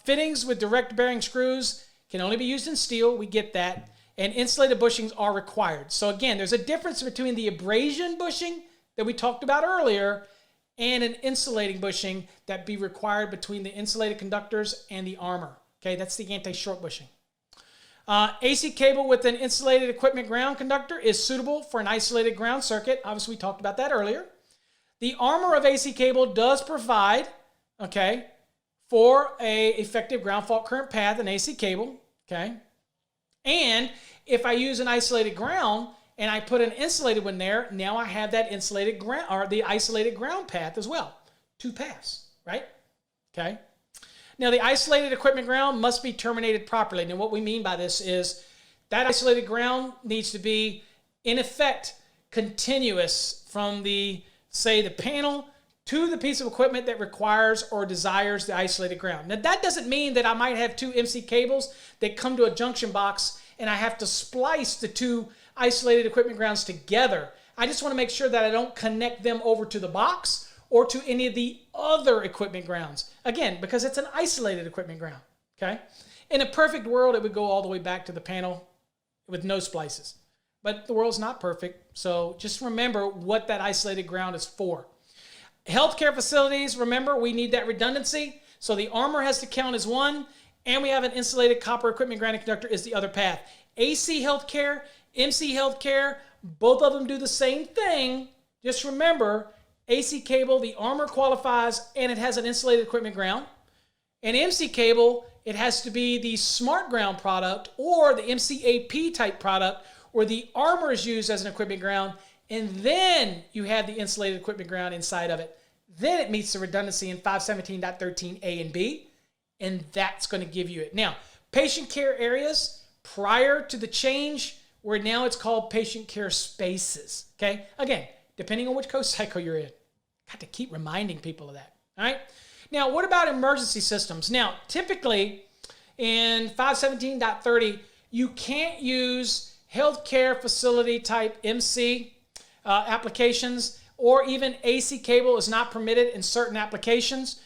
Fittings with direct bearing screws can only be used in steel. We get that. And insulated bushings are required. So again, there's a difference between the abrasion bushing that we talked about earlier and an insulating bushing that be required between the insulated conductors and the armor, okay? That's the anti-short bushing. AC cable with an insulated equipment ground conductor is suitable for an isolated ground circuit. Obviously, we talked about that earlier. The armor of AC cable does provide, okay, for a effective ground fault current path in AC cable, okay? And if I use an isolated ground and I put an insulated one there, now I have that insulated ground, or the isolated ground path as well. 2 paths, right? Okay. Now, the isolated equipment ground must be terminated properly. Now, what we mean by this is that isolated ground needs to be, in effect, continuous from the panel to the piece of equipment that requires or desires the isolated ground. Now, that doesn't mean that I might have 2 MC cables that come to a junction box and I have to splice the 2 isolated equipment grounds together. I just want to make sure that I don't connect them over to the box or to any of the other equipment grounds. Again, because it's an isolated equipment ground, okay? In a perfect world, it would go all the way back to the panel with no splices. But the world's not perfect, so just remember what that isolated ground is for. Healthcare facilities, remember, we need that redundancy. So the armor has to count as one, and we have an insulated copper equipment grounding conductor is the other path. AC healthcare, MC healthcare, both of them do the same thing. Just remember, AC cable, the armor qualifies, and it has an insulated equipment ground. And MC cable, it has to be the smart ground product or the MCAP type product where the armor is used as an equipment ground, and then you have the insulated equipment ground inside of it. Then it meets the redundancy in 517.13a and b, and that's going to give you it. Now, patient care areas, prior to the change, where now it's called patient care spaces, okay? Again, depending on which code cycle you're in. Got to keep reminding people of that, all right? Now, what about emergency systems? Now, typically in 517.30, you can't use healthcare facility type MC applications, or even AC cable is not permitted in certain applications,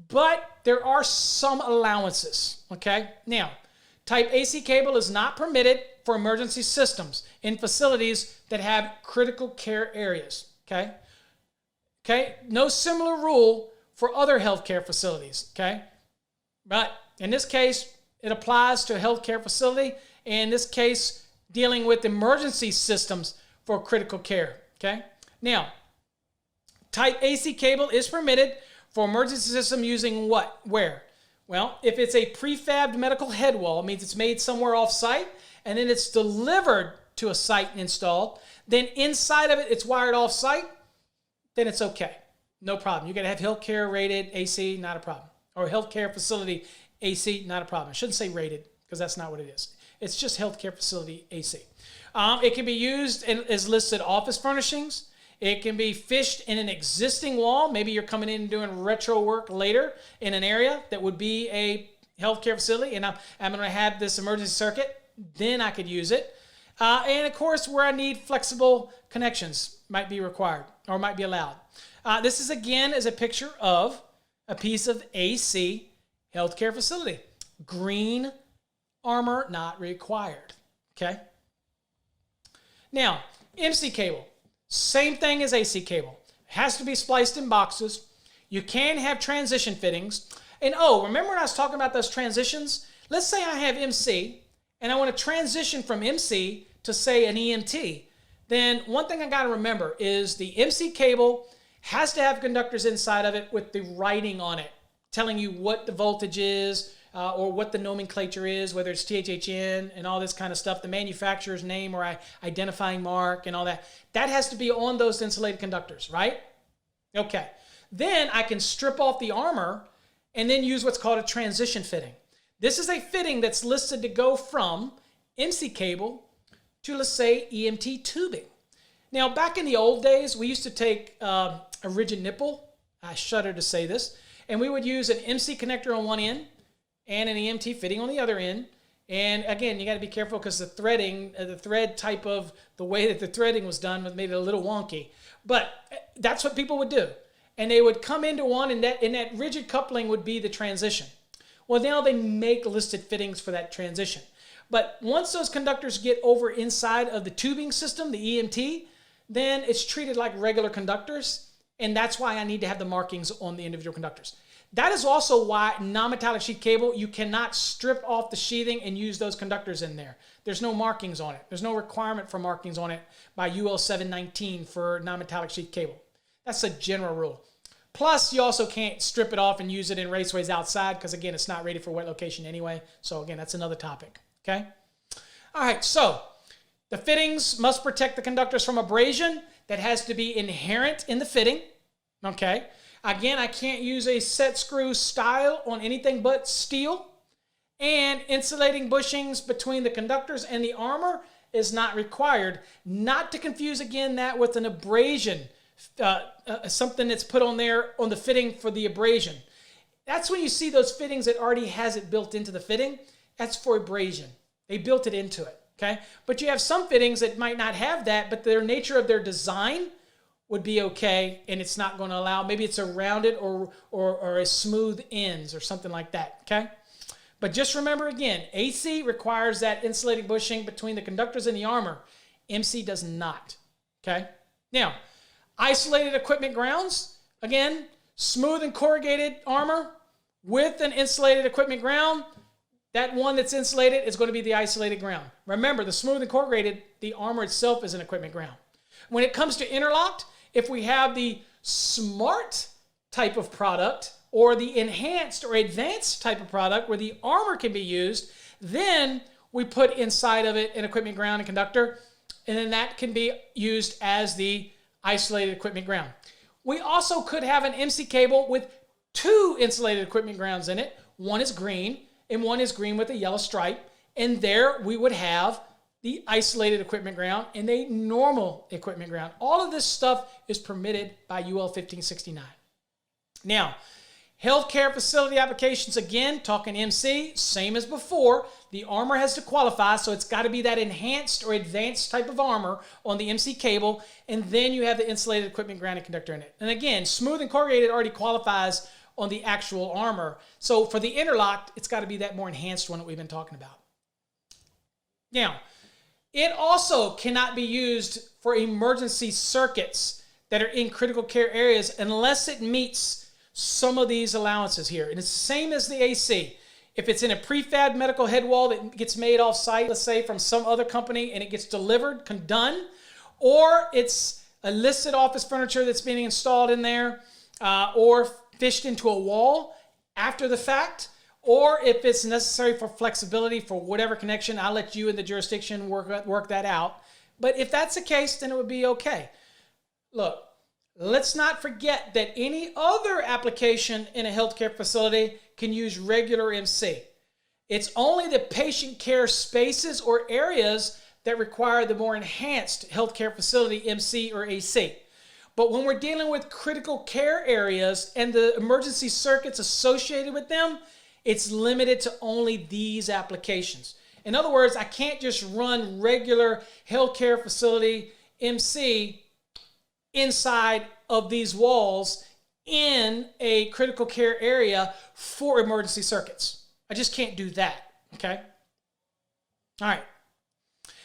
but there are some allowances, okay? Now, type AC cable is not permitted for emergency systems in facilities that have critical care areas, okay? Okay, no similar rule for other healthcare facilities, okay? But in this case, it applies to a healthcare facility, in this case, dealing with emergency systems for critical care, okay? Now, type AC cable is permitted for emergency system using what? Where? Well, if it's a prefabbed medical head wall, it means it's made somewhere off-site, and then it's delivered to a site and installed, then inside of it, it's wired off-site, then it's okay. No problem. You got to have healthcare rated AC, not a problem. Or healthcare facility AC, not a problem. I shouldn't say rated because that's not what it is. It's just healthcare facility AC. It can be used as listed office furnishings. It can be fished in an existing wall. Maybe you're coming in and doing retro work later in an area that would be a healthcare facility, and I'm going to have this emergency circuit. Then I could use it. And of course, where I need flexible connections might be required or might be allowed. This is again is a picture of a piece of AC healthcare facility. Green armor not required. Okay. Now, MC cable, same thing as AC cable. Has to be spliced in boxes. You can have transition fittings. And remember when I was talking about those transitions? Let's say I have MC and I want to transition from MC to say an EMT. Then one thing I got to remember is the MC cable has to have conductors inside of it with the writing on it, telling you what the voltage is or what the nomenclature is, whether it's THHN and all this kind of stuff, the manufacturer's name or identifying mark and all that. That has to be on those insulated conductors, right? Okay. Then I can strip off the armor and then use what's called a transition fitting. This is a fitting that's listed to go from MC cable to, let's say, EMT tubing. Now, back in the old days, we used to take a rigid nipple, I shudder to say this, and we would use an MC connector on one end and an EMT fitting on the other end. And again, you got to be careful because the threading, the thread type of the way that the threading was done made it a little wonky. But that's what people would do. And they would come into one, and that rigid coupling would be the transition. Well, now they make listed fittings for that transition. But once those conductors get over inside of the tubing system, the EMT, then it's treated like regular conductors, and that's why I need to have the markings on the individual conductors. That is also why non-metallic sheath cable, you cannot strip off the sheathing and use those conductors in there. There's no markings on it. There's no requirement for markings on it by UL 719 for non-metallic sheath cable. That's a general rule. Plus, you also can't strip it off and use it in raceways outside because, again, it's not rated for wet location anyway. So, again, that's another topic, okay? All right, so the fittings must protect the conductors from abrasion. That has to be inherent in the fitting, okay? Again, I can't use a set screw style on anything but steel. And insulating bushings between the conductors and the armor is not required. Not to confuse, again, that with an abrasion, something that's put on there on the fitting for the abrasion. That's when you see those fittings that already has it built into the fitting. That's for abrasion. They built it into it, okay? But you have some fittings that might not have that, but the nature of their design would be okay, and it's not going to allow, maybe it's a rounded or a smooth ends or something like that, okay? But just remember again, AC requires that insulating bushing between the conductors and the armor. MC does not, okay? Now, isolated equipment grounds, again, smooth and corrugated armor with an insulated equipment ground. That one that's insulated is going to be the isolated ground. Remember, the smooth and corrugated, the armor itself is an equipment ground. When it comes to interlocked, if we have the smart type of product or the enhanced or advanced type of product where the armor can be used, then we put inside of it an equipment ground and conductor, and then that can be used as the isolated equipment ground. We also could have an MC cable with two insulated equipment grounds in it. One is green and one is green with a yellow stripe. And there we would have the isolated equipment ground and a normal equipment ground. All of this stuff is permitted by UL 1569. Now, healthcare facility applications, again, talking MC, same as before. The armor has to qualify, so it's got to be that enhanced or advanced type of armor on the MC cable, and then you have the insulated equipment ground and conductor in it. And again, smooth and corrugated already qualifies on the actual armor. So for the interlocked, it's got to be that more enhanced one that we've been talking about. Now, it also cannot be used for emergency circuits that are in critical care areas unless it meets some of these allowances here. And it's the same as the AC. If it's in a prefab medical head wall that gets made off-site, let's say from some other company, and it gets delivered, done, or it's a listed office furniture that's being installed in there, or fished into a wall after the fact, or if it's necessary for flexibility for whatever connection, I'll let you in the jurisdiction work that out. But if that's the case, then it would be okay. Look, let's not forget that any other application in a healthcare facility can use regular MC. It's only the patient care spaces or areas that require the more enhanced healthcare facility MC or AC. But when we're dealing with critical care areas and the emergency circuits associated with them, it's limited to only these applications. In other words, I can't just run regular healthcare facility MC inside of these walls in a critical care area for emergency circuits. I just can't do that, okay? All right.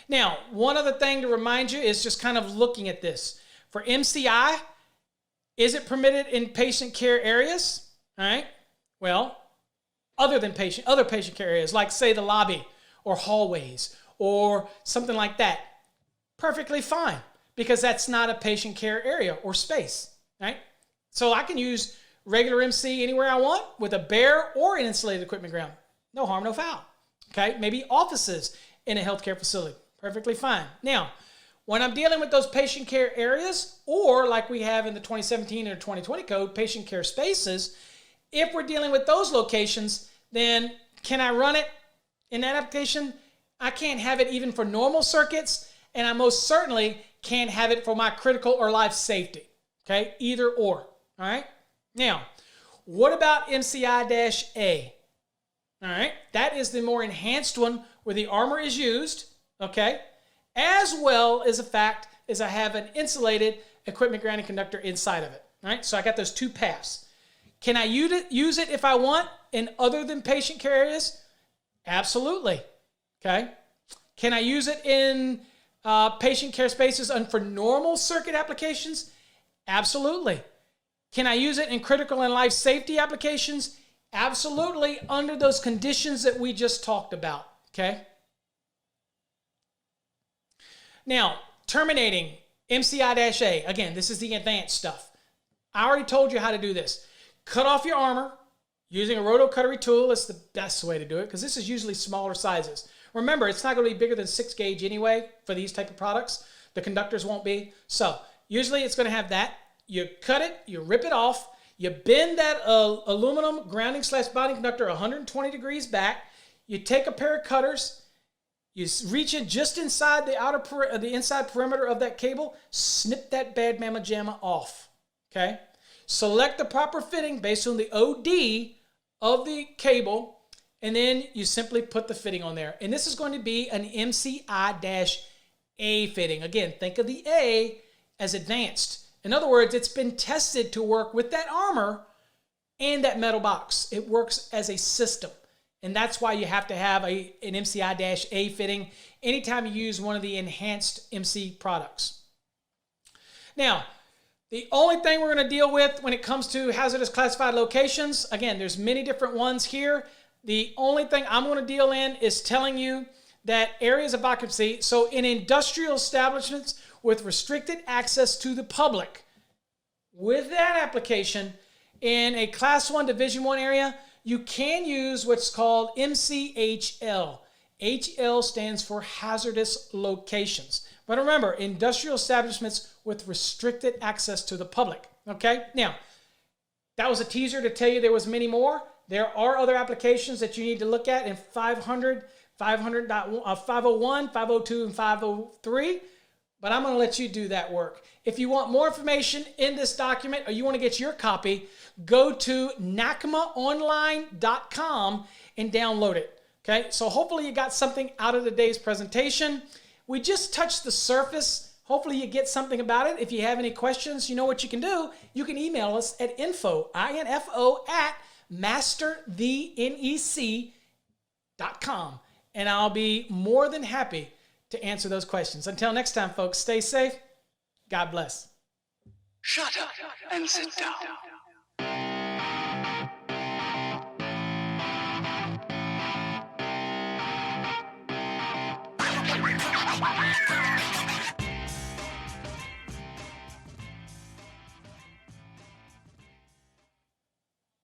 Now, one other thing to remind you is just kind of looking at this. For MCI, is it permitted in patient care areas? All right. Well, other patient care areas, like say the lobby or hallways or something like that, perfectly fine, because that's not a patient care area or space, right? So I can use regular MC anywhere I want with a bare or an insulated equipment ground. No harm, no foul. Okay, maybe offices in a healthcare facility, perfectly fine. Now, when I'm dealing with those patient care areas, or like we have in the 2017 or 2020 code, patient care spaces, if we're dealing with those locations, then can I run it in that application? I can't have it even for normal circuits, and I most certainly can't have it for my critical or life safety. Okay, either or. All right. Now, what about MCI-A? All right, that is the more enhanced one where the armor is used, okay, as well as the fact is I have an insulated equipment grounding conductor inside of it. All right, so I got those two paths. Can I use it if I want in other than patient care areas? Absolutely. Okay. Can I use it in patient care spaces and for normal circuit applications? Absolutely. Can I use it in critical and life safety applications? Absolutely, under those conditions that we just talked about. Okay. Now, terminating MCI-A. Again, this is the advanced stuff. I already told you how to do this. Cut off your armor using a rotocuttery tool. That's the best way to do it because this is usually smaller sizes. Remember, it's not going to be bigger than 6 gauge anyway for these type of products. The conductors won't be. So usually it's going to have that. You cut it, you rip it off, you bend that aluminum grounding / bonding conductor 120 degrees back. You take a pair of cutters, you reach in just inside the inside perimeter of that cable, snip that bad mamma jamma off. Okay. Select the proper fitting based on the OD of the cable, and then you simply put the fitting on there. And this is going to be an MCI-A fitting. Again, think of the A as advanced. In other words, it's been tested to work with that armor and that metal box. It works as a system. And that's why you have to have an MCI-A fitting anytime you use one of the enhanced MC products. Now, the only thing we're going to deal with when it comes to hazardous classified locations, again, there's many different ones here. The only thing I'm going to deal in is telling you that areas of occupancy, so in industrial establishments with restricted access to the public, with that application, in a Class 1 Division 1 area, you can use what's called MCHL. HL stands for hazardous locations. But remember, industrial establishments with restricted access to the public. Okay? Now, that was a teaser to tell you there was many more. There are other applications that you need to look at in 500, 501, 502, and 503. But I'm going to let you do that work. If you want more information in this document or you want to get your copy, go to NACMAonline.com and download it. Okay? So hopefully you got something out of today's presentation. We just touched the surface. Hopefully you get something about it. If you have any questions, you know what you can do. You can email us at info@masterthenec.com. And I'll be more than happy to answer those questions. Until next time, folks, stay safe. God bless.
Shut up and sit down.